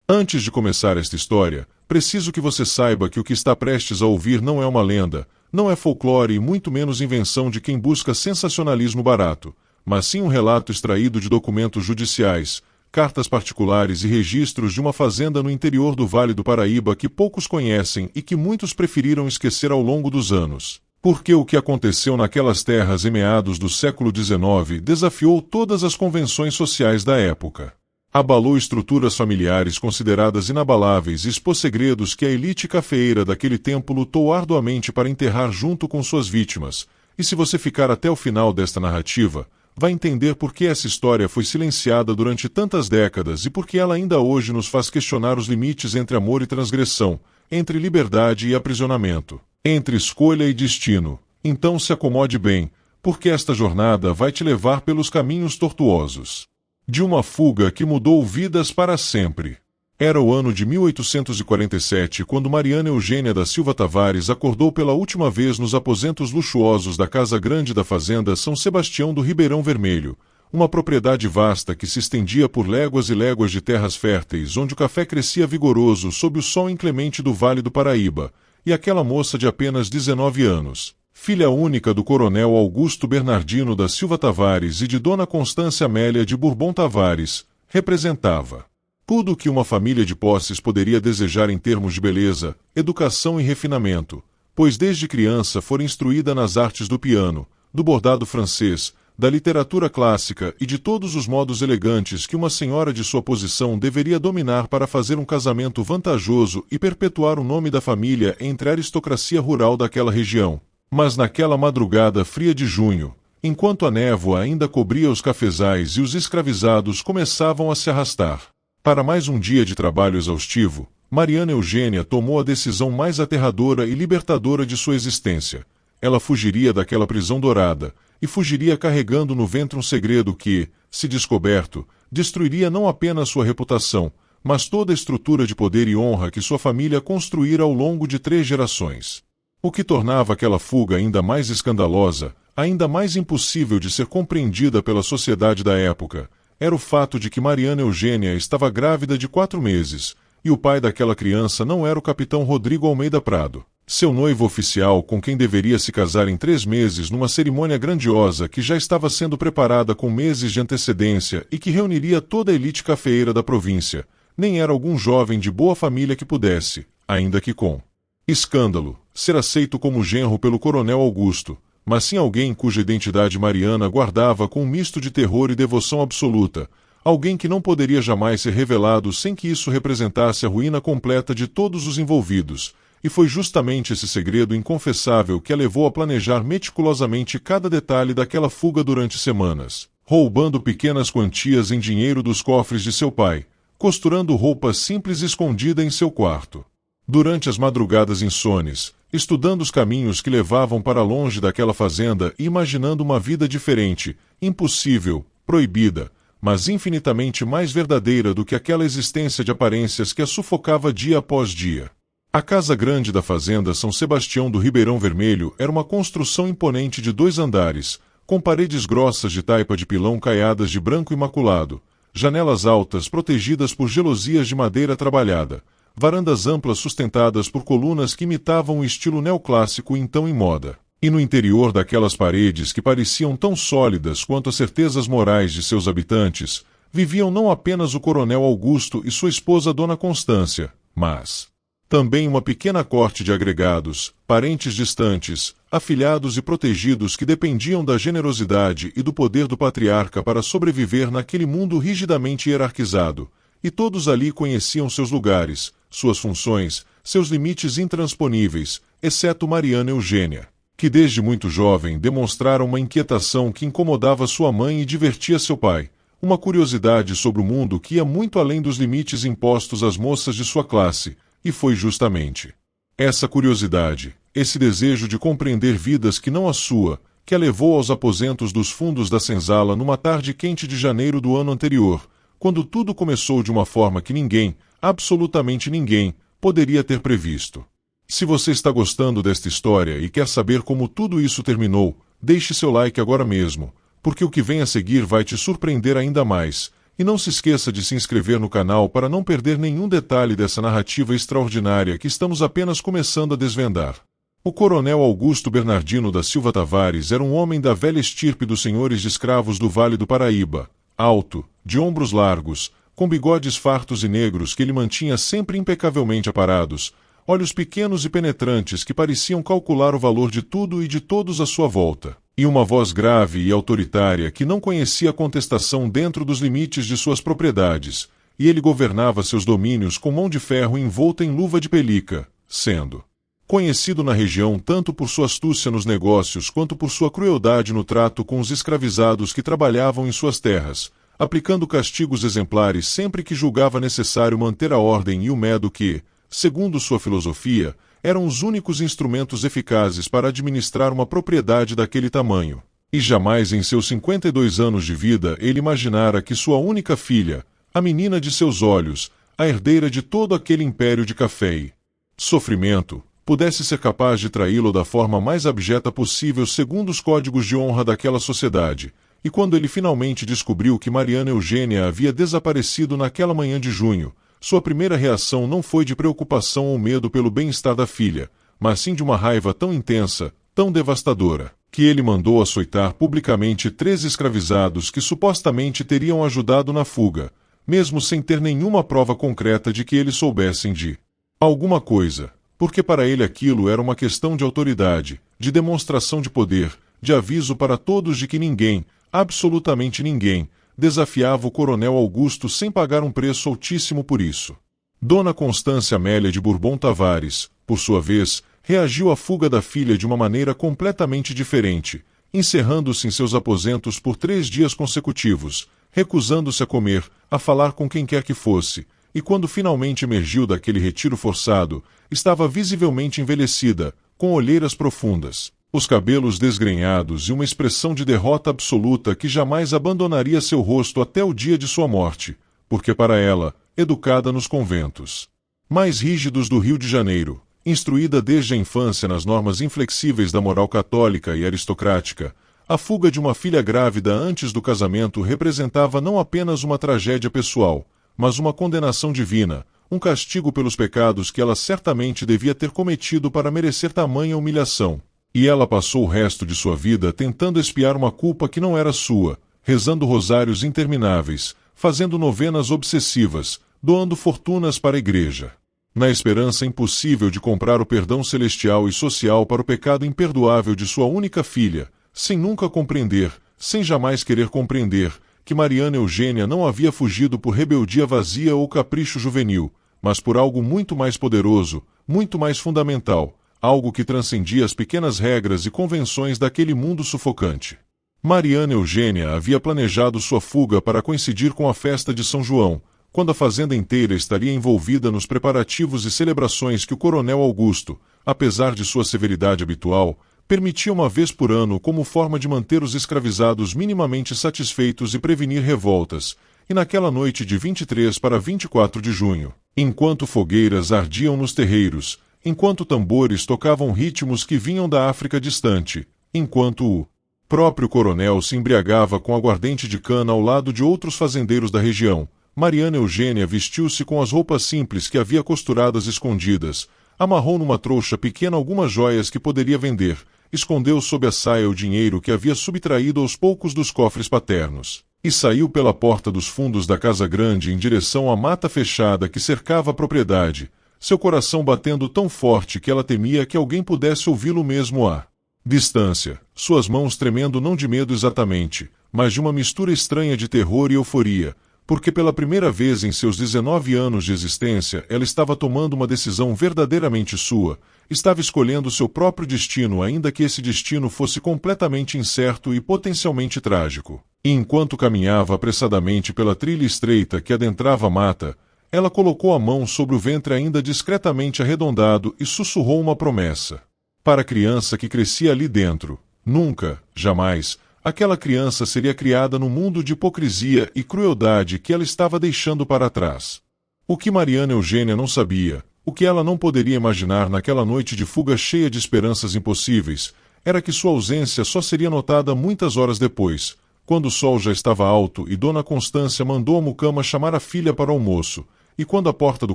Antes de começar esta história, preciso que você saiba que o que está prestes a ouvir não é uma lenda, não é folclore e muito menos invenção de quem busca sensacionalismo barato, mas sim um relato extraído de documentos judiciais, cartas particulares e registros de uma fazenda no interior do Vale do Paraíba que poucos conhecem e que muitos preferiram esquecer ao longo dos anos. Porque o que aconteceu naquelas terras em meados do século XIX desafiou todas as convenções sociais da época. Abalou estruturas familiares consideradas inabaláveis e expôs segredos que a elite cafeeira daquele tempo lutou arduamente para enterrar junto com suas vítimas. E se você ficar até o final desta narrativa, vai entender por que essa história foi silenciada durante tantas décadas e por que ela ainda hoje nos faz questionar os limites entre amor e transgressão, entre liberdade e aprisionamento, entre escolha e destino. Então se acomode bem, porque esta jornada vai te levar pelos caminhos tortuosos de uma fuga que mudou vidas para sempre. Era o ano de 1847 quando Mariana Eugênia da Silva Tavares acordou pela última vez nos aposentos luxuosos da Casa Grande da Fazenda São Sebastião do Ribeirão Vermelho, uma propriedade vasta que se estendia por léguas e léguas de terras férteis, onde o café crescia vigoroso sob o sol inclemente do Vale do Paraíba, e aquela moça de apenas 19 anos, filha única do coronel Augusto Bernardino da Silva Tavares e de Dona Constância Amélia de Bourbon Tavares, representava tudo o que uma família de posses poderia desejar em termos de beleza, educação e refinamento, pois desde criança fora instruída nas artes do piano, do bordado francês, da literatura clássica e de todos os modos elegantes que uma senhora de sua posição deveria dominar para fazer um casamento vantajoso e perpetuar o nome da família entre a aristocracia rural daquela região. Mas naquela madrugada fria de junho, enquanto a névoa ainda cobria os cafezais e os escravizados começavam a se arrastar para mais um dia de trabalho exaustivo, Mariana Eugênia tomou a decisão mais aterradora e libertadora de sua existência. Ela fugiria daquela prisão dourada, e fugiria carregando no ventre um segredo que, se descoberto, destruiria não apenas sua reputação, mas toda a estrutura de poder e honra que sua família construíra ao longo de 3 gerações. O que tornava aquela fuga ainda mais escandalosa, ainda mais impossível de ser compreendida pela sociedade da época, era o fato de que Mariana Eugênia estava grávida de 4 meses, e o pai daquela criança não era o capitão Rodrigo Almeida Prado, seu noivo oficial com quem deveria se casar em 3 meses numa cerimônia grandiosa que já estava sendo preparada com meses de antecedência e que reuniria toda a elite cafeeira da província. Nem era algum jovem de boa família que pudesse, ainda que com escândalo, ser aceito como genro pelo coronel Augusto, mas sim alguém cuja identidade Mariana guardava com um misto de terror e devoção absoluta, alguém que não poderia jamais ser revelado sem que isso representasse a ruína completa de todos os envolvidos, e foi justamente esse segredo inconfessável que a levou a planejar meticulosamente cada detalhe daquela fuga durante semanas, roubando pequenas quantias em dinheiro dos cofres de seu pai, costurando roupas simples escondida em seu quarto. Durante as madrugadas insones, estudando os caminhos que levavam para longe daquela fazenda e imaginando uma vida diferente, impossível, proibida, mas infinitamente mais verdadeira do que aquela existência de aparências que a sufocava dia após dia. A Casa Grande da Fazenda São Sebastião do Ribeirão Vermelho era uma construção imponente de 2 andares, com paredes grossas de taipa de pilão caiadas de branco imaculado, janelas altas protegidas por gelosias de madeira trabalhada, varandas amplas sustentadas por colunas que imitavam o estilo neoclássico então em moda. E no interior daquelas paredes que pareciam tão sólidas quanto as certezas morais de seus habitantes, viviam não apenas o coronel Augusto e sua esposa Dona Constância, mas também uma pequena corte de agregados, parentes distantes, afilhados e protegidos que dependiam da generosidade e do poder do patriarca para sobreviver naquele mundo rigidamente hierarquizado, e todos ali conheciam seus lugares, suas funções, seus limites intransponíveis, exceto Mariana Eugênia, que desde muito jovem demonstrara uma inquietação que incomodava sua mãe e divertia seu pai, uma curiosidade sobre o mundo que ia muito além dos limites impostos às moças de sua classe, e foi justamente essa curiosidade, esse desejo de compreender vidas que não a sua, que a levou aos aposentos dos fundos da senzala numa tarde quente de janeiro do ano anterior, quando tudo começou de uma forma que ninguém, absolutamente ninguém, poderia ter previsto. Se você está gostando desta história e quer saber como tudo isso terminou, deixe seu like agora mesmo, porque o que vem a seguir vai te surpreender ainda mais, E não se esqueça de se inscrever no canal para não perder nenhum detalhe dessa narrativa extraordinária que estamos apenas começando a desvendar. O coronel Augusto Bernardino da Silva Tavares era um homem da velha estirpe dos senhores de escravos do Vale do Paraíba, alto, de ombros largos, com bigodes fartos e negros que ele mantinha sempre impecavelmente aparados, olhos pequenos e penetrantes que pareciam calcular o valor de tudo e de todos à sua volta, e uma voz grave e autoritária que não conhecia contestação dentro dos limites de suas propriedades, e ele governava seus domínios com mão de ferro envolta em luva de pelica, sendo conhecido na região tanto por sua astúcia nos negócios quanto por sua crueldade no trato com os escravizados que trabalhavam em suas terras, aplicando castigos exemplares sempre que julgava necessário manter a ordem e o medo que, segundo sua filosofia, eram os únicos instrumentos eficazes para administrar uma propriedade daquele tamanho. E jamais em seus 52 anos de vida ele imaginara que sua única filha, a menina de seus olhos, a herdeira de todo aquele império de café e sofrimento, pudesse ser capaz de traí-lo da forma mais abjeta possível segundo os códigos de honra daquela sociedade. E quando ele finalmente descobriu que Mariana Eugênia havia desaparecido naquela manhã de junho, sua primeira reação não foi de preocupação ou medo pelo bem-estar da filha, mas sim de uma raiva tão intensa, tão devastadora, que ele mandou açoitar publicamente 3 escravizados que supostamente teriam ajudado na fuga, mesmo sem ter nenhuma prova concreta de que eles soubessem de alguma coisa, porque para ele aquilo era uma questão de autoridade, de demonstração de poder, de aviso para todos de que ninguém, absolutamente ninguém, desafiava o coronel Augusto sem pagar um preço altíssimo por isso. Dona Constância Amélia de Bourbon Tavares, por sua vez, reagiu à fuga da filha de uma maneira completamente diferente, encerrando-se em seus aposentos por 3 dias consecutivos, recusando-se a comer, a falar com quem quer que fosse, e quando finalmente emergiu daquele retiro forçado, estava visivelmente envelhecida, com olheiras profundas, os cabelos desgrenhados e uma expressão de derrota absoluta que jamais abandonaria seu rosto até o dia de sua morte, porque para ela, educada nos conventos mais rígidos do Rio de Janeiro, instruída desde a infância nas normas inflexíveis da moral católica e aristocrática, a fuga de uma filha grávida antes do casamento representava não apenas uma tragédia pessoal, mas uma condenação divina, um castigo pelos pecados que ela certamente devia ter cometido para merecer tamanha humilhação. E ela passou o resto de sua vida tentando expiar uma culpa que não era sua, rezando rosários intermináveis, fazendo novenas obsessivas, doando fortunas para a igreja, na esperança impossível de comprar o perdão celestial e social para o pecado imperdoável de sua única filha, sem nunca compreender, sem jamais querer compreender, que Mariana Eugênia não havia fugido por rebeldia vazia ou capricho juvenil, mas por algo muito mais poderoso, muito mais fundamental, algo que transcendia as pequenas regras e convenções daquele mundo sufocante. Mariana Eugênia havia planejado sua fuga para coincidir com a festa de São João, quando a fazenda inteira estaria envolvida nos preparativos e celebrações que o coronel Augusto, apesar de sua severidade habitual, permitia uma vez por ano como forma de manter os escravizados minimamente satisfeitos e prevenir revoltas, e naquela noite de 23 para 24 de junho, enquanto fogueiras ardiam nos terreiros, enquanto tambores tocavam ritmos que vinham da África distante, enquanto o próprio coronel se embriagava com aguardente de cana ao lado de outros fazendeiros da região, Mariana Eugênia vestiu-se com as roupas simples que havia costuradas escondidas, amarrou numa trouxa pequena algumas joias que poderia vender, escondeu sob a saia o dinheiro que havia subtraído aos poucos dos cofres paternos, e saiu pela porta dos fundos da casa grande em direção à mata fechada que cercava a propriedade, seu coração batendo tão forte que ela temia que alguém pudesse ouvi-lo mesmo à distância, suas mãos tremendo não de medo exatamente, mas de uma mistura estranha de terror e euforia, porque pela primeira vez em seus 19 anos de existência ela estava tomando uma decisão verdadeiramente sua, estava escolhendo seu próprio destino ainda que esse destino fosse completamente incerto e potencialmente trágico. E enquanto caminhava apressadamente pela trilha estreita que adentrava a mata, ela colocou a mão sobre o ventre ainda discretamente arredondado e sussurrou uma promessa. Para a criança que crescia ali dentro, nunca, jamais, aquela criança seria criada no mundo de hipocrisia e crueldade que ela estava deixando para trás. O que Mariana Eugênia não sabia, o que ela não poderia imaginar naquela noite de fuga cheia de esperanças impossíveis, era que sua ausência só seria notada muitas horas depois, quando o sol já estava alto e Dona Constância mandou a mucama chamar a filha para o almoço, e quando a porta do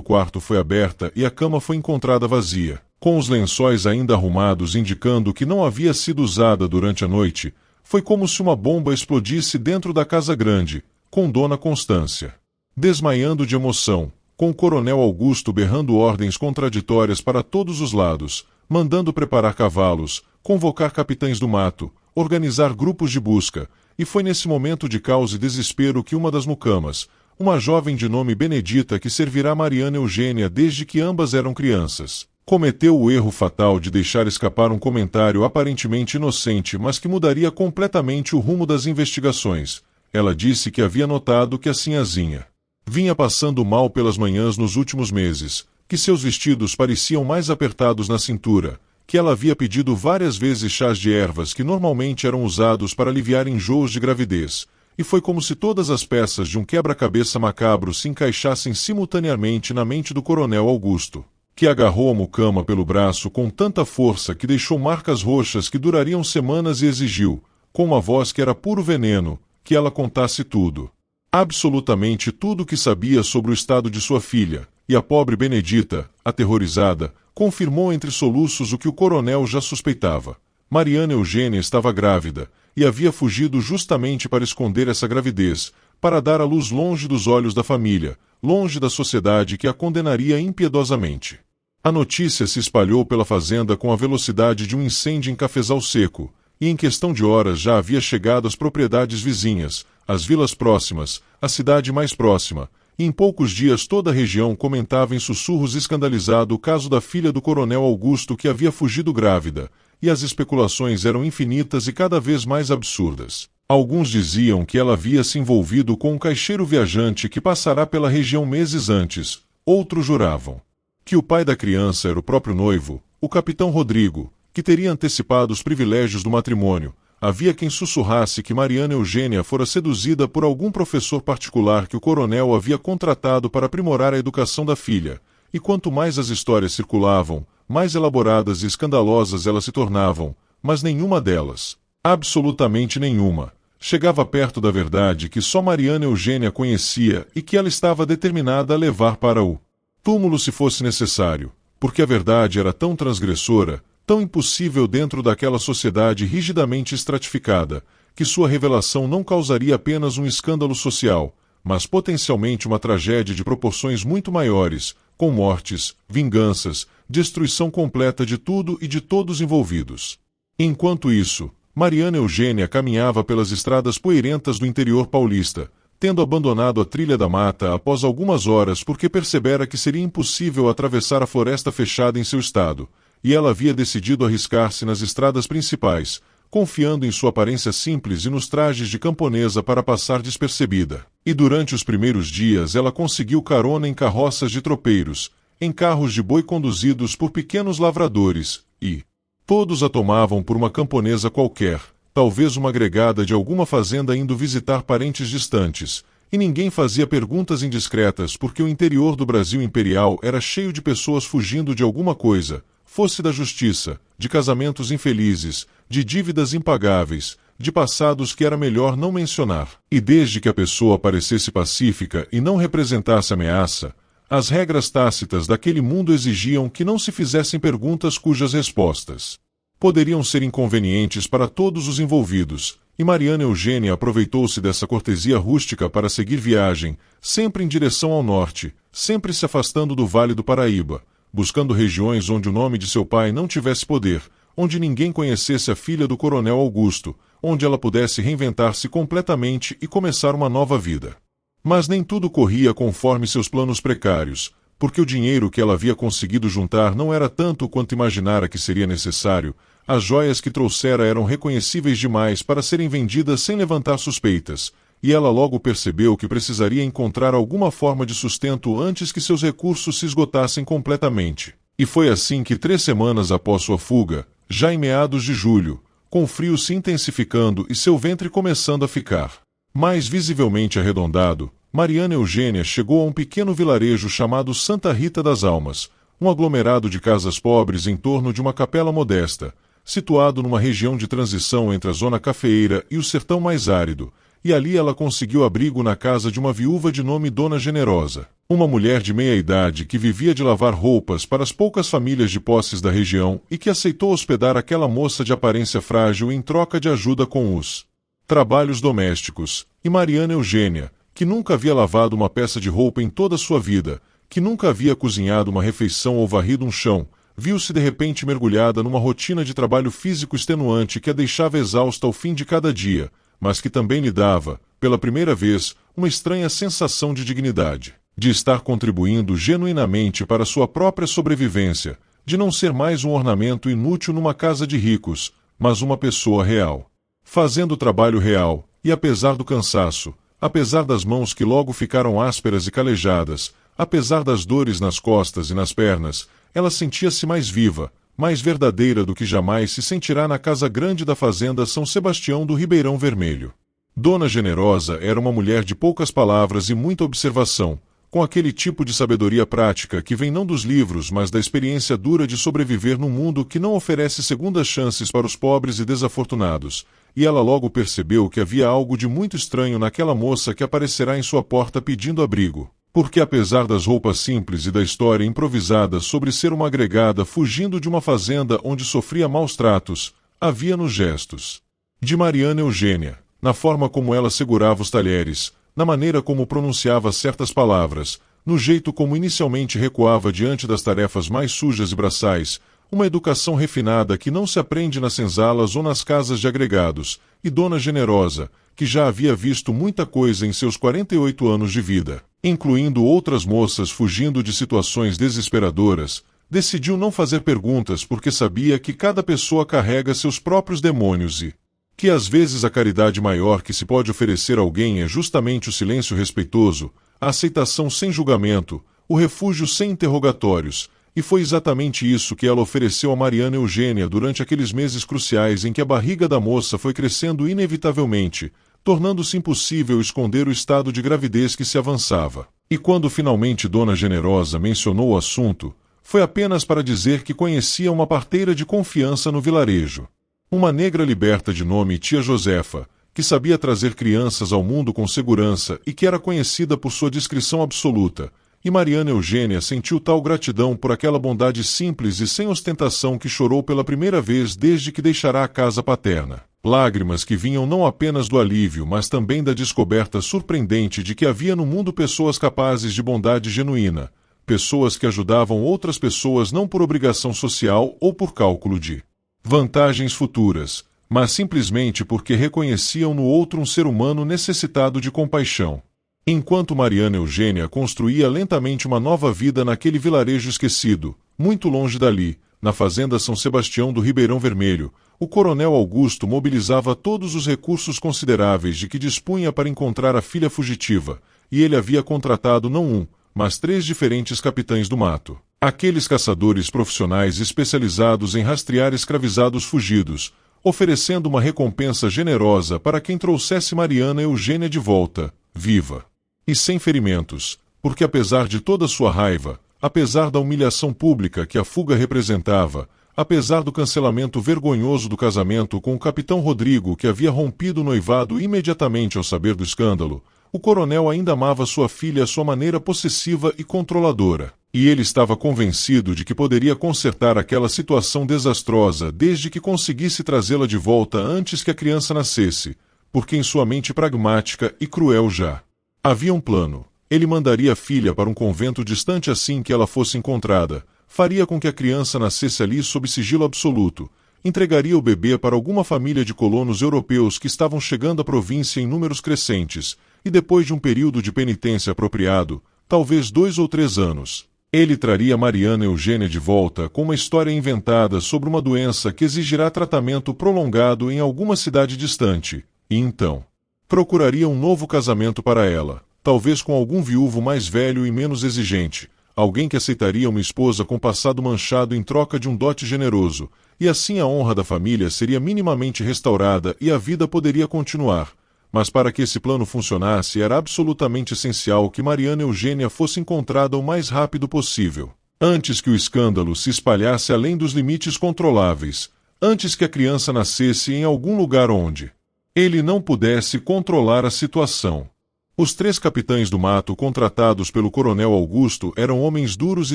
quarto foi aberta e a cama foi encontrada vazia, com os lençóis ainda arrumados indicando que não havia sido usada durante a noite, foi como se uma bomba explodisse dentro da casa grande, com Dona Constância desmaiando de emoção, com o coronel Augusto berrando ordens contraditórias para todos os lados, mandando preparar cavalos, convocar capitães do mato, organizar grupos de busca, e foi nesse momento de caos e desespero que uma das mucamas, uma jovem de nome Benedita que servirá Mariana Eugênia desde que ambas eram crianças, cometeu o erro fatal de deixar escapar um comentário aparentemente inocente, mas que mudaria completamente o rumo das investigações. Ela disse que havia notado que a sinhazinha vinha passando mal pelas manhãs nos últimos meses, que seus vestidos pareciam mais apertados na cintura, que ela havia pedido várias vezes chás de ervas que normalmente eram usados para aliviar enjoos de gravidez, e foi como se todas as peças de um quebra-cabeça macabro se encaixassem simultaneamente na mente do coronel Augusto, que agarrou a mucama pelo braço com tanta força que deixou marcas roxas que durariam semanas e exigiu, com uma voz que era puro veneno, que ela contasse tudo. Absolutamente tudo o que sabia sobre o estado de sua filha, e a pobre Benedita, aterrorizada, confirmou entre soluços o que o coronel já suspeitava. Mariana Eugênia estava grávida, e havia fugido justamente para esconder essa gravidez, para dar à luz longe dos olhos da família, longe da sociedade que a condenaria impiedosamente. A notícia se espalhou pela fazenda com a velocidade de um incêndio em cafezal seco, e em questão de horas já havia chegado às propriedades vizinhas, às vilas próximas, à cidade mais próxima, e em poucos dias toda a região comentava em sussurros escandalizado o caso da filha do coronel Augusto que havia fugido grávida, e as especulações eram infinitas e cada vez mais absurdas. Alguns diziam que ela havia se envolvido com um caixeiro viajante que passará pela região meses antes, outros juravam que o pai da criança era o próprio noivo, o capitão Rodrigo, que teria antecipado os privilégios do matrimônio. Havia quem sussurrasse que Mariana Eugênia fora seduzida por algum professor particular que o coronel havia contratado para aprimorar a educação da filha, e quanto mais as histórias circulavam, mais elaboradas e escandalosas elas se tornavam, mas nenhuma delas, absolutamente nenhuma, chegava perto da verdade que só Mariana Eugênia conhecia e que ela estava determinada a levar para o túmulo se fosse necessário, porque a verdade era tão transgressora, tão impossível dentro daquela sociedade rigidamente estratificada, que sua revelação não causaria apenas um escândalo social, mas potencialmente uma tragédia de proporções muito maiores, com mortes, vinganças, destruição completa de tudo e de todos envolvidos. Enquanto isso, Mariana Eugênia caminhava pelas estradas poeirentas do interior paulista, tendo abandonado a trilha da mata após algumas horas porque percebera que seria impossível atravessar a floresta fechada em seu estado, e ela havia decidido arriscar-se nas estradas principais, confiando em sua aparência simples e nos trajes de camponesa para passar despercebida. E durante os primeiros dias ela conseguiu carona em carroças de tropeiros, em carros de boi conduzidos por pequenos lavradores, e todos a tomavam por uma camponesa qualquer, talvez uma agregada de alguma fazenda indo visitar parentes distantes, e ninguém fazia perguntas indiscretas porque o interior do Brasil imperial era cheio de pessoas fugindo de alguma coisa, fosse da justiça, de casamentos infelizes, de dívidas impagáveis, de passados que era melhor não mencionar. E desde que a pessoa parecesse pacífica e não representasse ameaça, as regras tácitas daquele mundo exigiam que não se fizessem perguntas cujas respostas poderiam ser inconvenientes para todos os envolvidos, e Mariana Eugênia aproveitou-se dessa cortesia rústica para seguir viagem, sempre em direção ao norte, sempre se afastando do Vale do Paraíba, buscando regiões onde o nome de seu pai não tivesse poder, onde ninguém conhecesse a filha do coronel Augusto, onde ela pudesse reinventar-se completamente e começar uma nova vida. Mas nem tudo corria conforme seus planos precários, porque o dinheiro que ela havia conseguido juntar não era tanto quanto imaginara que seria necessário. As joias que trouxera eram reconhecíveis demais para serem vendidas sem levantar suspeitas, e ela logo percebeu que precisaria encontrar alguma forma de sustento antes que seus recursos se esgotassem completamente. E foi assim que 3 semanas após sua fuga, já em meados de julho, com o frio se intensificando e seu ventre começando a ficar mais visivelmente arredondado, Mariana Eugênia chegou a um pequeno vilarejo chamado Santa Rita das Almas, um aglomerado de casas pobres em torno de uma capela modesta, situado numa região de transição entre a zona cafeeira e o sertão mais árido, e ali ela conseguiu abrigo na casa de uma viúva de nome Dona Generosa, uma mulher de meia-idade que vivia de lavar roupas para as poucas famílias de posses da região e que aceitou hospedar aquela moça de aparência frágil em troca de ajuda com os trabalhos domésticos, e Mariana Eugênia, que nunca havia lavado uma peça de roupa em toda a sua vida, que nunca havia cozinhado uma refeição ou varrido um chão, viu-se de repente mergulhada numa rotina de trabalho físico extenuante que a deixava exausta ao fim de cada dia, mas que também lhe dava, pela primeira vez, uma estranha sensação de dignidade, de estar contribuindo genuinamente para sua própria sobrevivência, de não ser mais um ornamento inútil numa casa de ricos, mas uma pessoa real, fazendo trabalho real, e apesar do cansaço, apesar das mãos que logo ficaram ásperas e calejadas, apesar das dores nas costas e nas pernas, ela sentia-se mais viva, mais verdadeira do que jamais se sentirá na casa grande da fazenda São Sebastião do Ribeirão Vermelho. Dona Generosa era uma mulher de poucas palavras e muita observação, com aquele tipo de sabedoria prática que vem não dos livros, mas da experiência dura de sobreviver num mundo que não oferece segundas chances para os pobres e desafortunados, e ela logo percebeu que havia algo de muito estranho naquela moça que aparecerá em sua porta pedindo abrigo. Porque apesar das roupas simples e da história improvisada sobre ser uma agregada fugindo de uma fazenda onde sofria maus tratos, havia nos gestos de Mariana Eugênia, na forma como ela segurava os talheres, na maneira como pronunciava certas palavras, no jeito como inicialmente recuava diante das tarefas mais sujas e braçais, uma educação refinada que não se aprende nas senzalas ou nas casas de agregados, e Dona Generosa, que já havia visto muita coisa em seus 48 anos de vida, incluindo outras moças fugindo de situações desesperadoras, decidiu não fazer perguntas porque sabia que cada pessoa carrega seus próprios demônios e que às vezes a caridade maior que se pode oferecer a alguém é justamente o silêncio respeitoso, a aceitação sem julgamento, o refúgio sem interrogatórios, e foi exatamente isso que ela ofereceu a Mariana Eugênia durante aqueles meses cruciais em que a barriga da moça foi crescendo inevitavelmente, tornando-se impossível esconder o estado de gravidez que se avançava. E quando finalmente Dona Generosa mencionou o assunto, foi apenas para dizer que conhecia uma parteira de confiança no vilarejo. Uma negra liberta de nome Tia Josefa, que sabia trazer crianças ao mundo com segurança e que era conhecida por sua discrição absoluta, e Mariana Eugênia sentiu tal gratidão por aquela bondade simples e sem ostentação que chorou pela primeira vez desde que deixará a casa paterna. Lágrimas que vinham não apenas do alívio, mas também da descoberta surpreendente de que havia no mundo pessoas capazes de bondade genuína, pessoas que ajudavam outras pessoas não por obrigação social ou por cálculo de vantagens futuras, mas simplesmente porque reconheciam no outro um ser humano necessitado de compaixão. Enquanto Mariana Eugênia construía lentamente uma nova vida naquele vilarejo esquecido, muito longe dali, na fazenda São Sebastião do Ribeirão Vermelho, o coronel Augusto mobilizava todos os recursos consideráveis de que dispunha para encontrar a filha fugitiva, e ele havia contratado não um, mas 3 diferentes capitães do mato. Aqueles caçadores profissionais especializados em rastrear escravizados fugidos, oferecendo uma recompensa generosa para quem trouxesse Mariana Eugênia de volta, viva e sem ferimentos, porque apesar de toda sua raiva, apesar da humilhação pública que a fuga representava, apesar do cancelamento vergonhoso do casamento com o capitão Rodrigo que havia rompido o noivado imediatamente ao saber do escândalo, o coronel ainda amava sua filha à sua maneira possessiva e controladora. E ele estava convencido de que poderia consertar aquela situação desastrosa desde que conseguisse trazê-la de volta antes que a criança nascesse, porque em sua mente pragmática e cruel já havia um plano. Ele mandaria a filha para um convento distante assim que ela fosse encontrada, faria com que a criança nascesse ali sob sigilo absoluto, entregaria o bebê para alguma família de colonos europeus que estavam chegando à província em números crescentes, e depois de um período de penitência apropriado, talvez 2 ou 3 anos, ele traria Mariana Eugênia de volta com uma história inventada sobre uma doença que exigirá tratamento prolongado em alguma cidade distante, e então procuraria um novo casamento para ela, talvez com algum viúvo mais velho e menos exigente, alguém que aceitaria uma esposa com passado manchado em troca de um dote generoso, e assim a honra da família seria minimamente restaurada e a vida poderia continuar. Mas para que esse plano funcionasse era absolutamente essencial que Mariana Eugênia fosse encontrada o mais rápido possível, antes que o escândalo se espalhasse além dos limites controláveis, antes que a criança nascesse em algum lugar onde ele não pudesse controlar a situação. Os 3 capitães do mato contratados pelo coronel Augusto eram homens duros e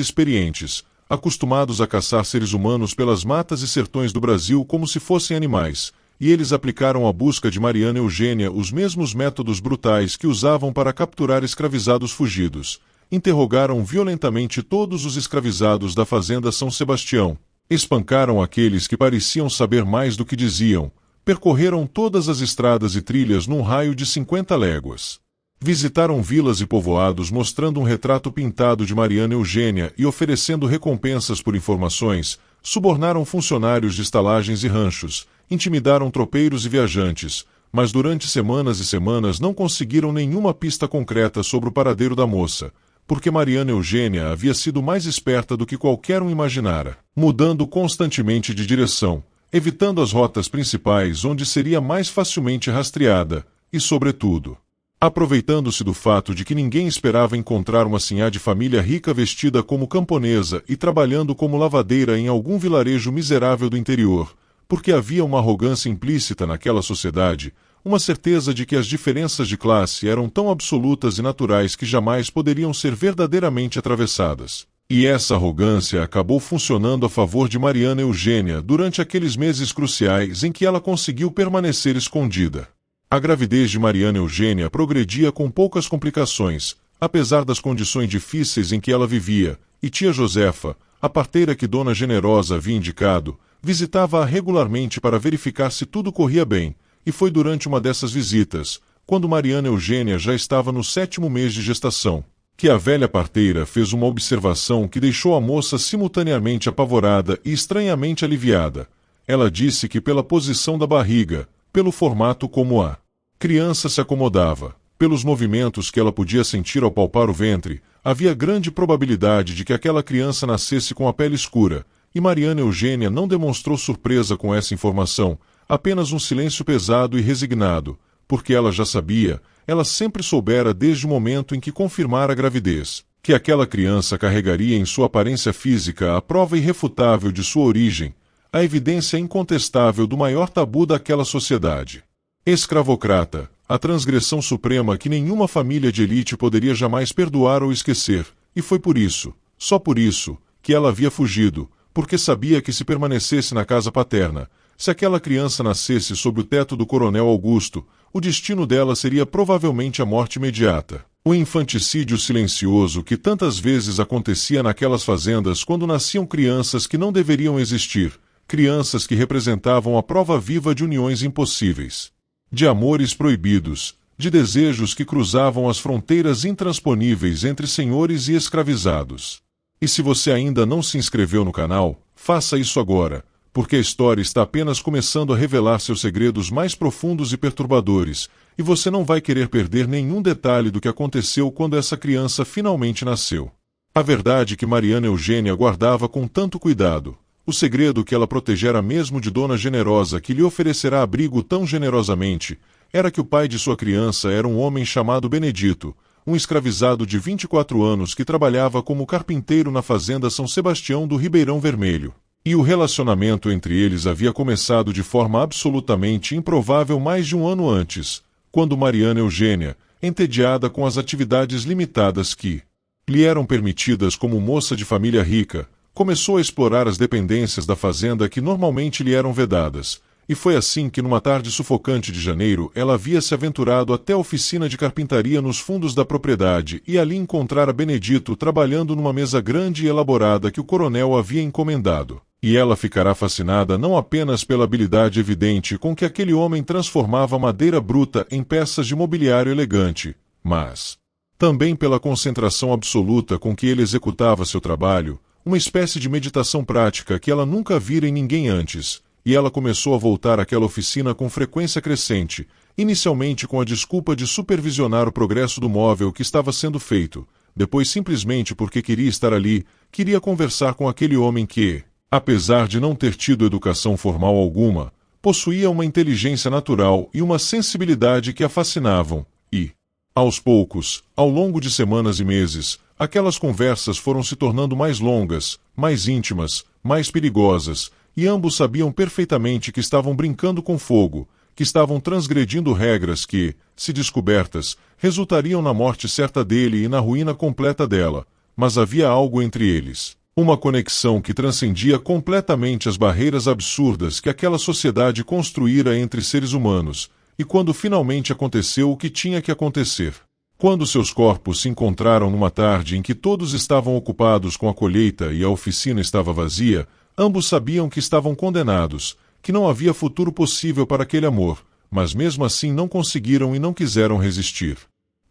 experientes, acostumados a caçar seres humanos pelas matas e sertões do Brasil como se fossem animais, e eles aplicaram à busca de Mariana Eugênia os mesmos métodos brutais que usavam para capturar escravizados fugidos. Interrogaram violentamente todos os escravizados da fazenda São Sebastião, espancaram aqueles que pareciam saber mais do que diziam, percorreram todas as estradas e trilhas num raio de 50 léguas. Visitaram vilas e povoados mostrando um retrato pintado de Mariana Eugênia e oferecendo recompensas por informações, subornaram funcionários de estalagens e ranchos, intimidaram tropeiros e viajantes, mas durante semanas e semanas não conseguiram nenhuma pista concreta sobre o paradeiro da moça, porque Mariana Eugênia havia sido mais esperta do que qualquer um imaginara, mudando constantemente de direção, evitando as rotas principais onde seria mais facilmente rastreada, e, sobretudo, aproveitando-se do fato de que ninguém esperava encontrar uma sinhá de família rica vestida como camponesa e trabalhando como lavadeira em algum vilarejo miserável do interior, porque havia uma arrogância implícita naquela sociedade, uma certeza de que as diferenças de classe eram tão absolutas e naturais que jamais poderiam ser verdadeiramente atravessadas. E essa arrogância acabou funcionando a favor de Mariana Eugênia durante aqueles meses cruciais em que ela conseguiu permanecer escondida. A gravidez de Mariana Eugênia progredia com poucas complicações, apesar das condições difíceis em que ela vivia, e tia Josefa, a parteira que Dona Generosa havia indicado, visitava-a regularmente para verificar se tudo corria bem, e foi durante uma dessas visitas, quando Mariana Eugênia já estava no 7º mês de gestação, que a velha parteira fez uma observação que deixou a moça simultaneamente apavorada e estranhamente aliviada. Ela disse que pela posição da barriga, pelo formato como a criança se acomodava, pelos movimentos que ela podia sentir ao palpar o ventre, havia grande probabilidade de que aquela criança nascesse com a pele escura, e Mariana Eugênia não demonstrou surpresa com essa informação, apenas um silêncio pesado e resignado, porque ela já sabia, ela sempre soubera desde o momento em que confirmara a gravidez, que aquela criança carregaria em sua aparência física a prova irrefutável de sua origem, a evidência incontestável do maior tabu daquela sociedade escravocrata, a transgressão suprema que nenhuma família de elite poderia jamais perdoar ou esquecer, e foi por isso, só por isso, que ela havia fugido, porque sabia que se permanecesse na casa paterna, se aquela criança nascesse sob o teto do coronel Augusto, o destino dela seria provavelmente a morte imediata. O infanticídio silencioso que tantas vezes acontecia naquelas fazendas quando nasciam crianças que não deveriam existir, crianças que representavam a prova viva de uniões impossíveis, de amores proibidos, de desejos que cruzavam as fronteiras intransponíveis entre senhores e escravizados. E se você ainda não se inscreveu no canal, faça isso agora, porque a história está apenas começando a revelar seus segredos mais profundos e perturbadores, e você não vai querer perder nenhum detalhe do que aconteceu quando essa criança finalmente nasceu. A verdade que Mariana Eugênia guardava com tanto cuidado, o segredo que ela protegera mesmo de Dona Generosa que lhe oferecerá abrigo tão generosamente, era que o pai de sua criança era um homem chamado Benedito, um escravizado de 24 anos que trabalhava como carpinteiro na fazenda São Sebastião do Ribeirão Vermelho. E o relacionamento entre eles havia começado de forma absolutamente improvável mais de um ano antes, quando Mariana Eugênia, entediada com as atividades limitadas que lhe eram permitidas como moça de família rica, começou a explorar as dependências da fazenda que normalmente lhe eram vedadas, e foi assim que numa tarde sufocante de janeiro ela havia se aventurado até a oficina de carpintaria nos fundos da propriedade e ali encontrara Benedito trabalhando numa mesa grande e elaborada que o coronel havia encomendado. E ela ficará fascinada não apenas pela habilidade evidente com que aquele homem transformava madeira bruta em peças de mobiliário elegante, mas também pela concentração absoluta com que ele executava seu trabalho, uma espécie de meditação prática que ela nunca vira em ninguém antes, e ela começou a voltar àquela oficina com frequência crescente, inicialmente com a desculpa de supervisionar o progresso do móvel que estava sendo feito, depois simplesmente porque queria estar ali, queria conversar com aquele homem que, apesar de não ter tido educação formal alguma, possuía uma inteligência natural e uma sensibilidade que a fascinavam, e, aos poucos, ao longo de semanas e meses, aquelas conversas foram se tornando mais longas, mais íntimas, mais perigosas, e ambos sabiam perfeitamente que estavam brincando com fogo, que estavam transgredindo regras que, se descobertas, resultariam na morte certa dele e na ruína completa dela, mas havia algo entre eles. Uma conexão que transcendia completamente as barreiras absurdas que aquela sociedade construíra entre seres humanos, e quando finalmente aconteceu o que tinha que acontecer. Quando seus corpos se encontraram numa tarde em que todos estavam ocupados com a colheita e a oficina estava vazia, ambos sabiam que estavam condenados, que não havia futuro possível para aquele amor, mas mesmo assim não conseguiram e não quiseram resistir.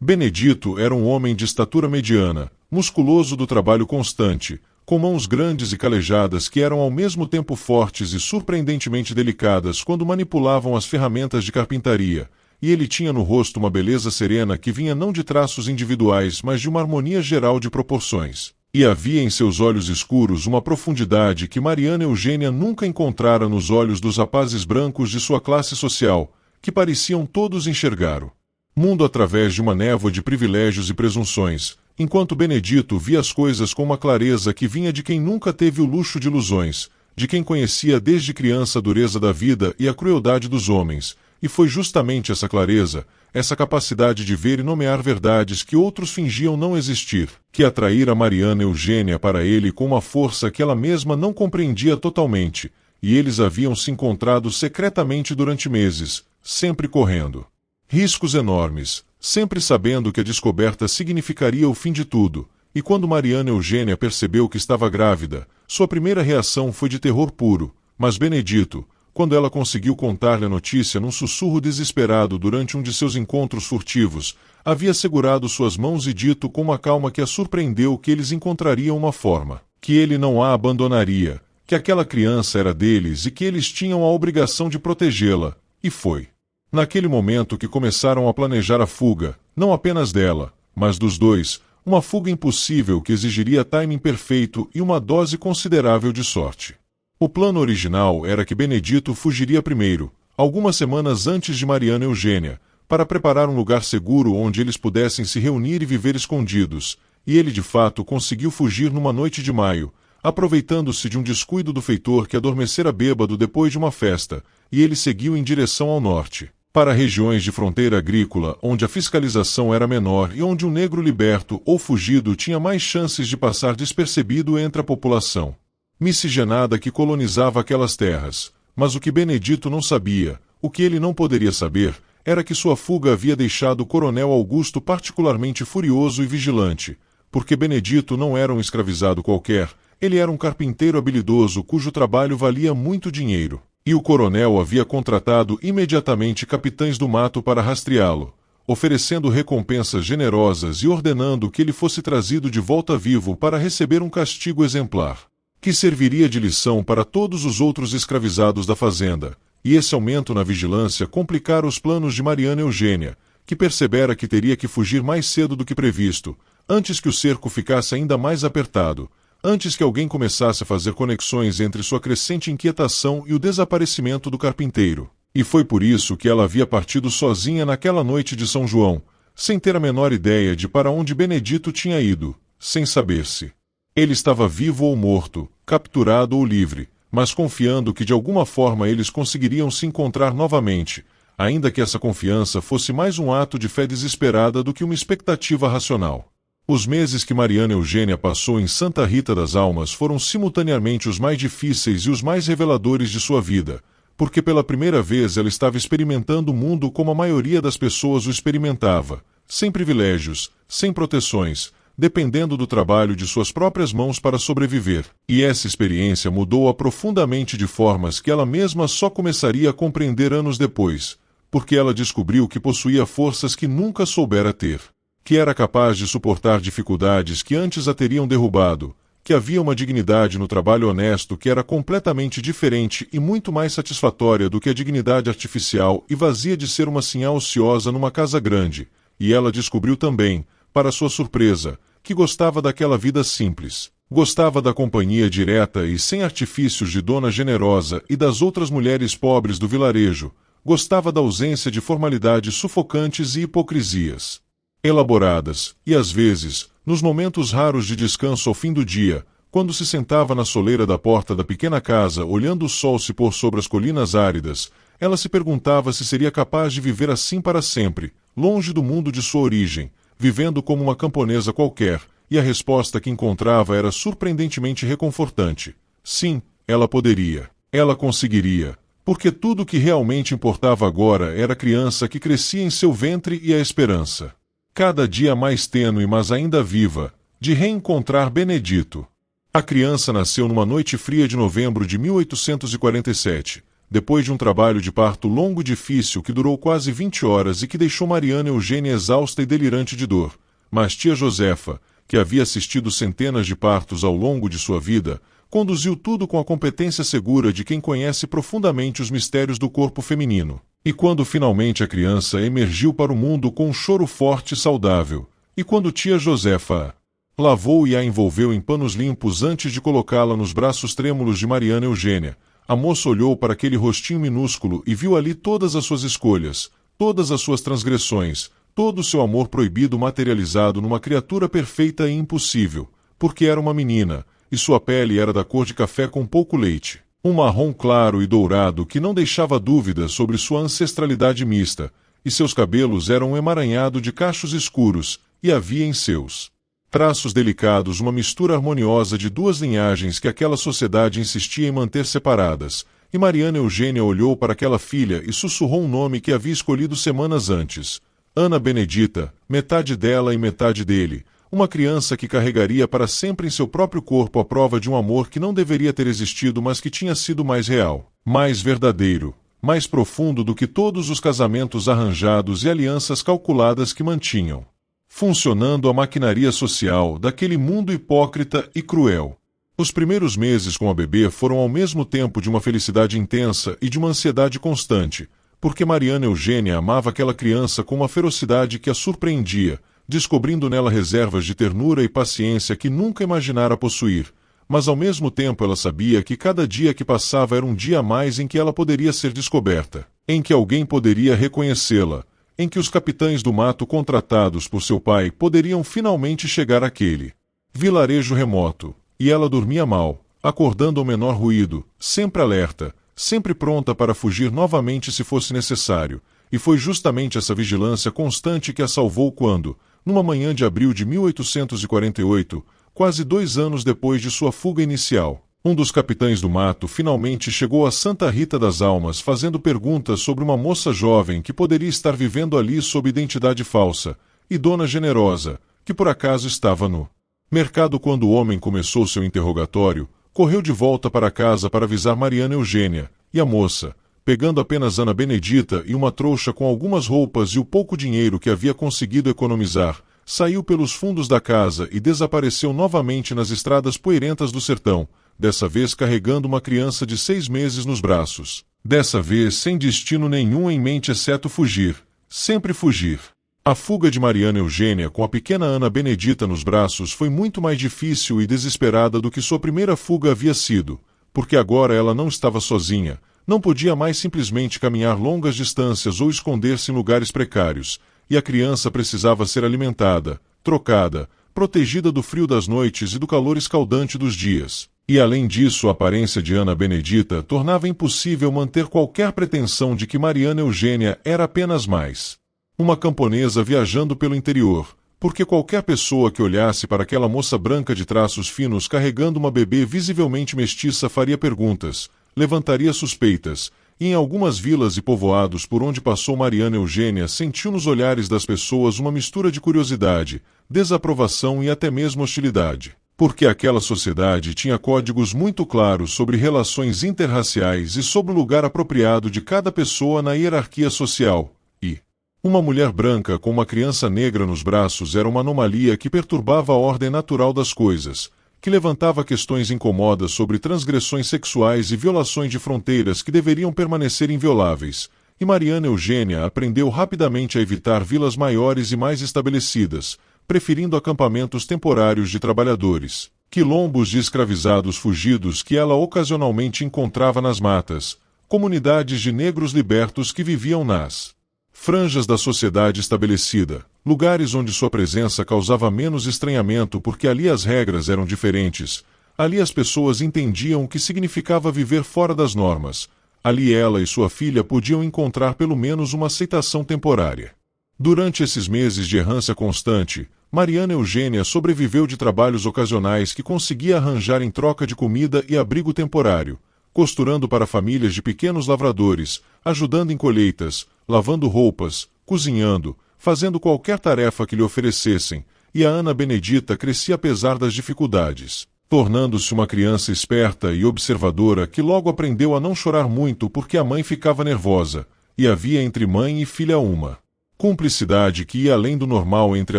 Benedito era um homem de estatura mediana, musculoso do trabalho constante, com mãos grandes e calejadas que eram ao mesmo tempo fortes e surpreendentemente delicadas quando manipulavam as ferramentas de carpintaria, e ele tinha no rosto uma beleza serena que vinha não de traços individuais, mas de uma harmonia geral de proporções. E havia em seus olhos escuros uma profundidade que Mariana Eugênia nunca encontrara nos olhos dos rapazes brancos de sua classe social, que pareciam todos enxergar o mundo através de uma névoa de privilégios e presunções, enquanto Benedito via as coisas com uma clareza que vinha de quem nunca teve o luxo de ilusões, de quem conhecia desde criança a dureza da vida e a crueldade dos homens, e foi justamente essa clareza, essa capacidade de ver e nomear verdades que outros fingiam não existir, que atraíra Mariana Eugênia para ele com uma força que ela mesma não compreendia totalmente, e eles haviam se encontrado secretamente durante meses, sempre correndo riscos enormes, sempre sabendo que a descoberta significaria o fim de tudo, e quando Mariana Eugênia percebeu que estava grávida, sua primeira reação foi de terror puro, mas Benedito, quando ela conseguiu contar-lhe a notícia num sussurro desesperado durante um de seus encontros furtivos, havia segurado suas mãos e dito com uma calma que a surpreendeu que eles encontrariam uma forma, que ele não a abandonaria, que aquela criança era deles e que eles tinham a obrigação de protegê-la, e foi naquele momento que começaram a planejar a fuga, não apenas dela, mas dos dois, uma fuga impossível que exigiria timing perfeito e uma dose considerável de sorte. O plano original era que Benedito fugiria primeiro, algumas semanas antes de Mariana Eugênia, para preparar um lugar seguro onde eles pudessem se reunir e viver escondidos, e ele de fato conseguiu fugir numa noite de maio, aproveitando-se de um descuido do feitor que adormecera bêbado depois de uma festa, e ele seguiu em direção ao norte, para regiões de fronteira agrícola onde a fiscalização era menor e onde um negro liberto ou fugido tinha mais chances de passar despercebido entre a população miscigenada que colonizava aquelas terras. Mas o que Benedito não sabia, o que ele não poderia saber, era que sua fuga havia deixado o coronel Augusto particularmente furioso e vigilante, porque Benedito não era um escravizado qualquer, ele era um carpinteiro habilidoso cujo trabalho valia muito dinheiro. E o coronel havia contratado imediatamente capitães do mato para rastreá-lo, oferecendo recompensas generosas e ordenando que ele fosse trazido de volta vivo para receber um castigo exemplar, que serviria de lição para todos os outros escravizados da fazenda, e esse aumento na vigilância complicara os planos de Mariana Eugênia, que percebera que teria que fugir mais cedo do que previsto, antes que o cerco ficasse ainda mais apertado, antes que alguém começasse a fazer conexões entre sua crescente inquietação e o desaparecimento do carpinteiro. E foi por isso que ela havia partido sozinha naquela noite de São João, sem ter a menor ideia de para onde Benedito tinha ido, sem saber se ele estava vivo ou morto, capturado ou livre, mas confiando que de alguma forma eles conseguiriam se encontrar novamente, ainda que essa confiança fosse mais um ato de fé desesperada do que uma expectativa racional. Os meses que Mariana Eugênia passou em Santa Rita das Almas foram simultaneamente os mais difíceis e os mais reveladores de sua vida, porque pela primeira vez ela estava experimentando o mundo como a maioria das pessoas o experimentava, sem privilégios, sem proteções, dependendo do trabalho de suas próprias mãos para sobreviver. E essa experiência mudou-a profundamente de formas que ela mesma só começaria a compreender anos depois, porque ela descobriu que possuía forças que nunca soubera ter, que era capaz de suportar dificuldades que antes a teriam derrubado, que havia uma dignidade no trabalho honesto que era completamente diferente e muito mais satisfatória do que a dignidade artificial e vazia de ser uma sinhá ociosa numa casa grande, e ela descobriu também, para sua surpresa, que gostava daquela vida simples. Gostava da companhia direta e sem artifícios de dona generosa e das outras mulheres pobres do vilarejo, gostava da ausência de formalidades sufocantes e hipocrisias elaboradas, e às vezes, nos momentos raros de descanso ao fim do dia, quando se sentava na soleira da porta da pequena casa olhando o sol se pôr sobre as colinas áridas, ela se perguntava se seria capaz de viver assim para sempre, longe do mundo de sua origem, vivendo como uma camponesa qualquer, e a resposta que encontrava era surpreendentemente reconfortante. Sim, ela poderia. Ela conseguiria. Porque tudo o que realmente importava agora era a criança que crescia em seu ventre e a esperança. Cada dia mais tênue, mas ainda viva, de reencontrar Benedito. A criança nasceu numa noite fria de novembro de 1847, depois de um trabalho de parto longo e difícil que durou quase 20 horas e que deixou Mariana Eugênia exausta e delirante de dor. Mas tia Josefa, que havia assistido centenas de partos ao longo de sua vida, conduziu tudo com a competência segura de quem conhece profundamente os mistérios do corpo feminino. E quando finalmente a criança emergiu para o mundo com um choro forte e saudável, e quando tia Josefa a lavou e a envolveu em panos limpos antes de colocá-la nos braços trêmulos de Mariana Eugênia, a moça olhou para aquele rostinho minúsculo e viu ali todas as suas escolhas, todas as suas transgressões, todo o seu amor proibido materializado numa criatura perfeita e impossível, porque era uma menina, e sua pele era da cor de café com pouco leite, um marrom claro e dourado que não deixava dúvidas sobre sua ancestralidade mista, e seus cabelos eram um emaranhado de cachos escuros, e havia em seus traços delicados uma mistura harmoniosa de duas linhagens que aquela sociedade insistia em manter separadas, e Mariana Eugênia olhou para aquela filha e sussurrou um nome que havia escolhido semanas antes, Ana Benedita, metade dela e metade dele, uma criança que carregaria para sempre em seu próprio corpo a prova de um amor que não deveria ter existido, mas que tinha sido mais real, mais verdadeiro, mais profundo do que todos os casamentos arranjados e alianças calculadas que mantinham funcionando a maquinaria social daquele mundo hipócrita e cruel. Os primeiros meses com a bebê foram ao mesmo tempo de uma felicidade intensa e de uma ansiedade constante, porque Mariana Eugênia amava aquela criança com uma ferocidade que a surpreendia, descobrindo nela reservas de ternura e paciência que nunca imaginara possuir, mas ao mesmo tempo ela sabia que cada dia que passava era um dia a mais em que ela poderia ser descoberta, em que alguém poderia reconhecê-la, em que os capitães do mato contratados por seu pai poderiam finalmente chegar àquele vilarejo remoto, e ela dormia mal, acordando ao menor ruído, sempre alerta, sempre pronta para fugir novamente se fosse necessário, e foi justamente essa vigilância constante que a salvou quando, numa manhã de abril de 1848, quase 2 anos depois de sua fuga inicial, um dos capitães do mato finalmente chegou a Santa Rita das Almas fazendo perguntas sobre uma moça jovem que poderia estar vivendo ali sob identidade falsa, e Dona Generosa, que por acaso estava no mercado quando o homem começou seu interrogatório, correu de volta para casa para avisar Mariana Eugênia, e a moça, pegando apenas Ana Benedita e uma trouxa com algumas roupas e o pouco dinheiro que havia conseguido economizar, saiu pelos fundos da casa e desapareceu novamente nas estradas poeirentas do sertão, dessa vez carregando uma criança de 6 meses nos braços. Dessa vez sem destino nenhum em mente exceto fugir, sempre fugir. A fuga de Mariana Eugênia com a pequena Ana Benedita nos braços foi muito mais difícil e desesperada do que sua primeira fuga havia sido, porque agora ela não estava sozinha, não podia mais simplesmente caminhar longas distâncias ou esconder-se em lugares precários, e a criança precisava ser alimentada, trocada, protegida do frio das noites e do calor escaldante dos dias. E além disso, a aparência de Ana Benedita tornava impossível manter qualquer pretensão de que Mariana Eugênia era apenas mais uma camponesa viajando pelo interior, porque qualquer pessoa que olhasse para aquela moça branca de traços finos carregando uma bebê visivelmente mestiça faria perguntas, levantaria suspeitas, e em algumas vilas e povoados por onde passou Mariana Eugênia sentiu nos olhares das pessoas uma mistura de curiosidade, desaprovação e até mesmo hostilidade. Porque aquela sociedade tinha códigos muito claros sobre relações interraciais e sobre o lugar apropriado de cada pessoa na hierarquia social, e uma mulher branca com uma criança negra nos braços era uma anomalia que perturbava a ordem natural das coisas, que levantava questões incômodas sobre transgressões sexuais e violações de fronteiras que deveriam permanecer invioláveis, e Mariana Eugênia aprendeu rapidamente a evitar vilas maiores e mais estabelecidas, preferindo acampamentos temporários de trabalhadores, quilombos de escravizados fugidos que ela ocasionalmente encontrava nas matas, comunidades de negros libertos que viviam nas franjas da sociedade estabelecida, lugares onde sua presença causava menos estranhamento porque ali as regras eram diferentes, Ali as pessoas entendiam o que significava viver fora das normas. Ali ela e sua filha podiam encontrar pelo menos uma aceitação temporária. Durante esses meses de errância constante, Mariana Eugênia sobreviveu de trabalhos ocasionais que conseguia arranjar em troca de comida e abrigo temporário, costurando para famílias de pequenos lavradores, ajudando em colheitas, lavando roupas, cozinhando, fazendo qualquer tarefa que lhe oferecessem, e a Ana Benedita crescia apesar das dificuldades, tornando-se uma criança esperta e observadora que logo aprendeu a não chorar muito porque a mãe ficava nervosa, e havia entre mãe e filha uma cumplicidade que ia além do normal entre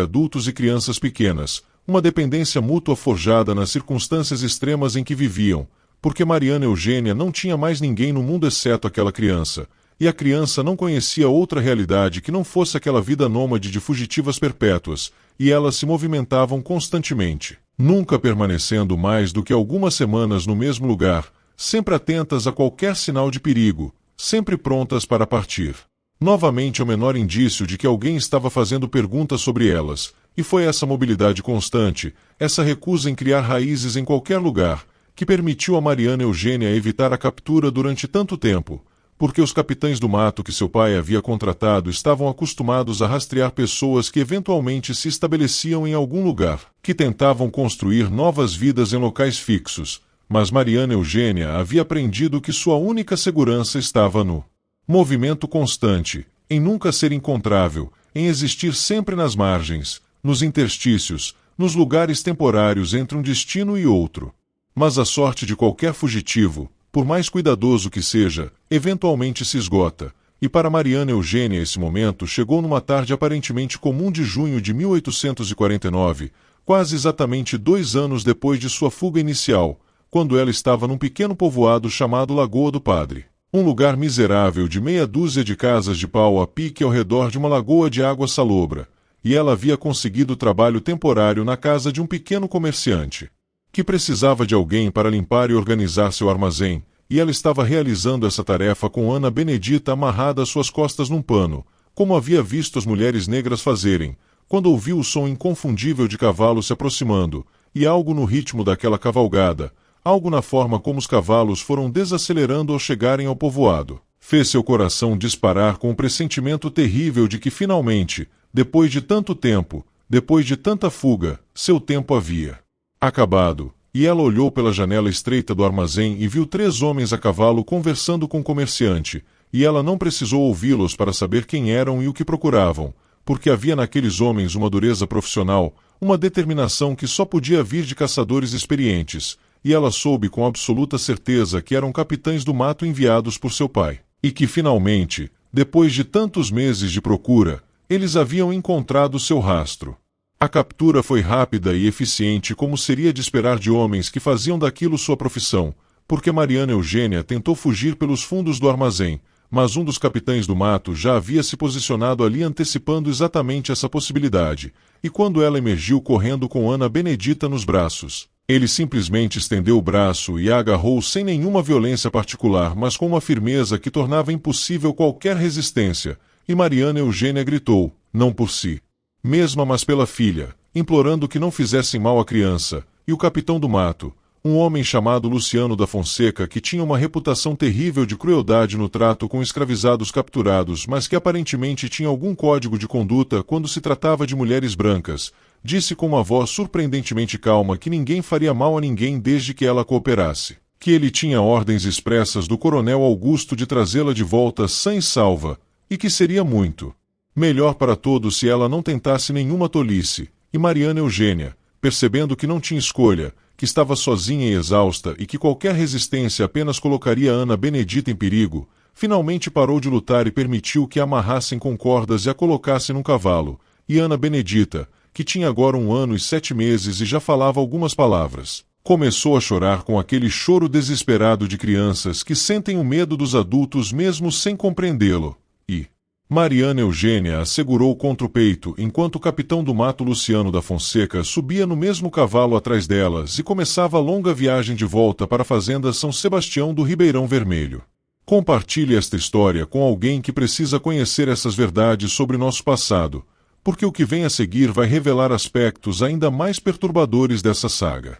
adultos e crianças pequenas, uma dependência mútua forjada nas circunstâncias extremas em que viviam, porque Mariana Eugênia não tinha mais ninguém no mundo exceto aquela criança, e a criança não conhecia outra realidade que não fosse aquela vida nômade de fugitivas perpétuas, e elas se movimentavam constantemente, nunca permanecendo mais do que algumas semanas no mesmo lugar, sempre atentas a qualquer sinal de perigo, sempre prontas para partir. Novamente o menor indício de que alguém estava fazendo perguntas sobre elas, e foi essa mobilidade constante, essa recusa em criar raízes em qualquer lugar, que permitiu a Mariana Eugênia evitar a captura durante tanto tempo, porque os capitães do mato que seu pai havia contratado estavam acostumados a rastrear pessoas que eventualmente se estabeleciam em algum lugar, que tentavam construir novas vidas em locais fixos, mas Mariana Eugênia havia aprendido que sua única segurança estava no movimento constante, em nunca ser encontrável, em existir sempre nas margens, nos interstícios, nos lugares temporários entre um destino e outro. Mas a sorte de qualquer fugitivo, por mais cuidadoso que seja, eventualmente se esgota, e para Mariana Eugênia esse momento chegou numa tarde aparentemente comum de junho de 1849, quase exatamente 2 anos depois de sua fuga inicial, quando ela estava num pequeno povoado chamado Lagoa do Padre. Um lugar miserável de meia dúzia de casas de pau a pique ao redor de uma lagoa de água salobra, e ela havia conseguido trabalho temporário na casa de um pequeno comerciante, que precisava de alguém para limpar e organizar seu armazém, e ela estava realizando essa tarefa com Ana Benedita amarrada às suas costas num pano, como havia visto as mulheres negras fazerem, quando ouviu o som inconfundível de cavalos se aproximando, e algo no ritmo daquela cavalgada, algo na forma como os cavalos foram desacelerando ao chegarem ao povoado, fez seu coração disparar com o pressentimento terrível de que finalmente, depois de tanto tempo, depois de tanta fuga, seu tempo havia acabado, e ela olhou pela janela estreita do armazém e viu 3 homens a cavalo conversando com o comerciante, e ela não precisou ouvi-los para saber quem eram e o que procuravam, porque havia naqueles homens uma dureza profissional, uma determinação que só podia vir de caçadores experientes, e ela soube com absoluta certeza que eram capitães do mato enviados por seu pai, e que finalmente, depois de tantos meses de procura, eles haviam encontrado seu rastro. A captura foi rápida e eficiente como seria de esperar de homens que faziam daquilo sua profissão, porque Mariana Eugênia tentou fugir pelos fundos do armazém, mas um dos capitães do mato já havia se posicionado ali antecipando exatamente essa possibilidade, e quando ela emergiu correndo com Ana Benedita nos braços, ele simplesmente estendeu o braço e a agarrou sem nenhuma violência particular, mas com uma firmeza que tornava impossível qualquer resistência, e Mariana Eugênia gritou, não por si mesma mas pela filha, implorando que não fizessem mal à criança, e o capitão do mato, um homem chamado Luciano da Fonseca que tinha uma reputação terrível de crueldade no trato com escravizados capturados, mas que aparentemente tinha algum código de conduta quando se tratava de mulheres brancas, disse com uma voz surpreendentemente calma que ninguém faria mal a ninguém desde que ela cooperasse, que ele tinha ordens expressas do coronel Augusto de trazê-la de volta sã e salva, e que seria muito melhor para todos se ela não tentasse nenhuma tolice, e Mariana Eugênia, percebendo que não tinha escolha, que estava sozinha e exausta e que qualquer resistência apenas colocaria Ana Benedita em perigo, finalmente parou de lutar e permitiu que a amarrassem com cordas e a colocassem num cavalo, e Ana Benedita, que tinha agora 1 ano e 7 meses e já falava algumas palavras, começou a chorar com aquele choro desesperado de crianças que sentem o medo dos adultos mesmo sem compreendê-lo, e Mariana Eugênia a segurou contra o peito enquanto o capitão do mato Luciano da Fonseca subia no mesmo cavalo atrás delas e começava a longa viagem de volta para a fazenda São Sebastião do Ribeirão Vermelho. Compartilhe esta história com alguém que precisa conhecer essas verdades sobre nosso passado, porque o que vem a seguir vai revelar aspectos ainda mais perturbadores dessa saga.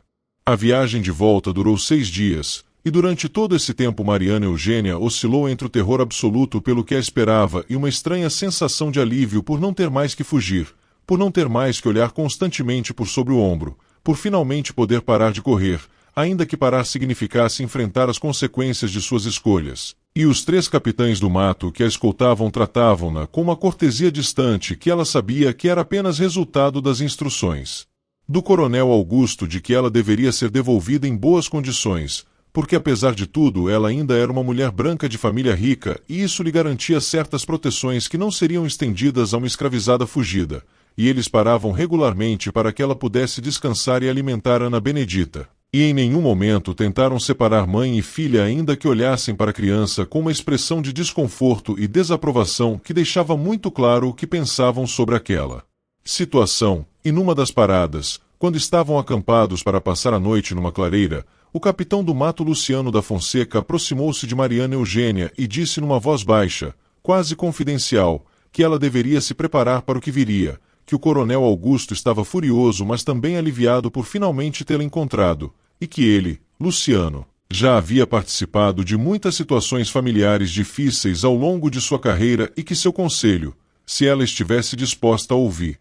A viagem de volta durou 6 dias, e durante todo esse tempo Mariana Eugênia oscilou entre o terror absoluto pelo que a esperava e uma estranha sensação de alívio por não ter mais que fugir, por não ter mais que olhar constantemente por sobre o ombro, por finalmente poder parar de correr, ainda que parar significasse enfrentar as consequências de suas escolhas. E os 3 capitães do mato que a escoltavam tratavam-na com uma cortesia distante que ela sabia que era apenas resultado das instruções do coronel Augusto de que ela deveria ser devolvida em boas condições, porque apesar de tudo ela ainda era uma mulher branca de família rica e isso lhe garantia certas proteções que não seriam estendidas a uma escravizada fugida, e eles paravam regularmente para que ela pudesse descansar e alimentar Ana Benedita. E em nenhum momento tentaram separar mãe e filha ainda que olhassem para a criança com uma expressão de desconforto e desaprovação que deixava muito claro o que pensavam sobre aquela situação. E numa das paradas, quando estavam acampados para passar a noite numa clareira, o capitão do mato Luciano da Fonseca aproximou-se de Mariana Eugênia e disse numa voz baixa, quase confidencial, que ela deveria se preparar para o que viria, que o coronel Augusto estava furioso mas também aliviado por finalmente tê-la encontrado, e que ele, Luciano, já havia participado de muitas situações familiares difíceis ao longo de sua carreira e que seu conselho, se ela estivesse disposta a ouvir,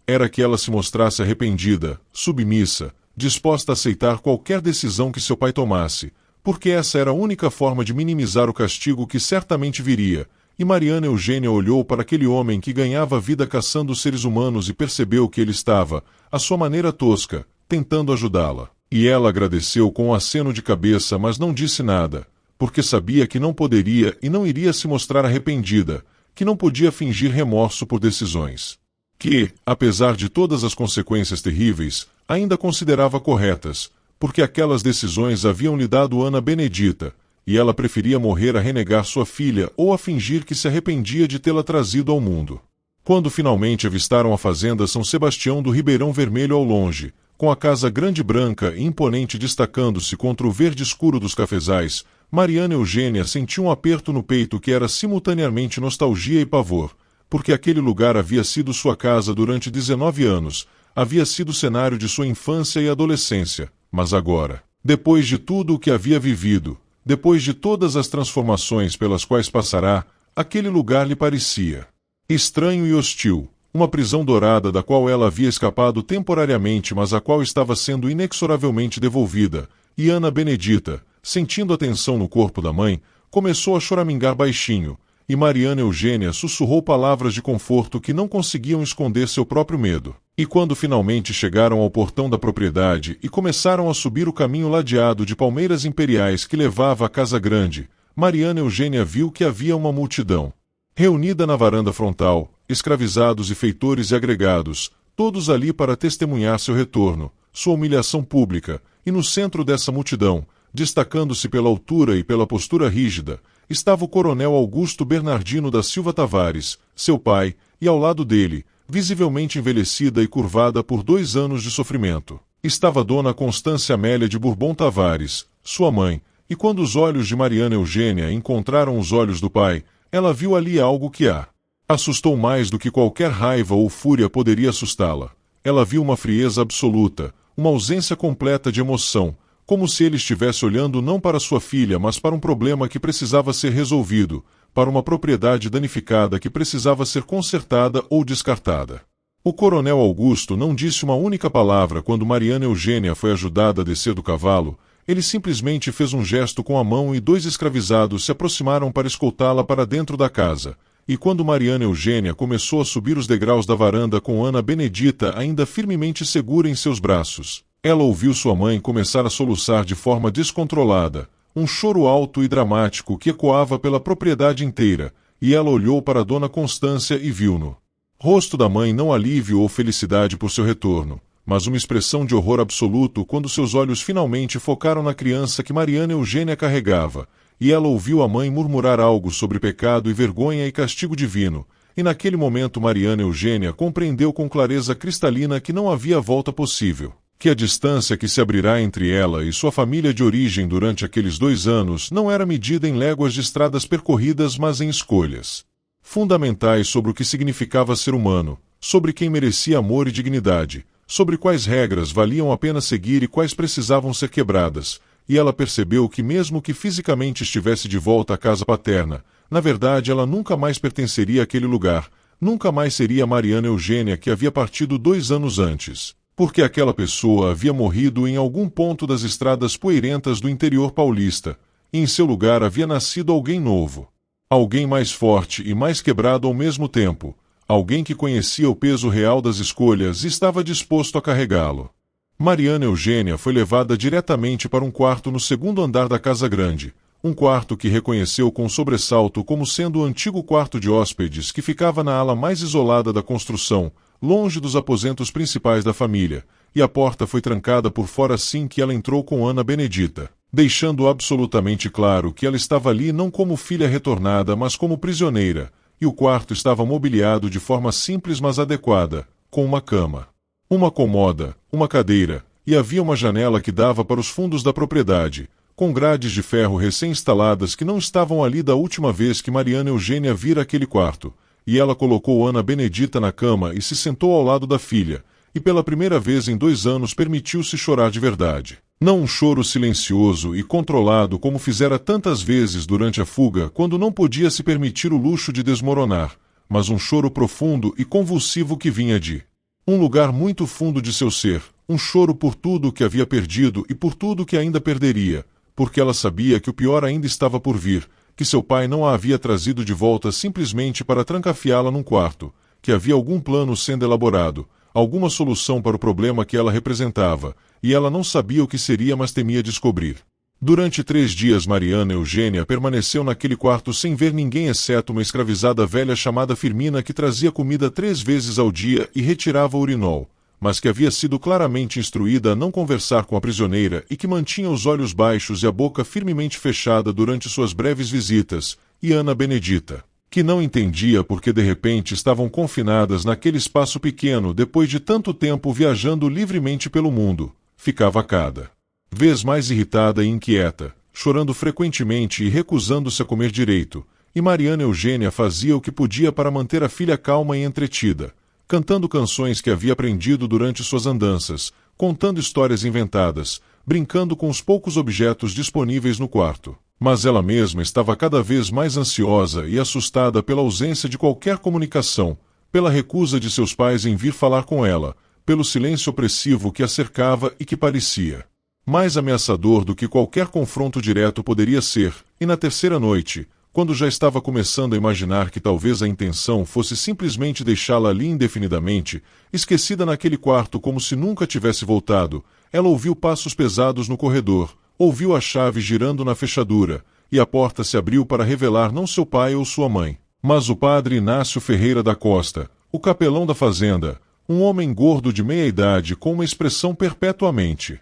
era que ela se mostrasse arrependida, submissa, disposta a aceitar qualquer decisão que seu pai tomasse, porque essa era a única forma de minimizar o castigo que certamente viria. E Mariana Eugênia olhou para aquele homem que ganhava vida caçando seres humanos e percebeu que ele estava, à sua maneira tosca, tentando ajudá-la. E ela agradeceu com um aceno de cabeça, mas não disse nada, porque sabia que não poderia e não iria se mostrar arrependida, que não podia fingir remorso por decisões que, apesar de todas as consequências terríveis, ainda considerava corretas, porque aquelas decisões haviam lhe dado Ana Benedita, e ela preferia morrer a renegar sua filha ou a fingir que se arrependia de tê-la trazido ao mundo. Quando finalmente avistaram a fazenda São Sebastião do Ribeirão Vermelho ao longe, com a casa grande branca e imponente destacando-se contra o verde escuro dos cafezais, Mariana Eugênia sentiu um aperto no peito que era simultaneamente nostalgia e pavor, porque aquele lugar havia sido sua casa durante 19 anos, havia sido cenário de sua infância e adolescência, mas agora, depois de tudo o que havia vivido, depois de todas as transformações pelas quais passará, aquele lugar lhe parecia estranho e hostil, uma prisão dourada da qual ela havia escapado temporariamente, mas a qual estava sendo inexoravelmente devolvida, e Ana Benedita, sentindo a tensão no corpo da mãe, começou a choramingar baixinho, e Mariana Eugênia sussurrou palavras de conforto que não conseguiam esconder seu próprio medo. E quando finalmente chegaram ao portão da propriedade e começaram a subir o caminho ladeado de palmeiras imperiais que levava à casa grande, Mariana Eugênia viu que havia uma multidão reunida na varanda frontal, escravizados e feitores e agregados, todos ali para testemunhar seu retorno, sua humilhação pública, e no centro dessa multidão, destacando-se pela altura e pela postura rígida, estava o coronel Augusto Bernardino da Silva Tavares, seu pai, e ao lado dele, visivelmente envelhecida e curvada por 2 anos de sofrimento, estava Dona Constância Amélia de Bourbon Tavares, sua mãe, e quando os olhos de Mariana Eugênia encontraram os olhos do pai, ela viu ali algo que a assustou mais do que qualquer raiva ou fúria poderia assustá-la. Ela viu uma frieza absoluta, uma ausência completa de emoção, como se ele estivesse olhando não para sua filha, mas para um problema que precisava ser resolvido, para uma propriedade danificada que precisava ser consertada ou descartada. O coronel Augusto não disse uma única palavra quando Mariana Eugênia foi ajudada a descer do cavalo. Ele simplesmente fez um gesto com a mão e 2 escravizados se aproximaram para escoltá-la para dentro da casa. E quando Mariana Eugênia começou a subir os degraus da varanda com Ana Benedita ainda firmemente segura em seus braços, ela ouviu sua mãe começar a soluçar de forma descontrolada, um choro alto e dramático que ecoava pela propriedade inteira, e ela olhou para Dona Constância e viu no rosto da mãe não alívio ou felicidade por seu retorno, mas uma expressão de horror absoluto quando seus olhos finalmente focaram na criança que Mariana Eugênia carregava, e ela ouviu a mãe murmurar algo sobre pecado e vergonha e castigo divino, e naquele momento Mariana Eugênia compreendeu com clareza cristalina que não havia volta possível, que a distância que se abrirá entre ela e sua família de origem durante aqueles 2 anos não era medida em léguas de estradas percorridas, mas em escolhas fundamentais sobre o que significava ser humano, sobre quem merecia amor e dignidade, sobre quais regras valiam a pena seguir e quais precisavam ser quebradas, e ela percebeu que mesmo que fisicamente estivesse de volta à casa paterna, na verdade ela nunca mais pertenceria àquele lugar, nunca mais seria a Mariana Eugênia que havia partido 2 anos antes, porque aquela pessoa havia morrido em algum ponto das estradas poeirentas do interior paulista, e em seu lugar havia nascido alguém novo. Alguém mais forte e mais quebrado ao mesmo tempo, alguém que conhecia o peso real das escolhas e estava disposto a carregá-lo. Mariana Eugênia foi levada diretamente para um quarto no 2º andar da casa grande, um quarto que reconheceu com sobressalto como sendo o antigo quarto de hóspedes que ficava na ala mais isolada da construção, longe dos aposentos principais da família, e a porta foi trancada por fora assim que ela entrou com Ana Benedita, deixando absolutamente claro que ela estava ali não como filha retornada, mas como prisioneira, e o quarto estava mobiliado de forma simples mas adequada, com uma cama, uma comoda, uma cadeira, e havia uma janela que dava para os fundos da propriedade, com grades de ferro recém-instaladas que não estavam ali da última vez que Mariana Eugênia vira aquele quarto, e ela colocou Ana Benedita na cama e se sentou ao lado da filha, e pela primeira vez em 2 anos permitiu-se chorar de verdade. Não um choro silencioso e controlado como fizera tantas vezes durante a fuga quando não podia se permitir o luxo de desmoronar, mas um choro profundo e convulsivo que vinha de um lugar muito fundo de seu ser, um choro por tudo o que havia perdido e por tudo o que ainda perderia, porque ela sabia que o pior ainda estava por vir, que seu pai não a havia trazido de volta simplesmente para trancafiá-la num quarto, que havia algum plano sendo elaborado, alguma solução para o problema que ela representava, e ela não sabia o que seria, mas temia descobrir. Durante 3 dias Mariana Eugênia permaneceu naquele quarto sem ver ninguém exceto uma escravizada velha chamada Firmina que trazia comida 3 vezes ao dia e retirava o urinol, mas que havia sido claramente instruída a não conversar com a prisioneira e que mantinha os olhos baixos e a boca firmemente fechada durante suas breves visitas, e Ana Benedita, que não entendia porque de repente estavam confinadas naquele espaço pequeno depois de tanto tempo viajando livremente pelo mundo, ficava cada vez mais irritada e inquieta, chorando frequentemente e recusando-se a comer direito, e Mariana Eugênia fazia o que podia para manter a filha calma e entretida, cantando canções que havia aprendido durante suas andanças, contando histórias inventadas, brincando com os poucos objetos disponíveis no quarto. Mas ela mesma estava cada vez mais ansiosa e assustada pela ausência de qualquer comunicação, pela recusa de seus pais em vir falar com ela, pelo silêncio opressivo que a cercava e que parecia mais ameaçador do que qualquer confronto direto poderia ser, e na 3ª noite, quando já estava começando a imaginar que talvez a intenção fosse simplesmente deixá-la ali indefinidamente, esquecida naquele quarto como se nunca tivesse voltado, ela ouviu passos pesados no corredor, ouviu a chave girando na fechadura, e a porta se abriu para revelar não seu pai ou sua mãe, mas o padre Inácio Ferreira da Costa, o capelão da fazenda, um homem gordo de meia-idade com uma expressão perpetuamente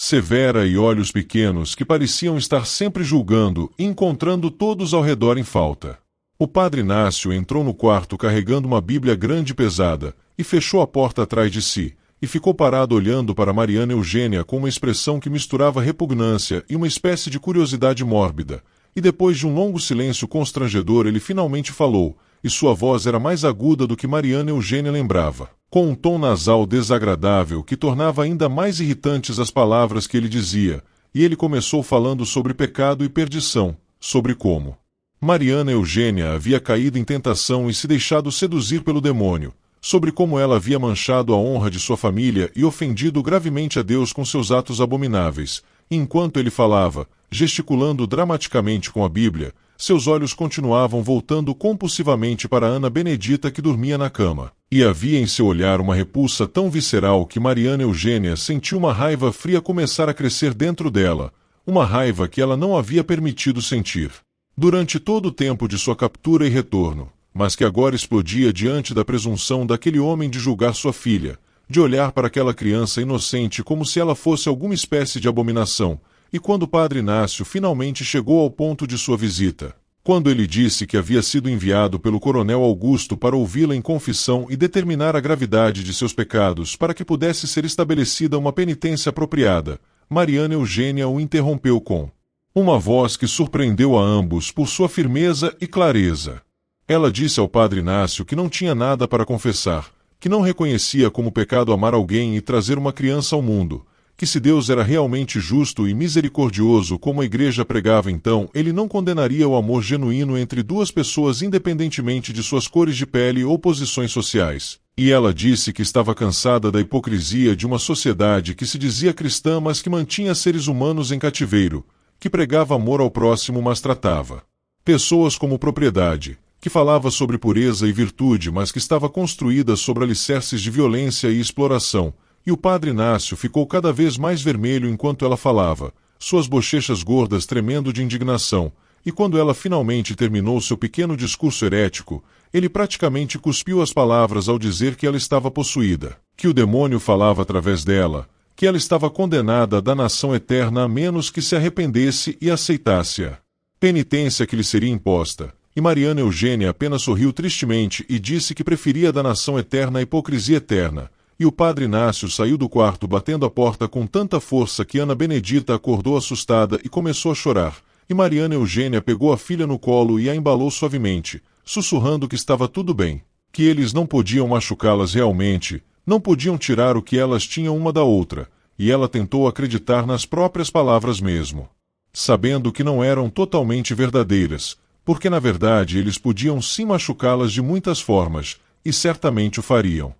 severa e olhos pequenos que pareciam estar sempre julgando e encontrando todos ao redor em falta. O padre Inácio entrou no quarto carregando uma Bíblia grande e pesada, e fechou a porta atrás de si, e ficou parado olhando para Mariana Eugênia com uma expressão que misturava repugnância e uma espécie de curiosidade mórbida, e depois de um longo silêncio constrangedor ele finalmente falou, e sua voz era mais aguda do que Mariana Eugênia lembrava, com um tom nasal desagradável que tornava ainda mais irritantes as palavras que ele dizia, e ele começou falando sobre pecado e perdição, sobre como Mariana Eugênia havia caído em tentação e se deixado seduzir pelo demônio, sobre como ela havia manchado a honra de sua família e ofendido gravemente a Deus com seus atos abomináveis, e enquanto ele falava, gesticulando dramaticamente com a Bíblia, seus olhos continuavam voltando compulsivamente para Ana Benedita que dormia na cama. E havia em seu olhar uma repulsa tão visceral que Mariana Eugênia sentiu uma raiva fria começar a crescer dentro dela, uma raiva que ela não havia permitido sentir durante todo o tempo de sua captura e retorno, mas que agora explodia diante da presunção daquele homem de julgar sua filha, de olhar para aquela criança inocente como se ela fosse alguma espécie de abominação. E quando o padre Inácio finalmente chegou ao ponto de sua visita, quando ele disse que havia sido enviado pelo coronel Augusto para ouvi-la em confissão e determinar a gravidade de seus pecados para que pudesse ser estabelecida uma penitência apropriada, Mariana Eugênia o interrompeu com uma voz que surpreendeu a ambos por sua firmeza e clareza. Ela disse ao padre Inácio que não tinha nada para confessar, que não reconhecia como pecado amar alguém e trazer uma criança ao mundo, que se Deus era realmente justo e misericordioso como a igreja pregava então, ele não condenaria o amor genuíno entre duas pessoas independentemente de suas cores de pele ou posições sociais. E ela disse que estava cansada da hipocrisia de uma sociedade que se dizia cristã mas que mantinha seres humanos em cativeiro, que pregava amor ao próximo mas tratava pessoas como propriedade, que falava sobre pureza e virtude mas que estava construída sobre alicerces de violência e exploração. E o padre Inácio ficou cada vez mais vermelho enquanto ela falava, suas bochechas gordas tremendo de indignação, e quando ela finalmente terminou seu pequeno discurso herético, ele praticamente cuspiu as palavras ao dizer que ela estava possuída, que o demônio falava através dela, que ela estava condenada à danação eterna a menos que se arrependesse e aceitasse a penitência que lhe seria imposta. E Mariana Eugênia apenas sorriu tristemente e disse que preferia a danação eterna à hipocrisia eterna. E o padre Inácio saiu do quarto batendo a porta com tanta força que Ana Benedita acordou assustada e começou a chorar. E Mariana Eugênia pegou a filha no colo e a embalou suavemente, sussurrando que estava tudo bem, que eles não podiam machucá-las realmente, não podiam tirar o que elas tinham uma da outra, e ela tentou acreditar nas próprias palavras mesmo, sabendo que não eram totalmente verdadeiras, porque na verdade eles podiam sim machucá-las de muitas formas, e certamente o fariam.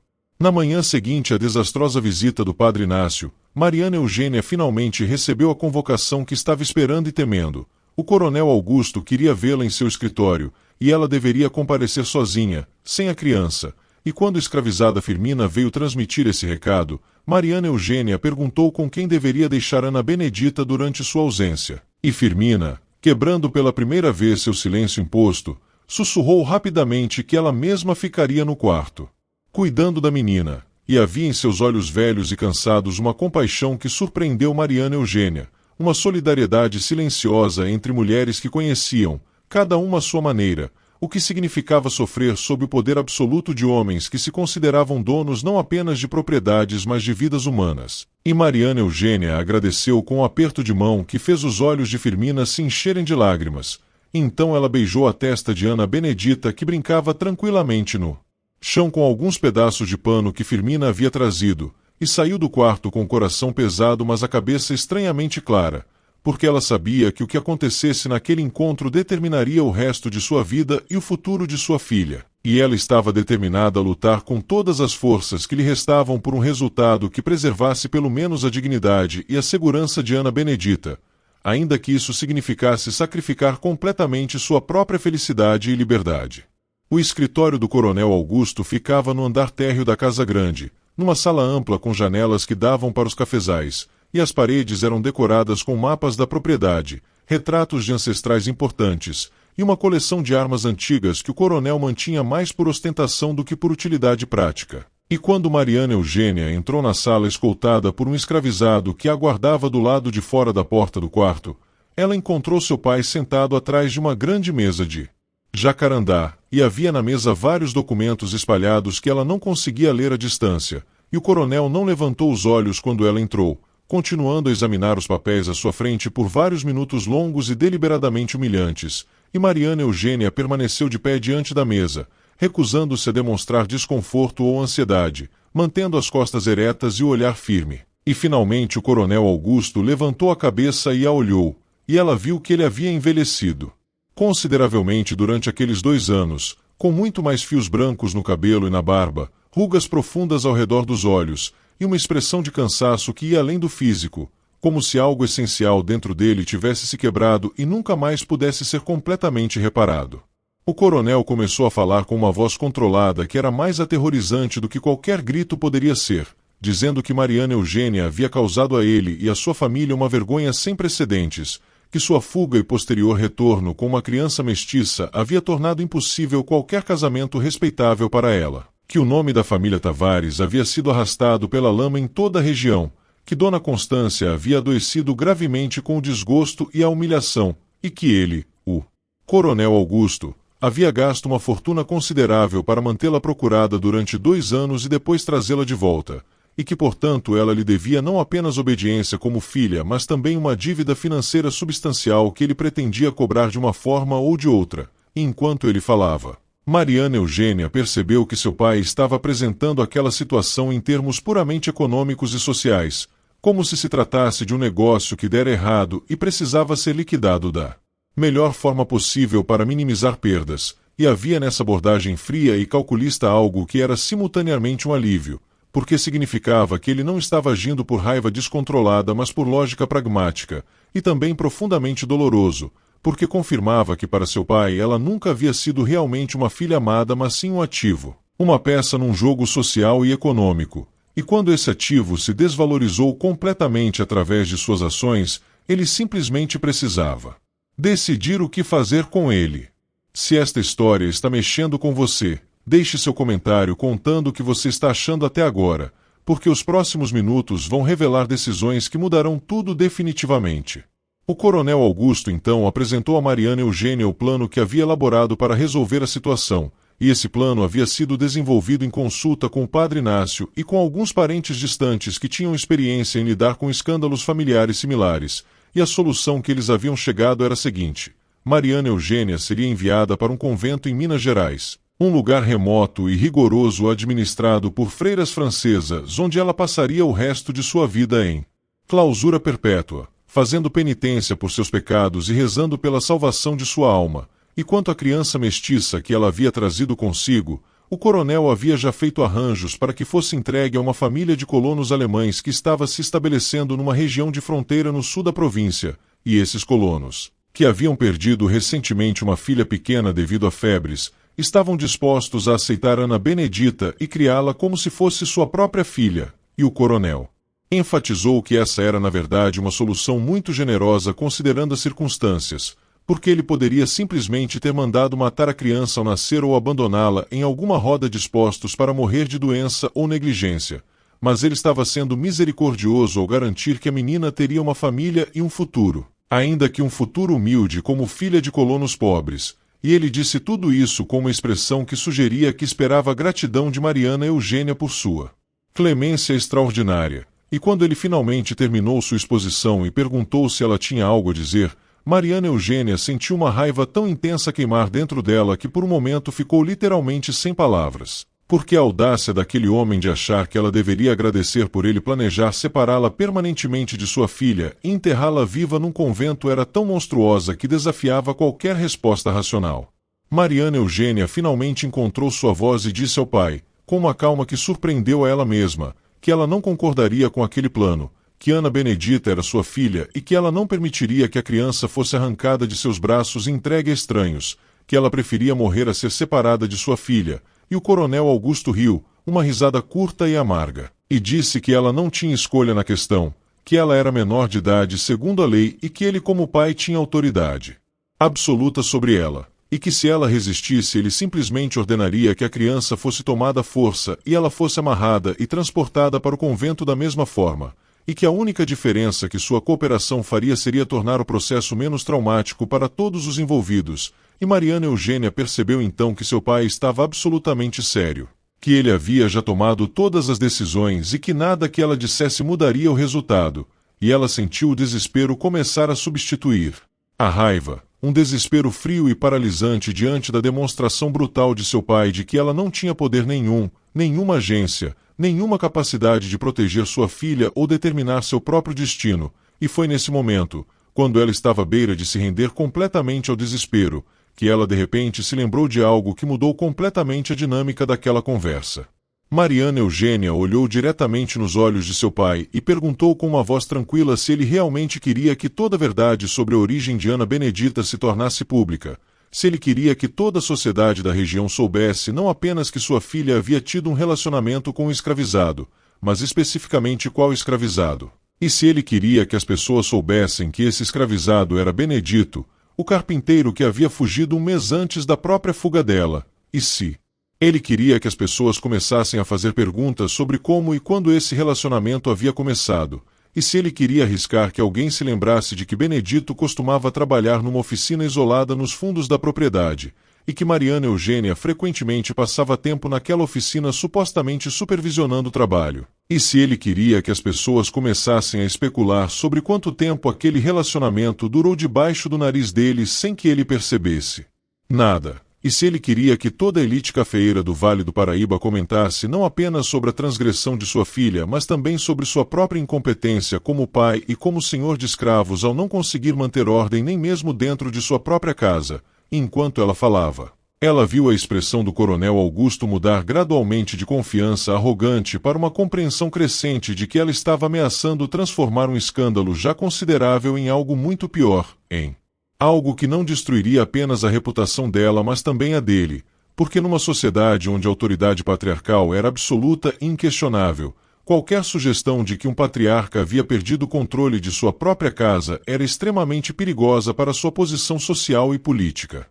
Na manhã seguinte à desastrosa visita do padre Inácio, Mariana Eugênia finalmente recebeu a convocação que estava esperando e temendo. O coronel Augusto queria vê-la em seu escritório, e ela deveria comparecer sozinha, sem a criança. E quando a escravizada Firmina veio transmitir esse recado, Mariana Eugênia perguntou com quem deveria deixar Ana Benedita durante sua ausência. E Firmina, quebrando pela primeira vez seu silêncio imposto, sussurrou rapidamente que ela mesma ficaria no quarto, cuidando da menina, e havia em seus olhos velhos e cansados uma compaixão que surpreendeu Mariana Eugênia, uma solidariedade silenciosa entre mulheres que conheciam, cada uma à sua maneira, o que significava sofrer sob o poder absoluto de homens que se consideravam donos não apenas de propriedades mas de vidas humanas. E Mariana Eugênia agradeceu com um aperto de mão que fez os olhos de Firmina se encherem de lágrimas. Então ela beijou a testa de Ana Benedita que brincava tranquilamente no chão com alguns pedaços de pano que Firmina havia trazido, e saiu do quarto com o coração pesado mas a cabeça estranhamente clara, porque ela sabia que o que acontecesse naquele encontro determinaria o resto de sua vida e o futuro de sua filha, e ela estava determinada a lutar com todas as forças que lhe restavam por um resultado que preservasse pelo menos a dignidade e a segurança de Ana Benedita, ainda que isso significasse sacrificar completamente sua própria felicidade e liberdade. O escritório do coronel Augusto ficava no andar térreo da Casa Grande, numa sala ampla com janelas que davam para os cafezais, e as paredes eram decoradas com mapas da propriedade, retratos de ancestrais importantes, e uma coleção de armas antigas que o coronel mantinha mais por ostentação do que por utilidade prática. E quando Mariana Eugênia entrou na sala escoltada por um escravizado que a aguardava do lado de fora da porta do quarto, ela encontrou seu pai sentado atrás de uma grande mesa de jacarandá, e havia na mesa vários documentos espalhados que ela não conseguia ler à distância, e o coronel não levantou os olhos quando ela entrou, continuando a examinar os papéis à sua frente por vários minutos longos e deliberadamente humilhantes, e Mariana Eugênia permaneceu de pé diante da mesa, recusando-se a demonstrar desconforto ou ansiedade, mantendo as costas eretas e o olhar firme. E finalmente o coronel Augusto levantou a cabeça e a olhou, e ela viu que ele havia envelhecido consideravelmente durante aqueles 2 anos, com muito mais fios brancos no cabelo e na barba, rugas profundas ao redor dos olhos, e uma expressão de cansaço que ia além do físico, como se algo essencial dentro dele tivesse se quebrado e nunca mais pudesse ser completamente reparado. O coronel começou a falar com uma voz controlada que era mais aterrorizante do que qualquer grito poderia ser, dizendo que Mariana Eugênia havia causado a ele e à sua família uma vergonha sem precedentes, que sua fuga e posterior retorno com uma criança mestiça havia tornado impossível qualquer casamento respeitável para ela, que o nome da família Tavares havia sido arrastado pela lama em toda a região, que Dona Constância havia adoecido gravemente com o desgosto e a humilhação, e que ele, o coronel Augusto, havia gasto uma fortuna considerável para mantê-la procurada durante 2 anos e depois trazê-la de volta, e que, portanto, ela lhe devia não apenas obediência como filha, mas também uma dívida financeira substancial que ele pretendia cobrar de uma forma ou de outra. E enquanto ele falava, Mariana Eugênia percebeu que seu pai estava apresentando aquela situação em termos puramente econômicos e sociais, como se tratasse de um negócio que dera errado e precisava ser liquidado da melhor forma possível para minimizar perdas, e havia nessa abordagem fria e calculista algo que era simultaneamente um alívio, porque significava que ele não estava agindo por raiva descontrolada, mas por lógica pragmática, e também profundamente doloroso, porque confirmava que para seu pai ela nunca havia sido realmente uma filha amada, mas sim um ativo, uma peça num jogo social e econômico. E quando esse ativo se desvalorizou completamente através de suas ações, ele simplesmente precisava decidir o que fazer com ele. Se esta história está mexendo com você, deixe seu comentário contando o que você está achando até agora, porque os próximos minutos vão revelar decisões que mudarão tudo definitivamente. O coronel Augusto então apresentou a Mariana Eugênia o plano que havia elaborado para resolver a situação, e esse plano havia sido desenvolvido em consulta com o padre Inácio e com alguns parentes distantes que tinham experiência em lidar com escândalos familiares similares, e a solução que eles haviam chegado era a seguinte: Mariana Eugênia seria enviada para um convento em Minas Gerais, um lugar remoto e rigoroso administrado por freiras francesas, onde ela passaria o resto de sua vida em clausura perpétua, fazendo penitência por seus pecados e rezando pela salvação de sua alma. E quanto à criança mestiça que ela havia trazido consigo, o coronel havia já feito arranjos para que fosse entregue a uma família de colonos alemães que estava se estabelecendo numa região de fronteira no sul da província, e esses colonos, que haviam perdido recentemente uma filha pequena devido a febres, estavam dispostos a aceitar Ana Benedita e criá-la como se fosse sua própria filha, e o coronel enfatizou que essa era na verdade uma solução muito generosa considerando as circunstâncias, porque ele poderia simplesmente ter mandado matar a criança ao nascer ou abandoná-la em alguma roda dispostos para morrer de doença ou negligência, mas ele estava sendo misericordioso ao garantir que a menina teria uma família e um futuro, ainda que um futuro humilde como filha de colonos pobres, e ele disse tudo isso com uma expressão que sugeria que esperava a gratidão de Mariana Eugênia por sua clemência extraordinária. E quando ele finalmente terminou sua exposição e perguntou se ela tinha algo a dizer, Mariana Eugênia sentiu uma raiva tão intensa queimar dentro dela que por um momento ficou literalmente sem palavras. Porque a audácia daquele homem de achar que ela deveria agradecer por ele planejar separá-la permanentemente de sua filha e enterrá-la viva num convento era tão monstruosa que desafiava qualquer resposta racional. Mariana Eugênia finalmente encontrou sua voz e disse ao pai, com uma calma que surpreendeu a ela mesma, que ela não concordaria com aquele plano, que Ana Benedita era sua filha e que ela não permitiria que a criança fosse arrancada de seus braços e entregue a estranhos, que ela preferia morrer a ser separada de sua filha, e o coronel Augusto riu, uma risada curta e amarga, e disse que ela não tinha escolha na questão, que ela era menor de idade segundo a lei e que ele como pai tinha autoridade absoluta sobre ela, e que se ela resistisse ele simplesmente ordenaria que a criança fosse tomada à força e ela fosse amarrada e transportada para o convento da mesma forma, e que a única diferença que sua cooperação faria seria tornar o processo menos traumático para todos os envolvidos, e Mariana Eugênia percebeu então que seu pai estava absolutamente sério, que ele havia já tomado todas as decisões e que nada que ela dissesse mudaria o resultado, e ela sentiu o desespero começar a substituir a raiva, um desespero frio e paralisante diante da demonstração brutal de seu pai de que ela não tinha poder nenhum, nenhuma agência, nenhuma capacidade de proteger sua filha ou determinar seu próprio destino, e foi nesse momento, quando ela estava à beira de se render completamente ao desespero, que ela de repente se lembrou de algo que mudou completamente a dinâmica daquela conversa. Mariana Eugênia olhou diretamente nos olhos de seu pai e perguntou com uma voz tranquila se ele realmente queria que toda a verdade sobre a origem de Ana Benedita se tornasse pública, se ele queria que toda a sociedade da região soubesse não apenas que sua filha havia tido um relacionamento com um escravizado, mas especificamente qual escravizado, e se ele queria que as pessoas soubessem que esse escravizado era Benedito, o carpinteiro que havia fugido um mês antes da própria fuga dela, e se ele queria que as pessoas começassem a fazer perguntas sobre como e quando esse relacionamento havia começado, e se ele queria arriscar que alguém se lembrasse de que Benedito costumava trabalhar numa oficina isolada nos fundos da propriedade, e que Mariana Eugênia frequentemente passava tempo naquela oficina supostamente supervisionando o trabalho, e se ele queria que as pessoas começassem a especular sobre quanto tempo aquele relacionamento durou debaixo do nariz dele sem que ele percebesse. Nada. E se ele queria que toda a elite cafeeira do Vale do Paraíba comentasse não apenas sobre a transgressão de sua filha, mas também sobre sua própria incompetência como pai e como senhor de escravos ao não conseguir manter ordem nem mesmo dentro de sua própria casa, enquanto ela falava, ela viu a expressão do coronel Augusto mudar gradualmente de confiança arrogante para uma compreensão crescente de que ela estava ameaçando transformar um escândalo já considerável em algo muito pior, em algo que não destruiria apenas a reputação dela, mas também a dele, porque numa sociedade onde a autoridade patriarcal era absoluta e inquestionável, qualquer sugestão de que um patriarca havia perdido o controle de sua própria casa era extremamente perigosa para sua posição social e política.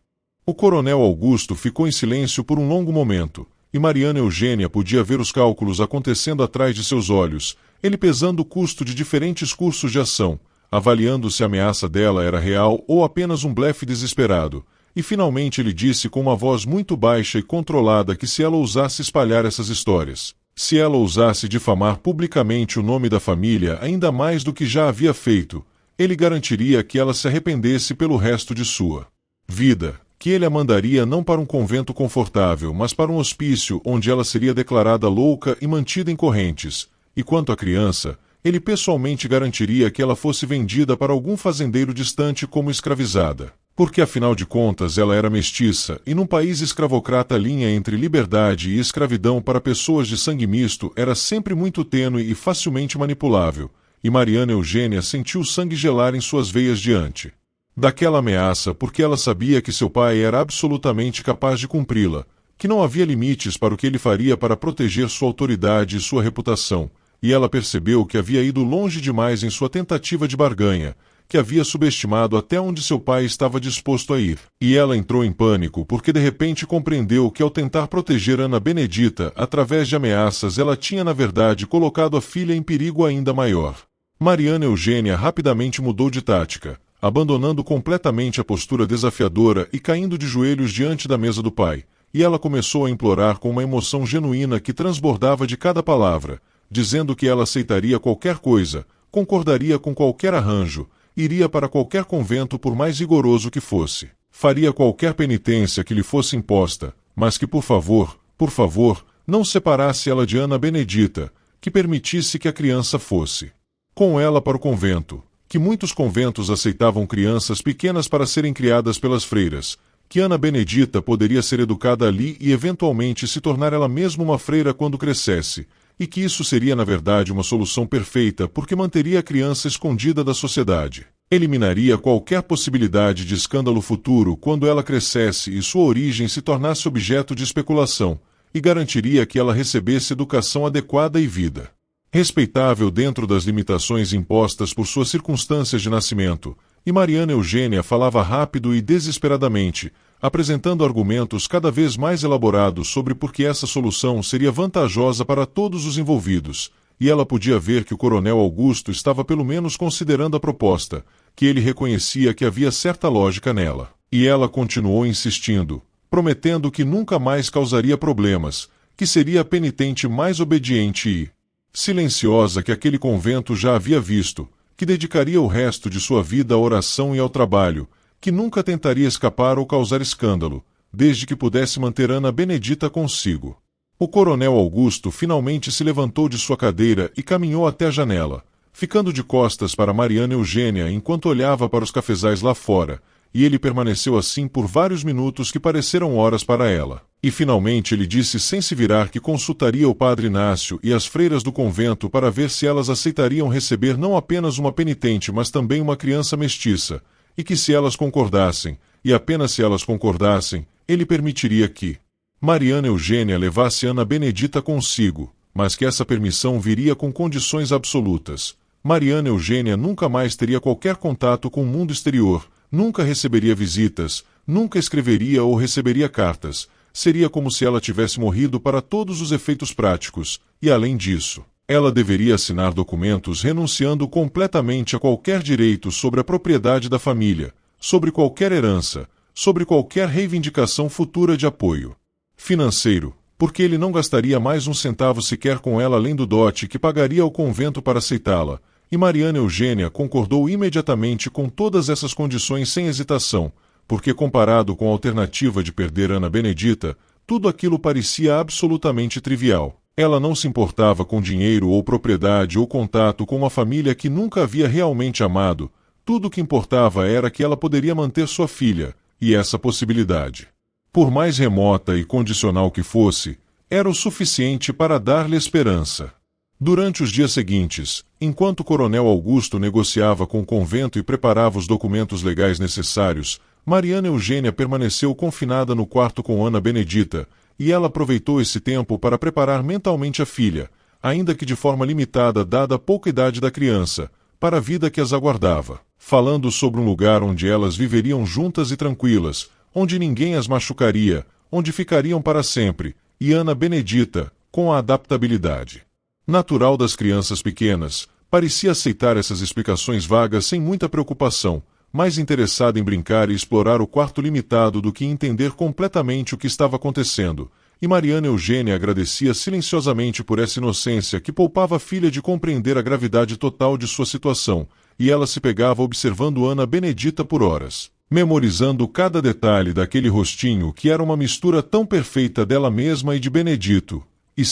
O coronel Augusto ficou em silêncio por um longo momento, e Mariana Eugênia podia ver os cálculos acontecendo atrás de seus olhos, ele pesando o custo de diferentes cursos de ação, avaliando se a ameaça dela era real ou apenas um blefe desesperado, e finalmente ele disse com uma voz muito baixa e controlada que se ela ousasse espalhar essas histórias, se ela ousasse difamar publicamente o nome da família ainda mais do que já havia feito, ele garantiria que ela se arrependesse pelo resto de sua vida, que ele a mandaria não para um convento confortável, mas para um hospício onde ela seria declarada louca e mantida em correntes, e quanto à criança, ele pessoalmente garantiria que ela fosse vendida para algum fazendeiro distante como escravizada, porque afinal de contas ela era mestiça, e num país escravocrata a linha entre liberdade e escravidão para pessoas de sangue misto era sempre muito tênue e facilmente manipulável, e Mariana Eugênia sentiu o sangue gelar em suas veias diante daquela ameaça, porque ela sabia que seu pai era absolutamente capaz de cumpri-la, que não havia limites para o que ele faria para proteger sua autoridade e sua reputação, e ela percebeu que havia ido longe demais em sua tentativa de barganha, que havia subestimado até onde seu pai estava disposto a ir. E ela entrou em pânico porque de repente compreendeu que ao tentar proteger Ana Benedita através de ameaças ela tinha na verdade colocado a filha em perigo ainda maior. Mariana Eugênia rapidamente mudou de tática, abandonando completamente a postura desafiadora e caindo de joelhos diante da mesa do pai, e ela começou a implorar com uma emoção genuína que transbordava de cada palavra, dizendo que ela aceitaria qualquer coisa, concordaria com qualquer arranjo, iria para qualquer convento por mais rigoroso que fosse, faria qualquer penitência que lhe fosse imposta, mas que por favor, não separasse ela de Ana Benedita, que permitisse que a criança fosse com ela para o convento, que muitos conventos aceitavam crianças pequenas para serem criadas pelas freiras, que Ana Benedita poderia ser educada ali e eventualmente se tornar ela mesma uma freira quando crescesse, e que isso seria na verdade uma solução perfeita porque manteria a criança escondida da sociedade. Eliminaria qualquer possibilidade de escândalo futuro quando ela crescesse e sua origem se tornasse objeto de especulação, e garantiria que ela recebesse educação adequada e vida respeitável dentro das limitações impostas por suas circunstâncias de nascimento, e Mariana Eugênia falava rápido e desesperadamente, apresentando argumentos cada vez mais elaborados sobre por que essa solução seria vantajosa para todos os envolvidos, e ela podia ver que o coronel Augusto estava pelo menos considerando a proposta, que ele reconhecia que havia certa lógica nela. E ela continuou insistindo, prometendo que nunca mais causaria problemas, que seria a penitente mais obediente e silenciosa que aquele convento já havia visto, que dedicaria o resto de sua vida à oração e ao trabalho, que nunca tentaria escapar ou causar escândalo, desde que pudesse manter Ana Benedita consigo. O coronel Augusto finalmente se levantou de sua cadeira e caminhou até a janela, ficando de costas para Mariana Eugênia enquanto olhava para os cafezais lá fora, e ele permaneceu assim por vários minutos que pareceram horas para ela. E finalmente ele disse sem se virar que consultaria o padre Inácio e as freiras do convento para ver se elas aceitariam receber não apenas uma penitente mas também uma criança mestiça, e que se elas concordassem, e apenas se elas concordassem, ele permitiria que Mariana Eugênia levasse Ana Benedita consigo, mas que essa permissão viria com condições absolutas. Mariana Eugênia nunca mais teria qualquer contato com o mundo exterior, nunca receberia visitas, nunca escreveria ou receberia cartas, seria como se ela tivesse morrido para todos os efeitos práticos, e além disso, ela deveria assinar documentos renunciando completamente a qualquer direito sobre a propriedade da família, sobre qualquer herança, sobre qualquer reivindicação futura de apoio financeiro, porque ele não gastaria mais um centavo sequer com ela além do dote que pagaria ao convento para aceitá-la, e Mariana Eugênia concordou imediatamente com todas essas condições sem hesitação, porque comparado com a alternativa de perder Ana Benedita, tudo aquilo parecia absolutamente trivial. Ela não se importava com dinheiro ou propriedade ou contato com uma família que nunca havia realmente amado. Tudo o que importava era que ela poderia manter sua filha, e essa possibilidade, por mais remota e condicional que fosse, era o suficiente para dar-lhe esperança. Durante os dias seguintes, enquanto o coronel Augusto negociava com o convento e preparava os documentos legais necessários, Mariana Eugênia permaneceu confinada no quarto com Ana Benedita, e ela aproveitou esse tempo para preparar mentalmente a filha, ainda que de forma limitada dada a pouca idade da criança, para a vida que as aguardava, falando sobre um lugar onde elas viveriam juntas e tranquilas, onde ninguém as machucaria, onde ficariam para sempre, e Ana Benedita, com a adaptabilidade natural das crianças pequenas, parecia aceitar essas explicações vagas sem muita preocupação, mais interessada em brincar e explorar o quarto limitado do que em entender completamente o que estava acontecendo, e Mariana Eugênia agradecia silenciosamente por essa inocência que poupava a filha de compreender a gravidade total de sua situação, e ela se pegava observando Ana Benedita por horas, memorizando cada detalhe daquele rostinho que era uma mistura tão perfeita dela mesma e de Benedito, e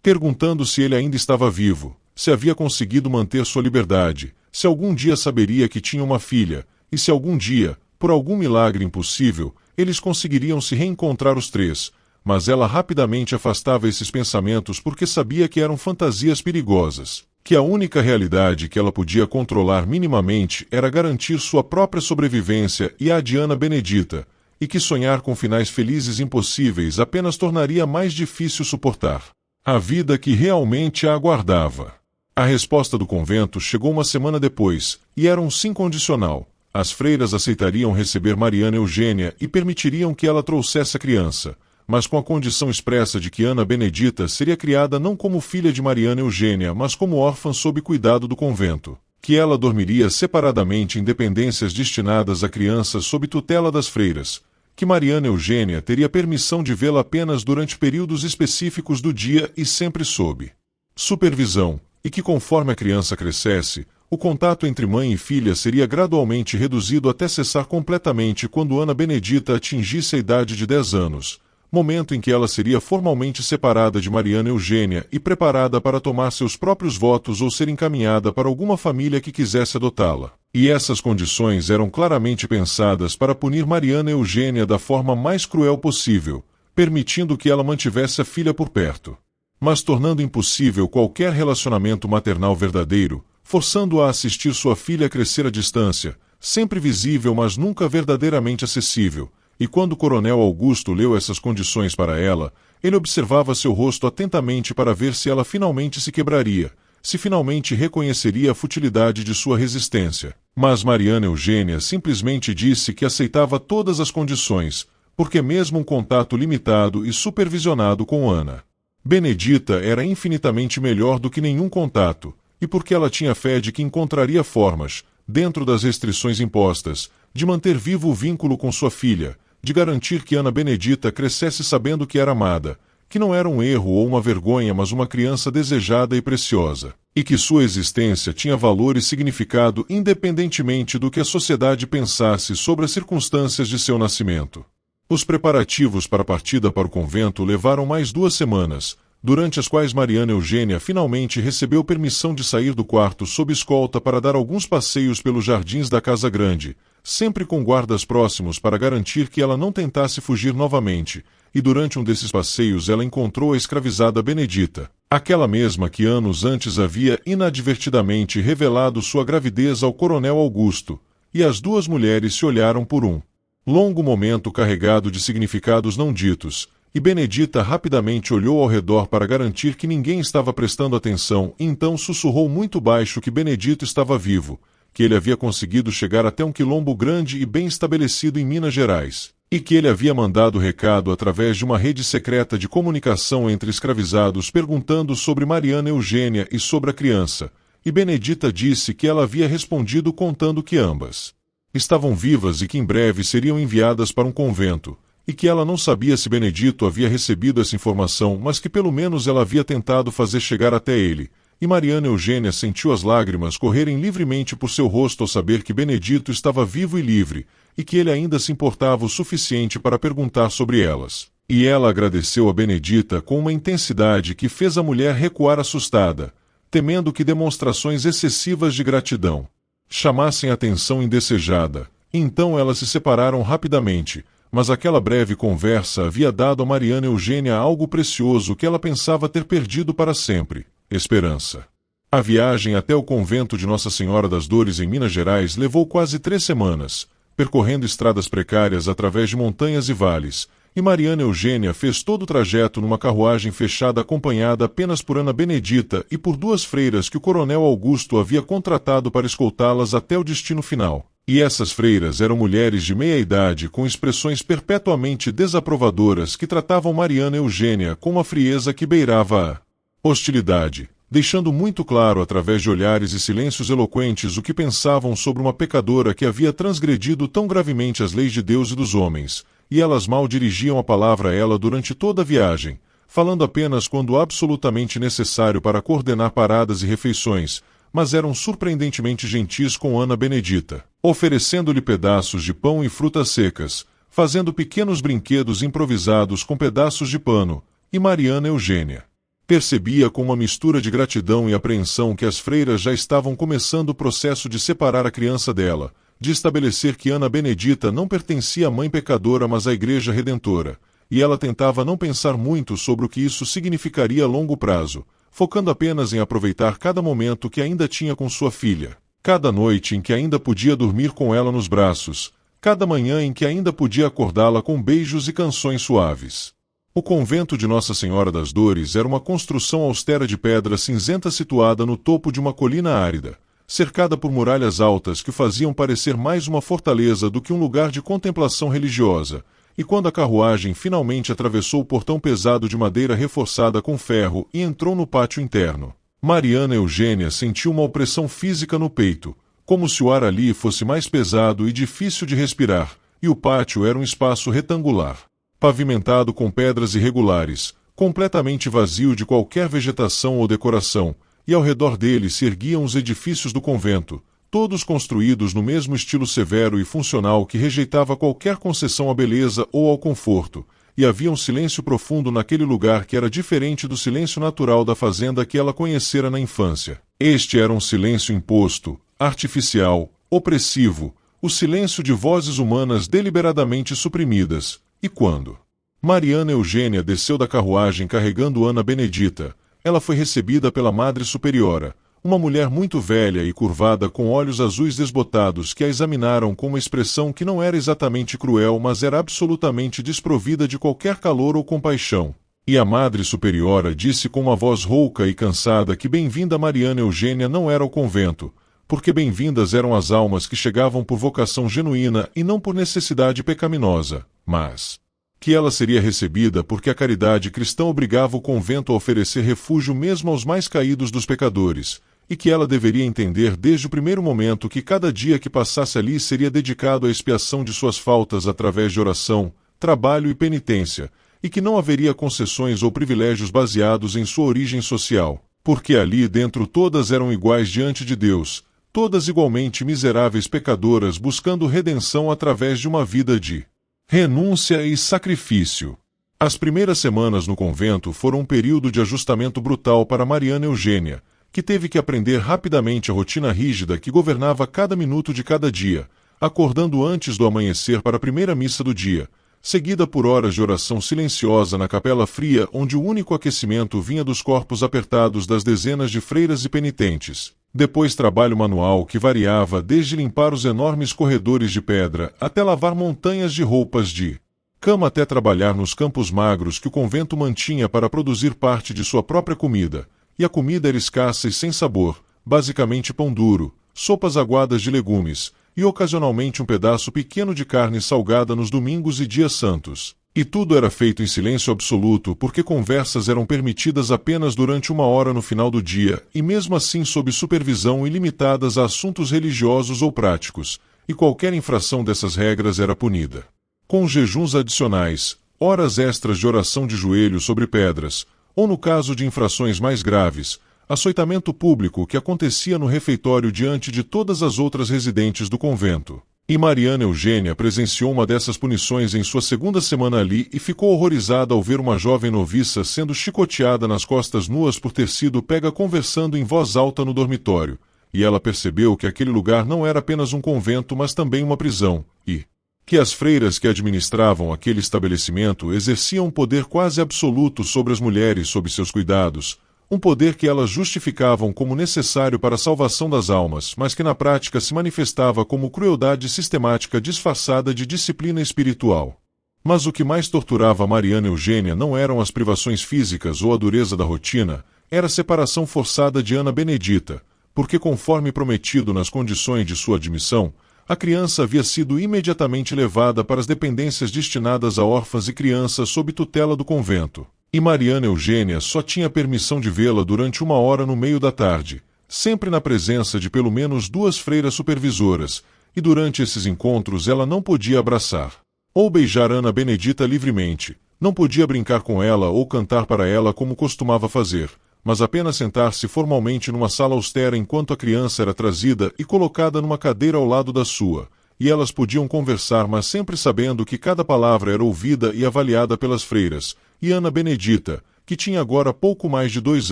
perguntando se ele ainda estava vivo, se havia conseguido manter sua liberdade, se algum dia saberia que tinha uma filha, e se algum dia, por algum milagre impossível, eles conseguiriam se reencontrar os três, mas ela rapidamente afastava esses pensamentos porque sabia que eram fantasias perigosas, que a única realidade que ela podia controlar minimamente era garantir sua própria sobrevivência e a de Ana Benedita, e que sonhar com finais felizes impossíveis apenas tornaria mais difícil suportar a vida que realmente a aguardava. A resposta do convento chegou uma semana depois, e era um sim condicional. As freiras aceitariam receber Mariana Eugênia e permitiriam que ela trouxesse a criança, mas com a condição expressa de que Ana Benedita seria criada não como filha de Mariana Eugênia, mas como órfã sob cuidado do convento, que ela dormiria separadamente em dependências destinadas a crianças sob tutela das freiras, que Mariana Eugênia teria permissão de vê-la apenas durante períodos específicos do dia e sempre sob supervisão, e que conforme a criança crescesse, o contato entre mãe e filha seria gradualmente reduzido até cessar completamente quando Ana Benedita atingisse a idade de 10 anos, momento em que ela seria formalmente separada de Mariana Eugênia e preparada para tomar seus próprios votos ou ser encaminhada para alguma família que quisesse adotá-la. E essas condições eram claramente pensadas para punir Mariana Eugênia da forma mais cruel possível, permitindo que ela mantivesse a filha por perto, mas tornando impossível qualquer relacionamento maternal verdadeiro, forçando-a a assistir sua filha crescer à distância, sempre visível mas nunca verdadeiramente acessível. E quando o coronel Augusto leu essas condições para ela, ele observava seu rosto atentamente para ver se ela finalmente se quebraria, se finalmente reconheceria a futilidade de sua resistência. Mas Mariana Eugênia simplesmente disse que aceitava todas as condições, porque mesmo um contato limitado e supervisionado com Ana Benedita era infinitamente melhor do que nenhum contato, e porque ela tinha fé de que encontraria formas, dentro das restrições impostas, de manter vivo o vínculo com sua filha, de garantir que Ana Benedita crescesse sabendo que era amada, que não era um erro ou uma vergonha, mas uma criança desejada e preciosa, e que sua existência tinha valor e significado independentemente do que a sociedade pensasse sobre as circunstâncias de seu nascimento. Os preparativos para a partida para o convento levaram mais 2 semanas, durante as quais Mariana Eugênia finalmente recebeu permissão de sair do quarto sob escolta para dar alguns passeios pelos jardins da Casa Grande, sempre com guardas próximos para garantir que ela não tentasse fugir novamente, e durante um desses passeios ela encontrou a escravizada Benedita, aquela mesma que anos antes havia inadvertidamente revelado sua gravidez ao coronel Augusto, e as duas mulheres se olharam por um longo momento carregado de significados não ditos, e Benedita rapidamente olhou ao redor para garantir que ninguém estava prestando atenção e então sussurrou muito baixo que Benedito estava vivo, que ele havia conseguido chegar até um quilombo grande e bem estabelecido em Minas Gerais, e que ele havia mandado recado através de uma rede secreta de comunicação entre escravizados perguntando sobre Mariana Eugênia e sobre a criança, e Benedita disse que ela havia respondido contando que ambas estavam vivas e que em breve seriam enviadas para um convento, e que ela não sabia se Benedito havia recebido essa informação, mas que pelo menos ela havia tentado fazer chegar até ele, e Mariana Eugênia sentiu as lágrimas correrem livremente por seu rosto ao saber que Benedito estava vivo e livre, e que ele ainda se importava o suficiente para perguntar sobre elas. E ela agradeceu a Benedita com uma intensidade que fez a mulher recuar assustada, temendo que demonstrações excessivas de gratidão chamassem atenção indesejada. Então elas se separaram rapidamente, mas aquela breve conversa havia dado a Mariana Eugênia algo precioso que ela pensava ter perdido para sempre: esperança. A viagem até o convento de Nossa Senhora das Dores em Minas Gerais levou quase 3 semanas, percorrendo estradas precárias através de montanhas e vales, e Mariana Eugênia fez todo o trajeto numa carruagem fechada acompanhada apenas por Ana Benedita e por 2 freiras que o coronel Augusto havia contratado para escoltá-las até o destino final. E essas freiras eram mulheres de meia-idade com expressões perpetuamente desaprovadoras que tratavam Mariana Eugênia com uma frieza que beirava a hostilidade, deixando muito claro através de olhares e silêncios eloquentes o que pensavam sobre uma pecadora que havia transgredido tão gravemente as leis de Deus e dos homens, e elas mal dirigiam a palavra a ela durante toda a viagem, falando apenas quando absolutamente necessário para coordenar paradas e refeições, mas eram surpreendentemente gentis com Ana Benedita, oferecendo-lhe pedaços de pão e frutas secas, fazendo pequenos brinquedos improvisados com pedaços de pano, e Mariana Eugênia percebia com uma mistura de gratidão e apreensão que as freiras já estavam começando o processo de separar a criança dela, de estabelecer que Ana Benedita não pertencia à mãe pecadora mas à Igreja Redentora, e ela tentava não pensar muito sobre o que isso significaria a longo prazo, focando apenas em aproveitar cada momento que ainda tinha com sua filha, cada noite em que ainda podia dormir com ela nos braços, cada manhã em que ainda podia acordá-la com beijos e canções suaves. O convento de Nossa Senhora das Dores era uma construção austera de pedra cinzenta situada no topo de uma colina árida, cercada por muralhas altas que faziam parecer mais uma fortaleza do que um lugar de contemplação religiosa, e quando a carruagem finalmente atravessou o portão pesado de madeira reforçada com ferro e entrou no pátio interno, Mariana Eugênia sentiu uma opressão física no peito, como se o ar ali fosse mais pesado e difícil de respirar, e o pátio era um espaço retangular, pavimentado com pedras irregulares, completamente vazio de qualquer vegetação ou decoração, e ao redor dele se erguiam os edifícios do convento, todos construídos no mesmo estilo severo e funcional que rejeitava qualquer concessão à beleza ou ao conforto, e havia um silêncio profundo naquele lugar que era diferente do silêncio natural da fazenda que ela conhecera na infância. Este era um silêncio imposto, artificial, opressivo, o silêncio de vozes humanas deliberadamente suprimidas. E quando Mariana Eugênia desceu da carruagem carregando Ana Benedita, ela foi recebida pela Madre Superiora, uma mulher muito velha e curvada com olhos azuis desbotados que a examinaram com uma expressão que não era exatamente cruel mas era absolutamente desprovida de qualquer calor ou compaixão. E a Madre Superiora disse com uma voz rouca e cansada que bem-vinda Mariana Eugênia não era ao convento, porque bem-vindas eram as almas que chegavam por vocação genuína e não por necessidade pecaminosa, mas que ela seria recebida porque a caridade cristã obrigava o convento a oferecer refúgio mesmo aos mais caídos dos pecadores, e que ela deveria entender desde o primeiro momento que cada dia que passasse ali seria dedicado à expiação de suas faltas através de oração, trabalho e penitência, e que não haveria concessões ou privilégios baseados em sua origem social, porque ali dentro todas eram iguais diante de Deus, todas igualmente miseráveis pecadoras buscando redenção através de uma vida de renúncia e sacrifício. As primeiras semanas no convento foram um período de ajustamento brutal para Mariana Eugênia, que teve que aprender rapidamente a rotina rígida que governava cada minuto de cada dia, acordando antes do amanhecer para a primeira missa do dia, seguida por horas de oração silenciosa na capela fria onde o único aquecimento vinha dos corpos apertados das dezenas de freiras e penitentes. Depois trabalho manual que variava desde limpar os enormes corredores de pedra até lavar montanhas de roupas de cama até trabalhar nos campos magros que o convento mantinha para produzir parte de sua própria comida, e a comida era escassa e sem sabor, basicamente pão duro, sopas aguadas de legumes, e ocasionalmente um pedaço pequeno de carne salgada nos domingos e dias santos. E tudo era feito em silêncio absoluto porque conversas eram permitidas apenas durante 1 hora no final do dia, e mesmo assim sob supervisão e limitadas a assuntos religiosos ou práticos, e qualquer infração dessas regras era punida com jejuns adicionais, horas extras de oração de joelhos sobre pedras, ou no caso de infrações mais graves, açoitamento público que acontecia no refeitório diante de todas as outras residentes do convento. E Mariana Eugênia presenciou uma dessas punições em sua segunda semana ali e ficou horrorizada ao ver uma jovem noviça sendo chicoteada nas costas nuas por ter sido pega conversando em voz alta no dormitório, e ela percebeu que aquele lugar não era apenas um convento, mas também uma prisão, e que as freiras que administravam aquele estabelecimento exerciam um poder quase absoluto sobre as mulheres sob seus cuidados, um poder que elas justificavam como necessário para a salvação das almas, mas que na prática se manifestava como crueldade sistemática disfarçada de disciplina espiritual. Mas o que mais torturava Mariana Eugênia não eram as privações físicas ou a dureza da rotina, era a separação forçada de Ana Benedita, porque conforme prometido nas condições de sua admissão, a criança havia sido imediatamente levada para as dependências destinadas a órfãs e crianças sob tutela do convento. E Mariana Eugênia só tinha permissão de vê-la durante 1 hora no meio da tarde, sempre na presença de pelo menos 2 freiras supervisoras, e durante esses encontros ela não podia abraçar ou beijar Ana Benedita livremente, não podia brincar com ela ou cantar para ela como costumava fazer, mas apenas sentar-se formalmente numa sala austera enquanto a criança era trazida e colocada numa cadeira ao lado da sua, e elas podiam conversar, mas sempre sabendo que cada palavra era ouvida e avaliada pelas freiras. E Ana Benedita, que tinha agora pouco mais de 2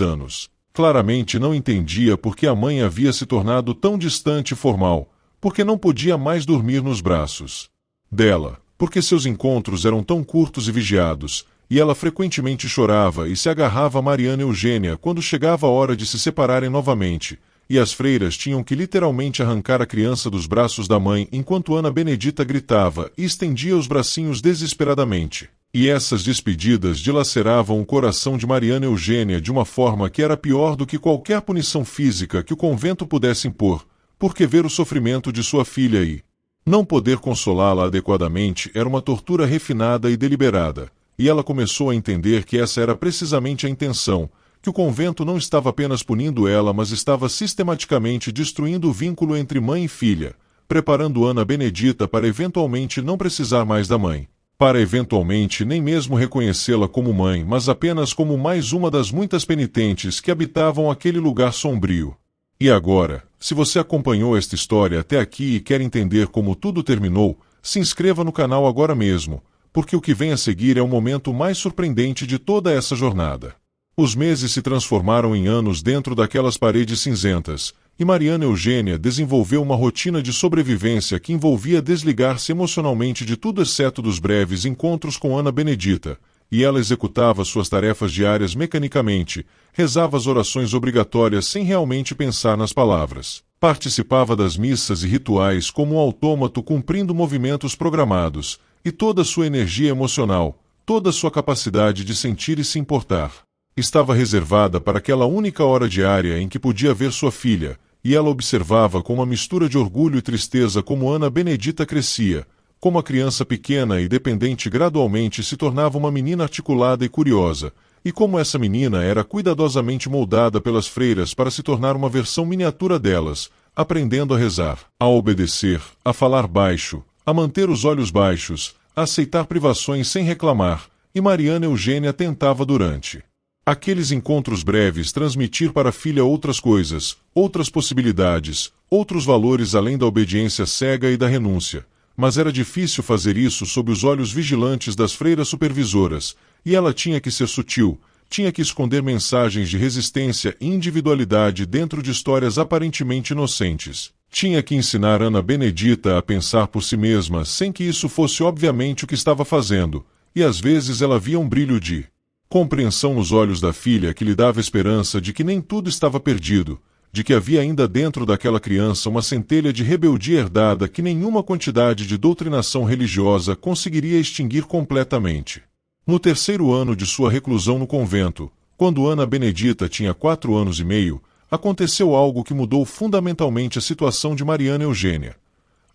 anos, claramente não entendia por que a mãe havia se tornado tão distante e formal, porque não podia mais dormir nos braços dela, porque seus encontros eram tão curtos e vigiados, e ela frequentemente chorava e se agarrava a Mariana Eugênia quando chegava a hora de se separarem novamente, e as freiras tinham que literalmente arrancar a criança dos braços da mãe enquanto Ana Benedita gritava e estendia os bracinhos desesperadamente. E essas despedidas dilaceravam o coração de Mariana Eugênia de uma forma que era pior do que qualquer punição física que o convento pudesse impor, porque ver o sofrimento de sua filha e não poder consolá-la adequadamente era uma tortura refinada e deliberada, e ela começou a entender que essa era precisamente a intenção, que o convento não estava apenas punindo ela, mas estava sistematicamente destruindo o vínculo entre mãe e filha, preparando Ana Benedita para eventualmente não precisar mais da mãe. Para eventualmente nem mesmo reconhecê-la como mãe, mas apenas como mais uma das muitas penitentes que habitavam aquele lugar sombrio. E agora, se você acompanhou esta história até aqui e quer entender como tudo terminou, se inscreva no canal agora mesmo, porque o que vem a seguir é o momento mais surpreendente de toda essa jornada. Os meses se transformaram em anos dentro daquelas paredes cinzentas, e Mariana Eugênia desenvolveu uma rotina de sobrevivência que envolvia desligar-se emocionalmente de tudo exceto dos breves encontros com Ana Benedita, e ela executava suas tarefas diárias mecanicamente, rezava as orações obrigatórias sem realmente pensar nas palavras, participava das missas e rituais como um autômato cumprindo movimentos programados, e toda sua energia emocional, toda sua capacidade de sentir e se importar, estava reservada para aquela única hora diária em que podia ver sua filha, e ela observava com uma mistura de orgulho e tristeza como Ana Benedita crescia, como a criança pequena e dependente gradualmente se tornava uma menina articulada e curiosa, e como essa menina era cuidadosamente moldada pelas freiras para se tornar uma versão miniatura delas, aprendendo a rezar, a obedecer, a falar baixo, a manter os olhos baixos, a aceitar privações sem reclamar, e Mariana Eugênia tentava durante aqueles encontros breves transmitir para a filha outras coisas, outras possibilidades, outros valores além da obediência cega e da renúncia. Mas era difícil fazer isso sob os olhos vigilantes das freiras supervisoras, e ela tinha que ser sutil, tinha que esconder mensagens de resistência e individualidade dentro de histórias aparentemente inocentes. Tinha que ensinar Ana Benedita a pensar por si mesma sem que isso fosse obviamente o que estava fazendo, e às vezes ela via um brilho de compreensão nos olhos da filha que lhe dava esperança de que nem tudo estava perdido, de que havia ainda dentro daquela criança uma centelha de rebeldia herdada que nenhuma quantidade de doutrinação religiosa conseguiria extinguir completamente. No 3º ano de sua reclusão no convento, quando Ana Benedita tinha 4 anos e meio, aconteceu algo que mudou fundamentalmente a situação de Mariana Eugênia.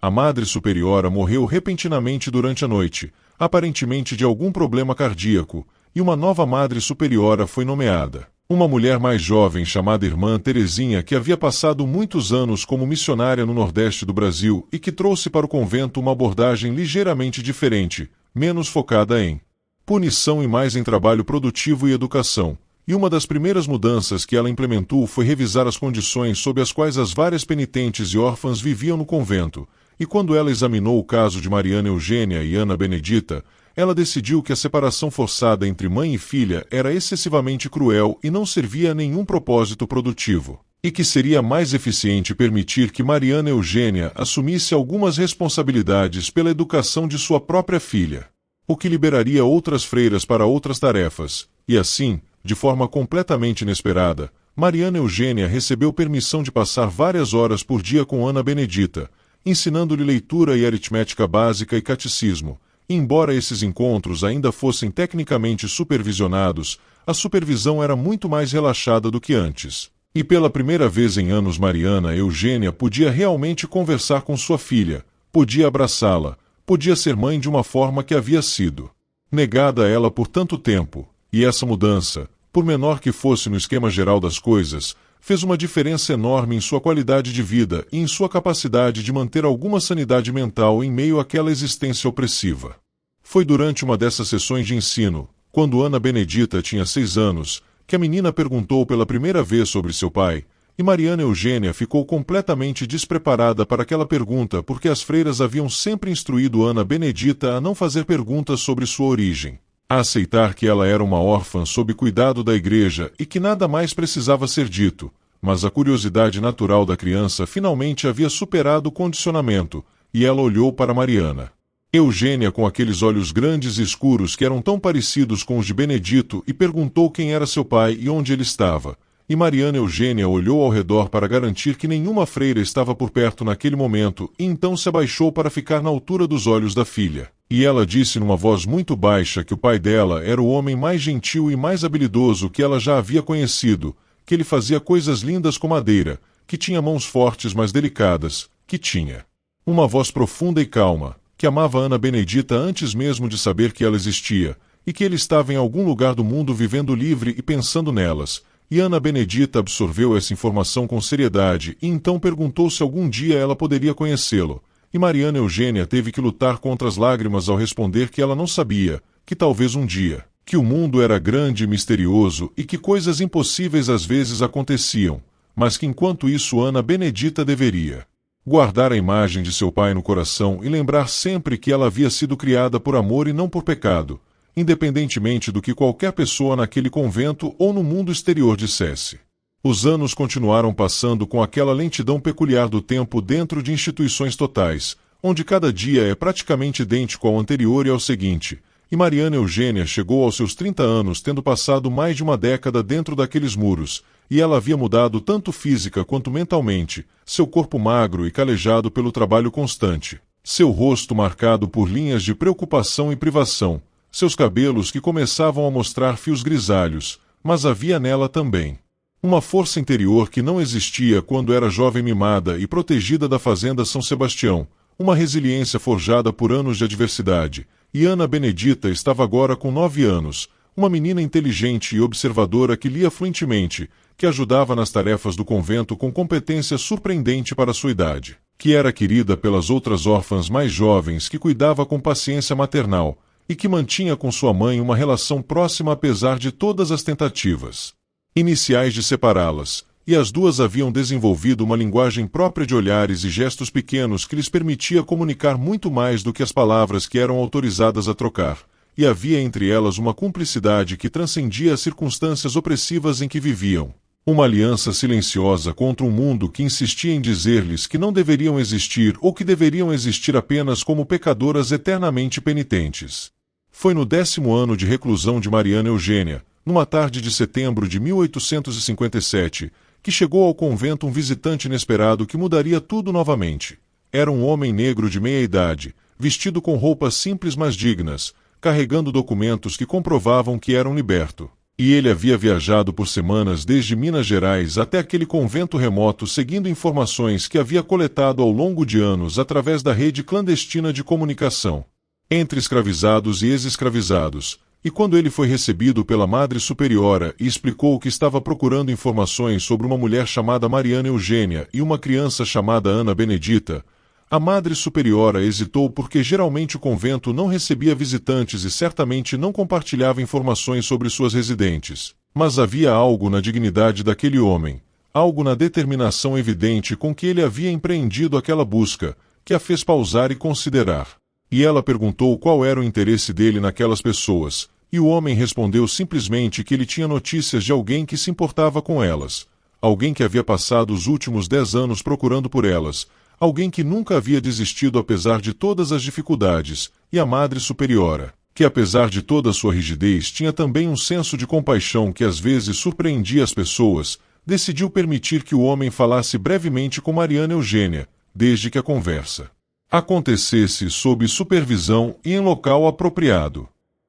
A Madre Superiora morreu repentinamente durante a noite, aparentemente de algum problema cardíaco, e uma nova Madre Superiora foi nomeada. Uma mulher mais jovem chamada Irmã Terezinha, que havia passado muitos anos como missionária no Nordeste do Brasil e que trouxe para o convento uma abordagem ligeiramente diferente, menos focada em punição e mais em trabalho produtivo e educação, e uma das primeiras mudanças que ela implementou foi revisar as condições sob as quais as várias penitentes e órfãs viviam no convento, e quando ela examinou o caso de Mariana Eugênia e Ana Benedita, ela decidiu que a separação forçada entre mãe e filha era excessivamente cruel e não servia a nenhum propósito produtivo, e que seria mais eficiente permitir que Mariana Eugênia assumisse algumas responsabilidades pela educação de sua própria filha, o que liberaria outras freiras para outras tarefas, e assim, de forma completamente inesperada, Mariana Eugênia recebeu permissão de passar várias horas por dia com Ana Benedita, ensinando-lhe leitura e aritmética básica e catecismo. Embora esses encontros ainda fossem tecnicamente supervisionados, a supervisão era muito mais relaxada do que antes. E pela primeira vez em anos Mariana Eugênia podia realmente conversar com sua filha, podia abraçá-la, podia ser mãe de uma forma que havia sido negada a ela por tanto tempo, e essa mudança, por menor que fosse no esquema geral das coisas, fez uma diferença enorme em sua qualidade de vida e em sua capacidade de manter alguma sanidade mental em meio àquela existência opressiva. Foi durante uma dessas sessões de ensino, quando Ana Benedita tinha 6 anos, que a menina perguntou pela primeira vez sobre seu pai, e Mariana Eugênia ficou completamente despreparada para aquela pergunta porque as freiras haviam sempre instruído Ana Benedita a não fazer perguntas sobre sua origem, a aceitar que ela era uma órfã sob cuidado da igreja e que nada mais precisava ser dito, mas a curiosidade natural da criança finalmente havia superado o condicionamento, e ela olhou para Mariana Eugênia com aqueles olhos grandes e escuros que eram tão parecidos com os de Benedito e perguntou quem era seu pai e onde ele estava. E Mariana Eugênia olhou ao redor para garantir que nenhuma freira estava por perto naquele momento e então se abaixou para ficar na altura dos olhos da filha. E ela disse numa voz muito baixa que o pai dela era o homem mais gentil e mais habilidoso que ela já havia conhecido, que ele fazia coisas lindas com madeira, que tinha mãos fortes mas delicadas, que tinha uma voz profunda e calma, que amava Ana Benedita antes mesmo de saber que ela existia, e que ele estava em algum lugar do mundo vivendo livre e pensando nelas. E Ana Benedita absorveu essa informação com seriedade e então perguntou se algum dia ela poderia conhecê-lo. E Mariana Eugênia teve que lutar contra as lágrimas ao responder que ela não sabia, que talvez um dia, que o mundo era grande e misterioso e que coisas impossíveis às vezes aconteciam, mas que enquanto isso Ana Benedita deveria guardar a imagem de seu pai no coração e lembrar sempre que ela havia sido criada por amor e não por pecado, independentemente do que qualquer pessoa naquele convento ou no mundo exterior dissesse. Os anos continuaram passando com aquela lentidão peculiar do tempo dentro de instituições totais, onde cada dia é praticamente idêntico ao anterior e ao seguinte, e Mariana Eugênia chegou aos seus 30 anos tendo passado mais de uma década dentro daqueles muros, e ela havia mudado tanto física quanto mentalmente, seu corpo magro e calejado pelo trabalho constante, seu rosto marcado por linhas de preocupação e privação, seus cabelos que começavam a mostrar fios grisalhos, mas havia nela também uma força interior que não existia quando era jovem mimada e protegida da fazenda São Sebastião, uma resiliência forjada por anos de adversidade, e Ana Benedita estava agora com 9 anos, uma menina inteligente e observadora que lia fluentemente, que ajudava nas tarefas do convento com competência surpreendente para sua idade, que era querida pelas outras órfãs mais jovens que cuidava com paciência maternal, e que mantinha com sua mãe uma relação próxima apesar de todas as tentativas iniciais de separá-las, e as duas haviam desenvolvido uma linguagem própria de olhares e gestos pequenos que lhes permitia comunicar muito mais do que as palavras que eram autorizadas a trocar, e havia entre elas uma cumplicidade que transcendia as circunstâncias opressivas em que viviam, uma aliança silenciosa contra um mundo que insistia em dizer-lhes que não deveriam existir ou que deveriam existir apenas como pecadoras eternamente penitentes. Foi no 10º ano de reclusão de Mariana Eugênia, numa tarde de setembro de 1857, que chegou ao convento um visitante inesperado que mudaria tudo novamente. Era um homem negro de meia-idade, vestido com roupas simples mas dignas, carregando documentos que comprovavam que era um liberto. E ele havia viajado por semanas desde Minas Gerais até aquele convento remoto seguindo informações que havia coletado ao longo de anos através da rede clandestina de comunicação entre escravizados e ex-escravizados. E quando ele foi recebido pela Madre Superiora e explicou que estava procurando informações sobre uma mulher chamada Mariana Eugênia e uma criança chamada Ana Benedita, a Madre Superiora hesitou porque geralmente o convento não recebia visitantes e certamente não compartilhava informações sobre suas residentes. Mas havia algo na dignidade daquele homem, algo na determinação evidente com que ele havia empreendido aquela busca, que a fez pausar e considerar. E ela perguntou qual era o interesse dele naquelas pessoas, e o homem respondeu simplesmente que ele tinha notícias de alguém que se importava com elas, alguém que havia passado os últimos 10 anos procurando por elas, alguém que nunca havia desistido apesar de todas as dificuldades, e a Madre Superiora, que apesar de toda sua rigidez tinha também um senso de compaixão que às vezes surpreendia as pessoas, decidiu permitir que o homem falasse brevemente com Mariana Eugênia, desde que a conversa acontecesse sob supervisão e em local apropriado.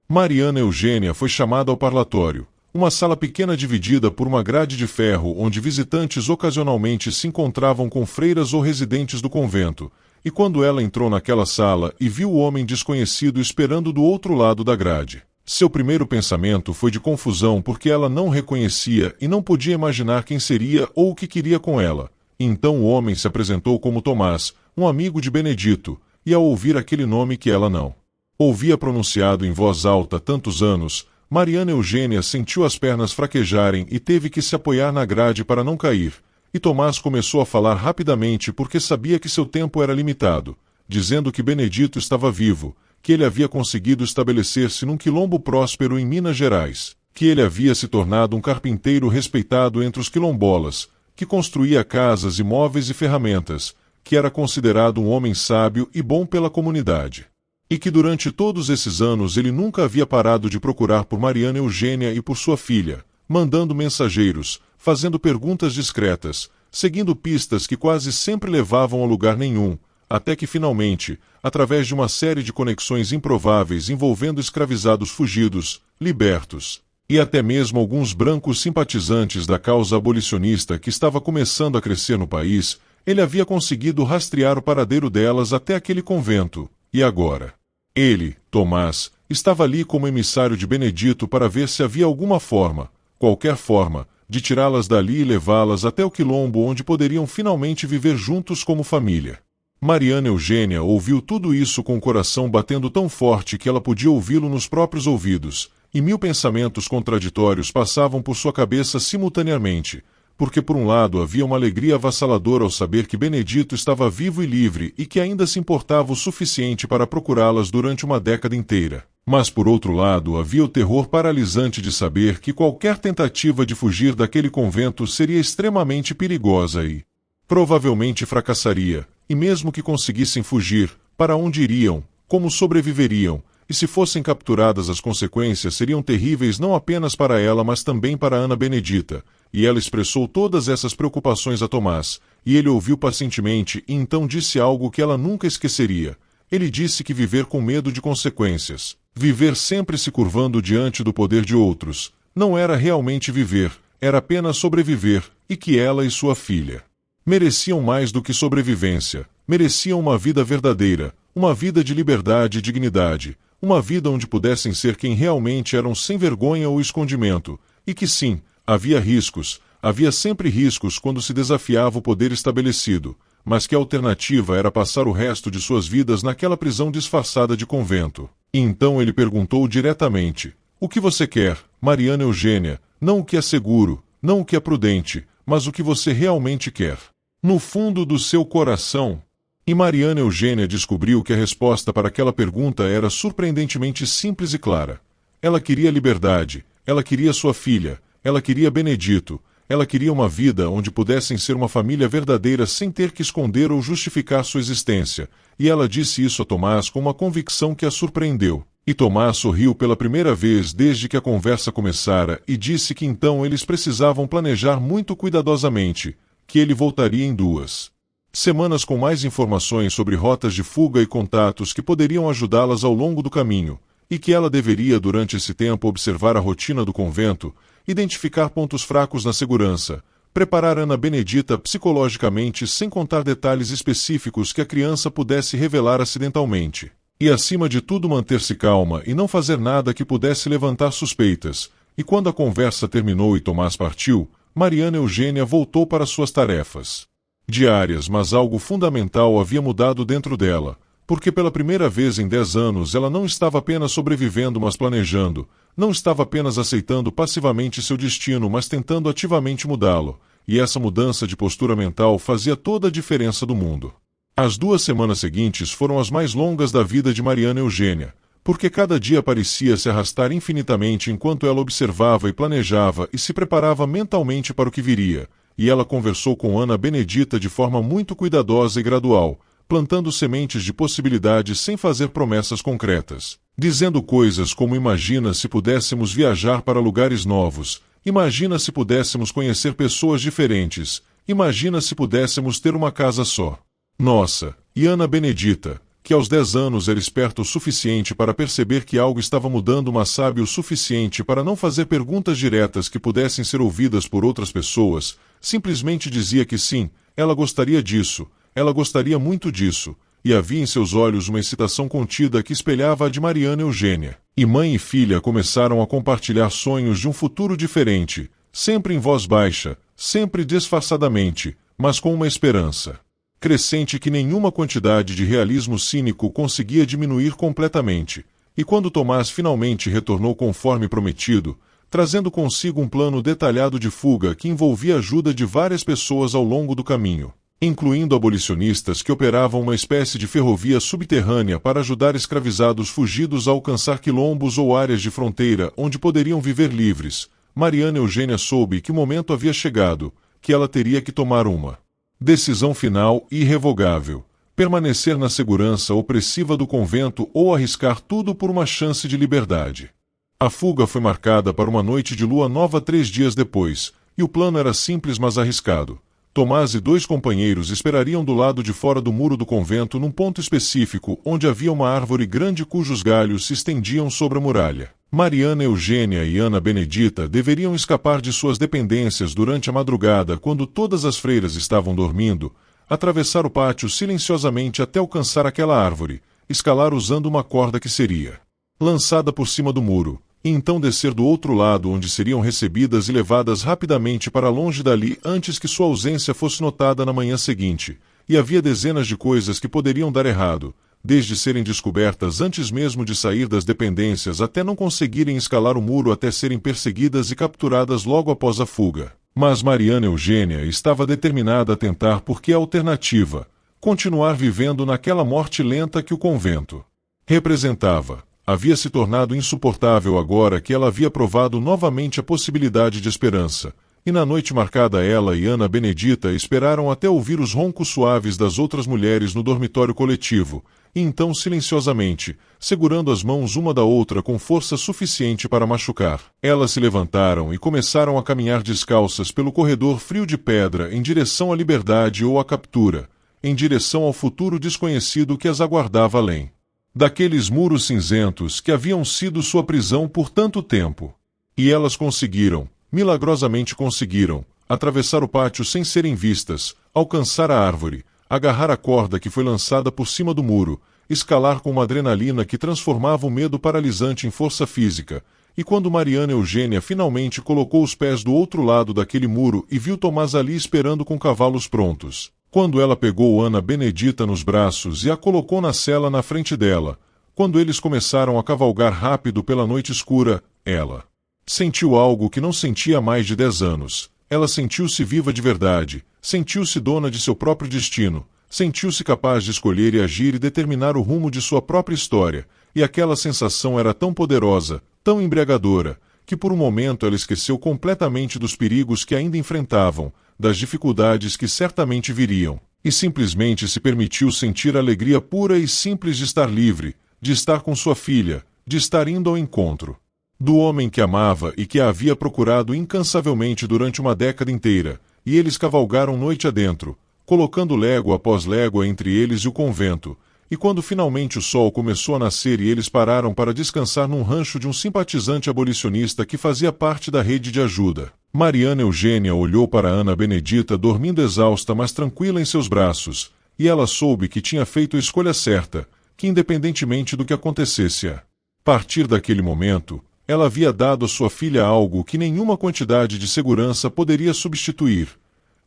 Mariana Eugênia foi chamada ao parlatório, uma sala pequena dividida por uma grade de ferro onde visitantes ocasionalmente se encontravam com freiras ou residentes do convento, e quando ela entrou naquela sala e viu o homem desconhecido esperando do outro lado da grade, seu primeiro pensamento foi de confusão porque ela não reconhecia e não podia imaginar quem seria ou o que queria com ela. Então o homem se apresentou como Tomás, um amigo de Benedito, e ao ouvir aquele nome que ela não ouvia pronunciado em voz alta há tantos anos, Mariana Eugênia sentiu as pernas fraquejarem e teve que se apoiar na grade para não cair, e Tomás começou a falar rapidamente porque sabia que seu tempo era limitado, dizendo que Benedito estava vivo, que ele havia conseguido estabelecer-se num quilombo próspero em Minas Gerais, que ele havia se tornado um carpinteiro respeitado entre os quilombolas, que construía casas, imóveis e ferramentas, que era considerado um homem sábio e bom pela comunidade. E que durante todos esses anos ele nunca havia parado de procurar por Mariana Eugênia e por sua filha, mandando mensageiros, fazendo perguntas discretas, seguindo pistas que quase sempre levavam a lugar nenhum, até que finalmente, através de uma série de conexões improváveis envolvendo escravizados fugidos, libertos, e até mesmo alguns brancos simpatizantes da causa abolicionista que estava começando a crescer no país, ele havia conseguido rastrear o paradeiro delas até aquele convento, e agora ele, Tomás, estava ali como emissário de Benedito para ver se havia alguma forma, qualquer forma, de tirá-las dali e levá-las até o quilombo onde poderiam finalmente viver juntos como família. Mariana Eugênia ouviu tudo isso com o coração batendo tão forte que ela podia ouvi-lo nos próprios ouvidos, e 1000 pensamentos contraditórios passavam por sua cabeça simultaneamente, porque por um lado havia uma alegria avassaladora ao saber que Benedito estava vivo e livre e que ainda se importava o suficiente para procurá-las durante uma década inteira. Mas por outro lado havia o terror paralisante de saber que qualquer tentativa de fugir daquele convento seria extremamente perigosa e provavelmente fracassaria, e mesmo que conseguissem fugir, para onde iriam, como sobreviveriam, e se fossem capturadas as consequências seriam terríveis não apenas para ela mas também para Ana Benedita, e ela expressou todas essas preocupações a Tomás, e ele ouviu pacientemente e então disse algo que ela nunca esqueceria. Ele disse que viver com medo de consequências, viver sempre se curvando diante do poder de outros, não era realmente viver, era apenas sobreviver, e que ela e sua filha mereciam mais do que sobrevivência, mereciam uma vida verdadeira, uma vida de liberdade e dignidade, uma vida onde pudessem ser quem realmente eram sem vergonha ou escondimento, e que sim, havia riscos, havia sempre riscos quando se desafiava o poder estabelecido, mas que a alternativa era passar o resto de suas vidas naquela prisão disfarçada de convento. E então ele perguntou diretamente: "O que você quer, Mariana Eugênia? Não o que é seguro, não o que é prudente, mas o que você realmente quer. No fundo do seu coração." E Mariana Eugênia descobriu que a resposta para aquela pergunta era surpreendentemente simples e clara. Ela queria liberdade, ela queria sua filha, ela queria Benedito, ela queria uma vida onde pudessem ser uma família verdadeira sem ter que esconder ou justificar sua existência, e ela disse isso a Tomás com uma convicção que a surpreendeu. E Tomás sorriu pela primeira vez desde que a conversa começara e disse que então eles precisavam planejar muito cuidadosamente, que ele voltaria em 2 semanas com mais informações sobre rotas de fuga e contatos que poderiam ajudá-las ao longo do caminho, e que ela deveria durante esse tempo observar a rotina do convento, identificar pontos fracos na segurança, preparar Ana Benedita psicologicamente sem contar detalhes específicos que a criança pudesse revelar acidentalmente. E acima de tudo manter-se calma e não fazer nada que pudesse levantar suspeitas. E quando a conversa terminou e Tomás partiu, Mariana Eugênia voltou para suas tarefas diárias, mas algo fundamental havia mudado dentro dela. porque pela primeira vez em 10 anos ela não estava apenas sobrevivendo, mas planejando, não estava apenas aceitando passivamente seu destino, mas tentando ativamente mudá-lo, e essa mudança de postura mental fazia toda a diferença do mundo. As 2 semanas seguintes foram as mais longas da vida de Mariana Eugênia, porque cada dia parecia se arrastar infinitamente enquanto ela observava e planejava e se preparava mentalmente para o que viria, e ela conversou com Ana Benedita de forma muito cuidadosa e gradual, plantando sementes de possibilidades sem fazer promessas concretas, dizendo coisas como: imagina se pudéssemos viajar para lugares novos, imagina se pudéssemos conhecer pessoas diferentes, imagina se pudéssemos ter uma casa só. Nossa, e Ana Benedita, que aos 10 anos era esperta o suficiente para perceber que algo estava mudando, mas sábio o suficiente para não fazer perguntas diretas que pudessem ser ouvidas por outras pessoas, simplesmente dizia que sim, ela gostaria disso, ela gostaria muito disso, e havia em seus olhos uma excitação contida que espelhava a de Mariana Eugênia. E mãe e filha começaram a compartilhar sonhos de um futuro diferente, sempre em voz baixa, sempre disfarçadamente, mas com uma esperança crescente que nenhuma quantidade de realismo cínico conseguia diminuir completamente. E quando Tomás finalmente retornou conforme prometido, trazendo consigo um plano detalhado de fuga que envolvia a ajuda de várias pessoas ao longo do caminho, incluindo abolicionistas que operavam uma espécie de ferrovia subterrânea para ajudar escravizados fugidos a alcançar quilombos ou áreas de fronteira onde poderiam viver livres, Mariana Eugênia soube que o momento havia chegado, que ela teria que tomar uma decisão final e irrevogável: permanecer na segurança opressiva do convento ou arriscar tudo por uma chance de liberdade. A fuga foi marcada para uma noite de lua nova 3 dias depois, e o plano era simples mas arriscado. Tomás e 2 companheiros esperariam do lado de fora do muro do convento num ponto específico onde havia uma árvore grande cujos galhos se estendiam sobre a muralha. Mariana Eugênia e Ana Benedita deveriam escapar de suas dependências durante a madrugada quando todas as freiras estavam dormindo, atravessar o pátio silenciosamente até alcançar aquela árvore, escalar usando uma corda que seria lançada por cima do muro, e então descer do outro lado onde seriam recebidas e levadas rapidamente para longe dali antes que sua ausência fosse notada na manhã seguinte. E havia dezenas de coisas que poderiam dar errado, desde serem descobertas antes mesmo de sair das dependências até não conseguirem escalar o muro até serem perseguidas e capturadas logo após a fuga. Mas Mariana Eugênia estava determinada a tentar porque a alternativa, continuar vivendo naquela morte lenta que o convento representava, havia se tornado insuportável agora que ela havia provado novamente a possibilidade de esperança. E na noite marcada ela e Ana Benedita esperaram até ouvir os roncos suaves das outras mulheres no dormitório coletivo, e então silenciosamente, segurando as mãos uma da outra com força suficiente para machucar, elas se levantaram e começaram a caminhar descalças pelo corredor frio de pedra em direção à liberdade ou à captura, em direção ao futuro desconhecido que as aguardava além daqueles muros cinzentos que haviam sido sua prisão por tanto tempo. E elas conseguiram, milagrosamente conseguiram, atravessar o pátio sem serem vistas, alcançar a árvore, agarrar a corda que foi lançada por cima do muro, escalar com uma adrenalina que transformava o medo paralisante em força física. E quando Mariana Eugênia finalmente colocou os pés do outro lado daquele muro e viu Tomás ali esperando com cavalos prontos, quando ela pegou Ana Benedita nos braços e a colocou na sela na frente dela, quando eles começaram a cavalgar rápido pela noite escura, ela sentiu algo que não sentia há mais de 10 anos. Ela sentiu-se viva de verdade, sentiu-se dona de seu próprio destino, sentiu-se capaz de escolher e agir e determinar o rumo de sua própria história, e aquela sensação era tão poderosa, tão embriagadora, que por um momento ela esqueceu completamente dos perigos que ainda enfrentavam, das dificuldades que certamente viriam, e simplesmente se permitiu sentir a alegria pura e simples de estar livre, de estar com sua filha, de estar indo ao encontro do homem que amava e que a havia procurado incansavelmente durante uma década inteira, e eles cavalgaram noite adentro, colocando légua após légua entre eles e o convento, e quando finalmente o sol começou a nascer e eles pararam para descansar num rancho de um simpatizante abolicionista que fazia parte da rede de ajuda, Mariana Eugênia olhou para Ana Benedita dormindo exausta mas tranquila em seus braços, e ela soube que tinha feito a escolha certa, que independentemente do que acontecesse a partir daquele momento, ela havia dado à sua filha algo que nenhuma quantidade de segurança poderia substituir.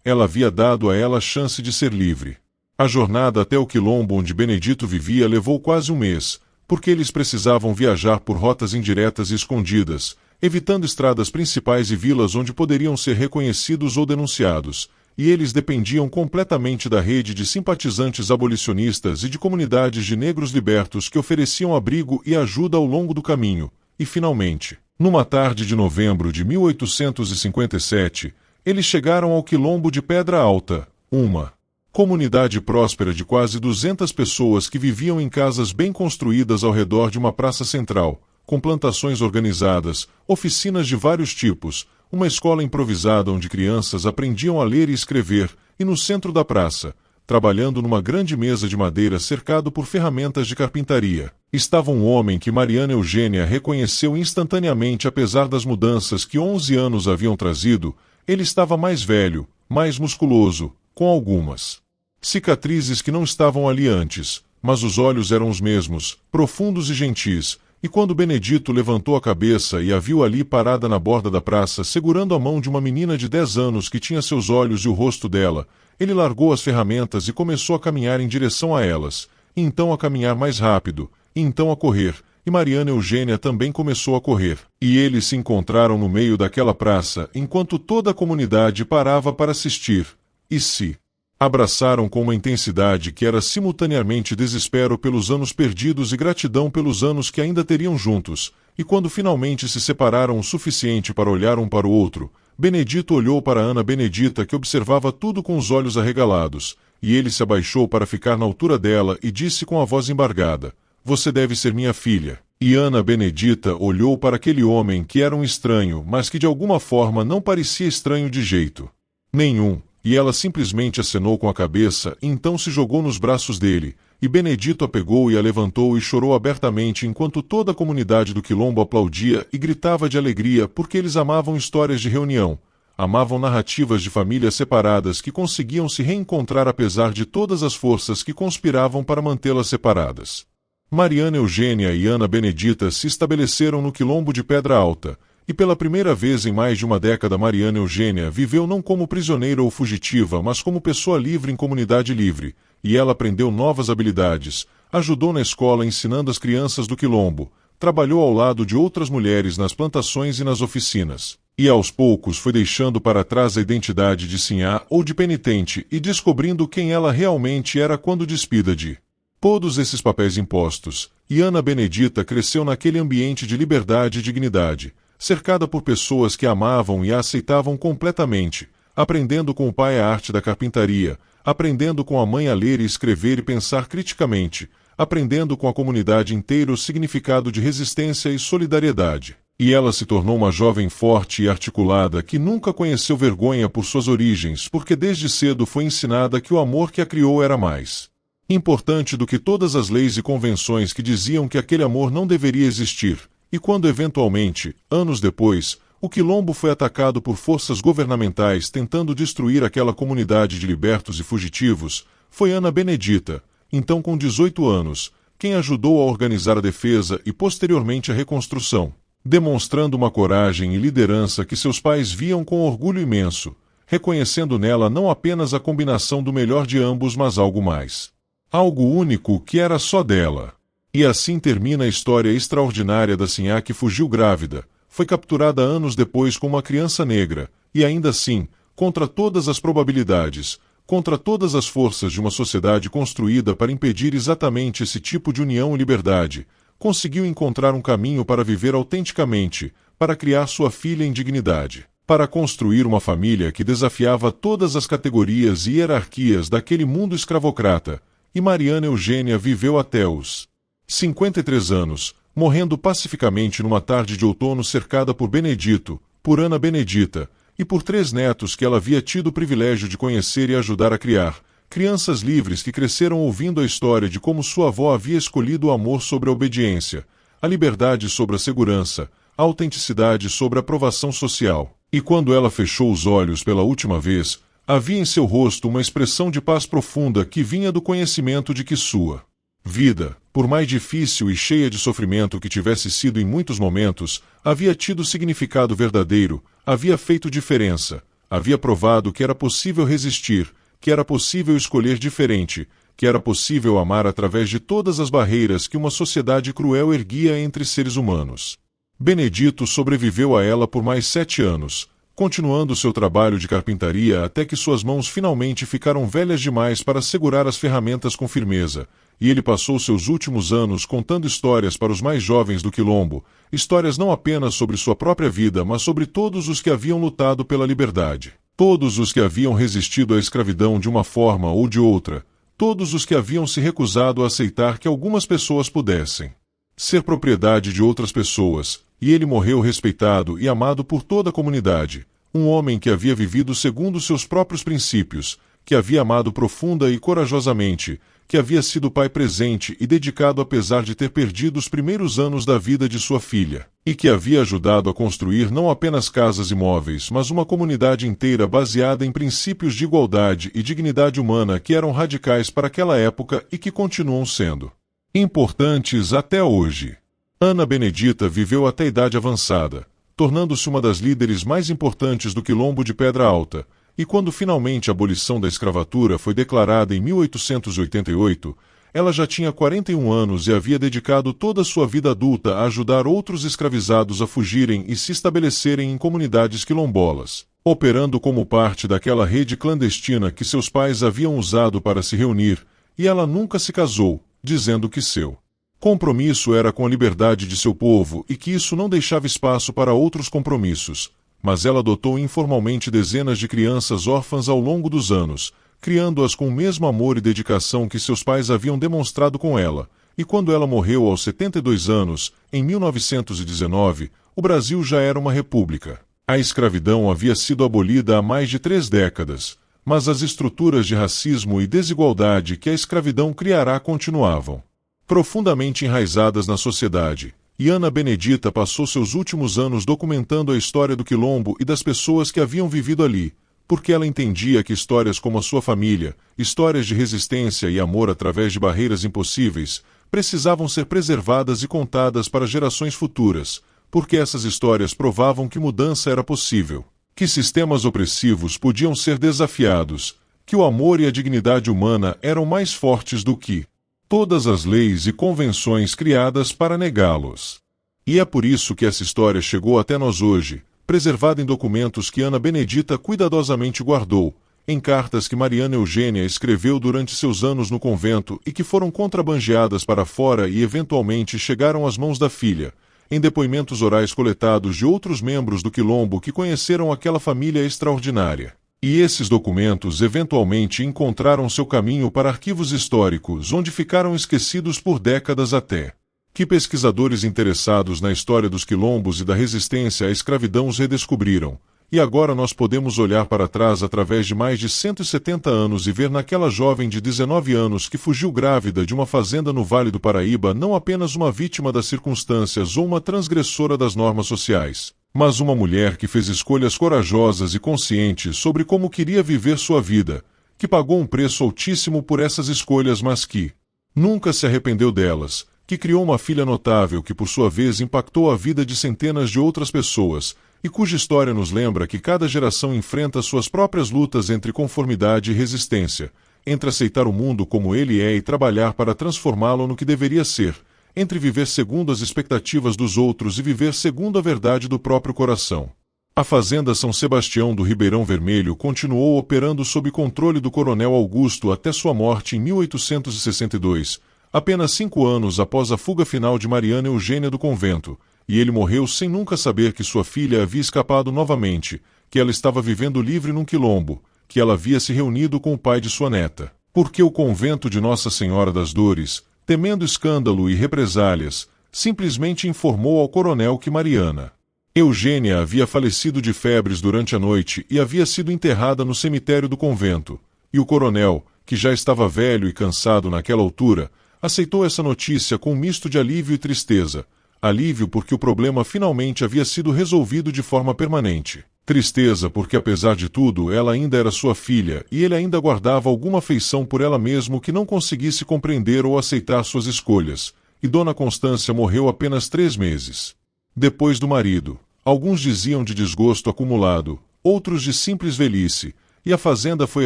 Ela havia dado a ela a chance de ser livre. A jornada até o quilombo onde Benedito vivia levou quase um mês, porque eles precisavam viajar por rotas indiretas e escondidas, evitando estradas principais e vilas onde poderiam ser reconhecidos ou denunciados, e eles dependiam completamente da rede de simpatizantes abolicionistas e de comunidades de negros libertos que ofereciam abrigo e ajuda ao longo do caminho. E, finalmente, numa tarde de novembro de 1857, eles chegaram ao quilombo de Pedra Alta, uma comunidade próspera de quase 200 pessoas que viviam em casas bem construídas ao redor de uma praça central, com plantações organizadas, oficinas de vários tipos, uma escola improvisada onde crianças aprendiam a ler e escrever, e no centro da praça, trabalhando numa grande mesa de madeira cercado por ferramentas de carpintaria, estava um homem que Mariana Eugênia reconheceu instantaneamente apesar das mudanças que 11 anos haviam trazido. Ele estava mais velho, mais musculoso, com algumas cicatrizes que não estavam ali antes, mas os olhos eram os mesmos, profundos e gentis. E quando Benedito levantou a cabeça e a viu ali parada na borda da praça, segurando a mão de uma menina de 10 anos que tinha seus olhos e o rosto dela, ele largou as ferramentas e começou a caminhar em direção a elas, e então a caminhar mais rápido, e então a correr, e Mariana Eugênia também começou a correr. E eles se encontraram no meio daquela praça, enquanto toda a comunidade parava para assistir, e se abraçaram com uma intensidade que era simultaneamente desespero pelos anos perdidos e gratidão pelos anos que ainda teriam juntos, e quando finalmente se separaram o suficiente para olhar um para o outro, Benedito olhou para Ana Benedita que observava tudo com os olhos arregalados, e ele se abaixou para ficar na altura dela e disse com a voz embargada: "Você deve ser minha filha." E Ana Benedita olhou para aquele homem que era um estranho, mas que de alguma forma não parecia estranho de jeito nenhum. E ela simplesmente acenou com a cabeça, e então se jogou nos braços dele, e Benedito a pegou e a levantou e chorou abertamente enquanto toda a comunidade do quilombo aplaudia e gritava de alegria porque eles amavam histórias de reunião, amavam narrativas de famílias separadas que conseguiam se reencontrar apesar de todas as forças que conspiravam para mantê-las separadas. Mariana Eugênia e Ana Benedita se estabeleceram no quilombo de Pedra Alta, e pela primeira vez em mais de uma década Mariana Eugênia viveu não como prisioneira ou fugitiva, mas como pessoa livre em comunidade livre, e ela aprendeu novas habilidades, ajudou na escola ensinando as crianças do quilombo, trabalhou ao lado de outras mulheres nas plantações e nas oficinas, e aos poucos foi deixando para trás a identidade de sinhá ou de penitente e descobrindo quem ela realmente era quando despida de todos esses papéis impostos. E Ana Benedita cresceu naquele ambiente de liberdade e dignidade, cercada por pessoas que a amavam e a aceitavam completamente, aprendendo com o pai a arte da carpintaria, aprendendo com a mãe a ler e escrever e pensar criticamente, aprendendo com a comunidade inteira o significado de resistência e solidariedade. E ela se tornou uma jovem forte e articulada que nunca conheceu vergonha por suas origens, porque desde cedo foi ensinada que o amor que a criou era mais importante do que todas as leis e convenções que diziam que aquele amor não deveria existir. E quando eventualmente, anos depois, o quilombo foi atacado por forças governamentais tentando destruir aquela comunidade de libertos e fugitivos, foi Ana Benedita, então com 18 anos, quem ajudou a organizar a defesa e posteriormente a reconstrução, demonstrando uma coragem e liderança que seus pais viam com orgulho imenso, reconhecendo nela não apenas a combinação do melhor de ambos, mas algo mais. Algo único que era só dela. E assim termina a história extraordinária da sinhá que fugiu grávida, foi capturada anos depois com uma criança negra, e ainda assim, contra todas as probabilidades, contra todas as forças de uma sociedade construída para impedir exatamente esse tipo de união e liberdade, conseguiu encontrar um caminho para viver autenticamente, para criar sua filha em dignidade, para construir uma família que desafiava todas as categorias e hierarquias daquele mundo escravocrata, e Mariana Eugênia viveu até os 53 anos, morrendo pacificamente numa tarde de outono cercada por Benedito, por Ana Benedita, e por 3 netos que ela havia tido o privilégio de conhecer e ajudar a criar, crianças livres que cresceram ouvindo a história de como sua avó havia escolhido o amor sobre a obediência, a liberdade sobre a segurança, a autenticidade sobre a aprovação social. E quando ela fechou os olhos pela última vez, havia em seu rosto uma expressão de paz profunda que vinha do conhecimento de que sua vida, por mais difícil e cheia de sofrimento que tivesse sido em muitos momentos, havia tido significado verdadeiro, havia feito diferença, havia provado que era possível resistir, que era possível escolher diferente, que era possível amar através de todas as barreiras que uma sociedade cruel erguia entre seres humanos. Benedito sobreviveu a ela por mais 7 anos, continuando seu trabalho de carpintaria até que suas mãos finalmente ficaram velhas demais para segurar as ferramentas com firmeza, e ele passou seus últimos anos contando histórias para os mais jovens do Quilombo, histórias não apenas sobre sua própria vida, mas sobre todos os que haviam lutado pela liberdade, todos os que haviam resistido à escravidão de uma forma ou de outra, todos os que haviam se recusado a aceitar que algumas pessoas pudessem ser propriedade de outras pessoas, e ele morreu respeitado e amado por toda a comunidade, um homem que havia vivido segundo seus próprios princípios, que havia amado profunda e corajosamente, que havia sido pai presente e dedicado apesar de ter perdido os primeiros anos da vida de sua filha, e que havia ajudado a construir não apenas casas e móveis, mas uma comunidade inteira baseada em princípios de igualdade e dignidade humana que eram radicais para aquela época e que continuam sendo importantes até hoje. Ana Benedita viveu até a idade avançada, tornando-se uma das líderes mais importantes do Quilombo de Pedra Alta, e quando finalmente a abolição da escravatura foi declarada em 1888, ela já tinha 41 anos e havia dedicado toda a sua vida adulta a ajudar outros escravizados a fugirem e se estabelecerem em comunidades quilombolas, operando como parte daquela rede clandestina que seus pais haviam usado para se reunir, e ela nunca se casou, dizendo que seu compromisso era com a liberdade de seu povo e que isso não deixava espaço para outros compromissos, mas ela adotou informalmente dezenas de crianças órfãs ao longo dos anos, criando-as com o mesmo amor e dedicação que seus pais haviam demonstrado com ela, e quando ela morreu aos 72 anos, em 1919, o Brasil já era uma república. A escravidão havia sido abolida há mais de 3 décadas, mas as estruturas de racismo e desigualdade que a escravidão criará continuavam profundamente enraizadas na sociedade, e Ana Benedita passou seus últimos anos documentando a história do Quilombo e das pessoas que haviam vivido ali, porque ela entendia que histórias como a sua família, histórias de resistência e amor através de barreiras impossíveis, precisavam ser preservadas e contadas para gerações futuras, porque essas histórias provavam que mudança era possível, que sistemas opressivos podiam ser desafiados, que o amor e a dignidade humana eram mais fortes do que todas as leis e convenções criadas para negá-los. E é por isso que essa história chegou até nós hoje, preservada em documentos que Ana Benedita cuidadosamente guardou, em cartas que Mariana Eugênia escreveu durante seus anos no convento e que foram contrabandeadas para fora e eventualmente chegaram às mãos da filha, em depoimentos orais coletados de outros membros do Quilombo que conheceram aquela família extraordinária. E esses documentos eventualmente encontraram seu caminho para arquivos históricos, onde ficaram esquecidos por décadas até que pesquisadores interessados na história dos quilombos e da resistência à escravidão os redescobriram. E agora nós podemos olhar para trás através de mais de 170 anos e ver naquela jovem de 19 anos que fugiu grávida de uma fazenda no Vale do Paraíba não apenas uma vítima das circunstâncias ou uma transgressora das normas sociais, mas uma mulher que fez escolhas corajosas e conscientes sobre como queria viver sua vida, que pagou um preço altíssimo por essas escolhas, mas que nunca se arrependeu delas, que criou uma filha notável que por sua vez impactou a vida de centenas de outras pessoas, e cuja história nos lembra que cada geração enfrenta suas próprias lutas entre conformidade e resistência, entre aceitar o mundo como ele é e trabalhar para transformá-lo no que deveria ser, entre viver segundo as expectativas dos outros e viver segundo a verdade do próprio coração. A Fazenda São Sebastião do Ribeirão Vermelho continuou operando sob controle do Coronel Augusto até sua morte em 1862, apenas 5 anos após a fuga final de Mariana Eugênia do convento, e ele morreu sem nunca saber que sua filha havia escapado novamente, que ela estava vivendo livre num quilombo, que ela havia se reunido com o pai de sua neta. Porque o convento de Nossa Senhora das Dores, temendo escândalo e represálias, simplesmente informou ao coronel que Mariana Eugênia havia falecido de febres durante a noite e havia sido enterrada no cemitério do convento, e o coronel, que já estava velho e cansado naquela altura, aceitou essa notícia com um misto de alívio e tristeza. Alívio porque o problema finalmente havia sido resolvido de forma permanente. Tristeza porque, apesar de tudo, ela ainda era sua filha e ele ainda guardava alguma afeição por ela mesmo que não conseguisse compreender ou aceitar suas escolhas. E Dona Constância morreu apenas 3 meses depois do marido. Alguns diziam de desgosto acumulado, outros de simples velhice, e a fazenda foi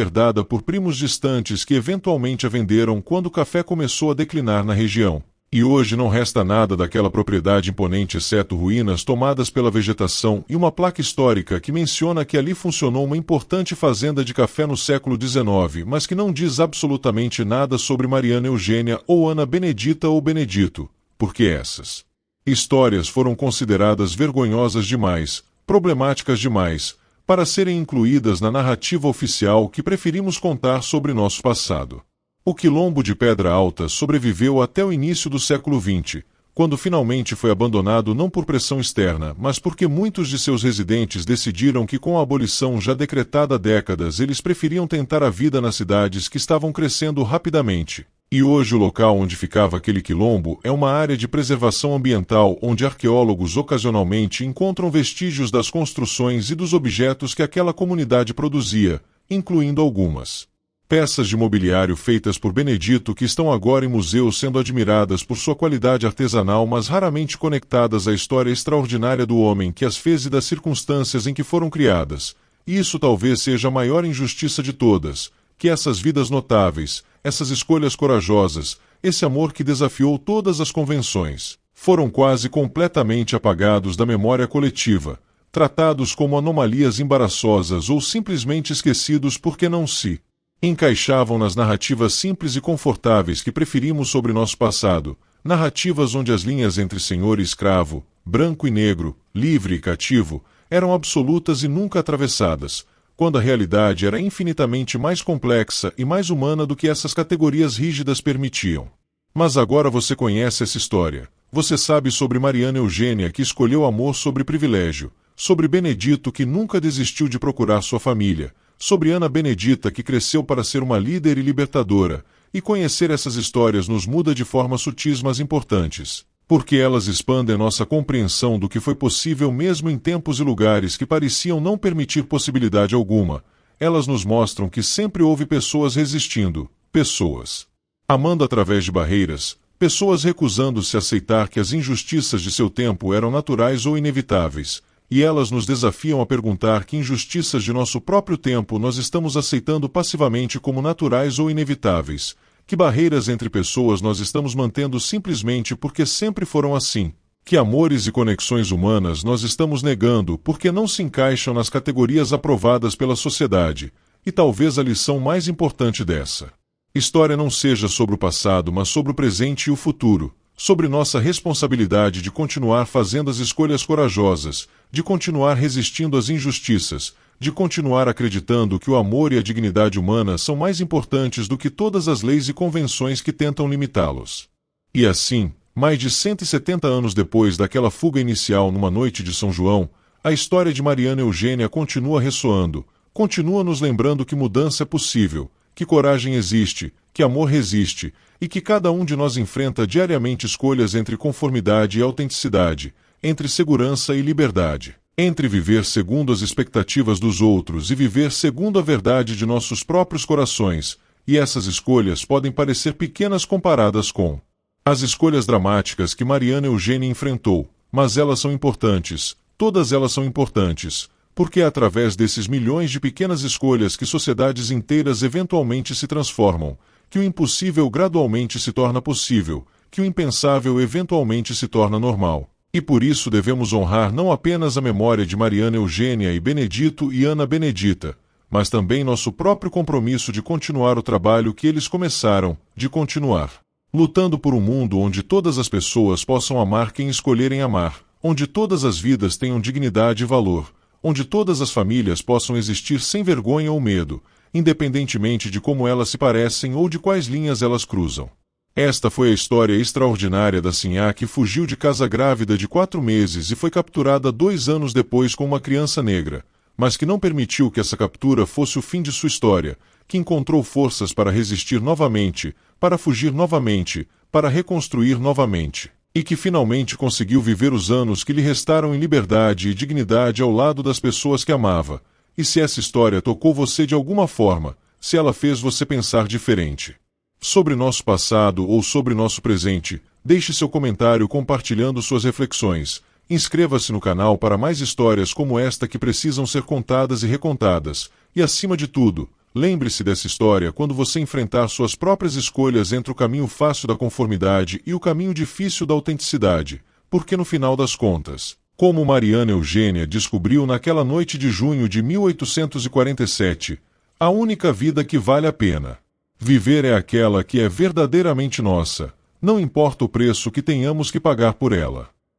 herdada por primos distantes que eventualmente a venderam quando o café começou a declinar na região. E hoje não resta nada daquela propriedade imponente exceto ruínas tomadas pela vegetação e uma placa histórica que menciona que ali funcionou uma importante fazenda de café no século XIX, mas que não diz absolutamente nada sobre Mariana Eugênia ou Ana Benedita ou Benedito, porque essas histórias foram consideradas vergonhosas demais, problemáticas demais, para serem incluídas na narrativa oficial que preferimos contar sobre nosso passado. O Quilombo de Pedra Alta sobreviveu até o início do século XX, quando finalmente foi abandonado não por pressão externa, mas porque muitos de seus residentes decidiram que com a abolição já decretada há décadas eles preferiam tentar a vida nas cidades que estavam crescendo rapidamente. E hoje o local onde ficava aquele quilombo é uma área de preservação ambiental onde arqueólogos ocasionalmente encontram vestígios das construções e dos objetos que aquela comunidade produzia, incluindo algumas peças de mobiliário feitas por Benedito que estão agora em museus sendo admiradas por sua qualidade artesanal, mas raramente conectadas à história extraordinária do homem que as fez e das circunstâncias em que foram criadas. E isso talvez seja a maior injustiça de todas, que essas vidas notáveis, essas escolhas corajosas, esse amor que desafiou todas as convenções, foram quase completamente apagados da memória coletiva, tratados como anomalias embaraçosas ou simplesmente esquecidos porque não se encaixavam nas narrativas simples e confortáveis que preferimos sobre nosso passado, narrativas onde as linhas entre senhor e escravo, branco e negro, livre e cativo, eram absolutas e nunca atravessadas, quando a realidade era infinitamente mais complexa e mais humana do que essas categorias rígidas permitiam. Mas agora você conhece essa história. Você sabe sobre Mariana Eugênia que escolheu amor sobre privilégio, sobre Benedito que nunca desistiu de procurar sua família, sobre Ana Benedita que cresceu para ser uma líder e libertadora, e conhecer essas histórias nos muda de formas sutis mas importantes, porque elas expandem nossa compreensão do que foi possível mesmo em tempos e lugares que pareciam não permitir possibilidade alguma. Elas nos mostram que sempre houve pessoas resistindo, pessoas amando através de barreiras, pessoas recusando-se a aceitar que as injustiças de seu tempo eram naturais ou inevitáveis, e elas nos desafiam a perguntar que injustiças de nosso próprio tempo nós estamos aceitando passivamente como naturais ou inevitáveis, que barreiras entre pessoas nós estamos mantendo simplesmente porque sempre foram assim, que amores e conexões humanas nós estamos negando porque não se encaixam nas categorias aprovadas pela sociedade, e talvez a lição mais importante dessa história não seja sobre o passado mas sobre o presente e o futuro, sobre nossa responsabilidade de continuar fazendo as escolhas corajosas, de continuar resistindo às injustiças, de continuar acreditando que o amor e a dignidade humana são mais importantes do que todas as leis e convenções que tentam limitá-los. E assim, mais de 170 anos depois daquela fuga inicial numa noite de São João, a história de Mariana Eugênia continua ressoando, continua nos lembrando que mudança é possível, que coragem existe, que amor resiste, e que cada um de nós enfrenta diariamente escolhas entre conformidade e autenticidade, entre segurança e liberdade, entre viver segundo as expectativas dos outros e viver segundo a verdade de nossos próprios corações, e essas escolhas podem parecer pequenas comparadas com as escolhas dramáticas que Mariana Eugênia enfrentou, mas elas são importantes, todas elas são importantes, porque é através desses milhões de pequenas escolhas que sociedades inteiras eventualmente se transformam, que o impossível gradualmente se torna possível, que o impensável eventualmente se torna normal. E por isso devemos honrar não apenas a memória de Mariana Eugênia e Benedito e Ana Benedita, mas também nosso próprio compromisso de continuar o trabalho que eles começaram, de continuar lutando por um mundo onde todas as pessoas possam amar quem escolherem amar, onde todas as vidas tenham dignidade e valor, onde todas as famílias possam existir sem vergonha ou medo, independentemente de como elas se parecem ou de quais linhas elas cruzam. Esta foi a história extraordinária da Sinhá que fugiu de casa grávida de 4 meses e foi capturada 2 anos depois com uma criança negra, mas que não permitiu que essa captura fosse o fim de sua história, que encontrou forças para resistir novamente, para fugir novamente, para reconstruir novamente, e que finalmente conseguiu viver os anos que lhe restaram em liberdade e dignidade ao lado das pessoas que amava. E se essa história tocou você de alguma forma, se ela fez você pensar diferente sobre nosso passado ou sobre nosso presente, deixe seu comentário compartilhando suas reflexões, Inscreva-se no canal para mais histórias como esta que precisam ser contadas e recontadas, e acima de tudo, lembre-se dessa história quando você enfrentar suas próprias escolhas entre o caminho fácil da conformidade e o caminho difícil da autenticidade, porque no final das contas, como Mariana Eugênia descobriu naquela noite de junho de 1847, a única vida que vale a pena viver é aquela que é verdadeiramente nossa, não importa o preço que tenhamos que pagar por ela.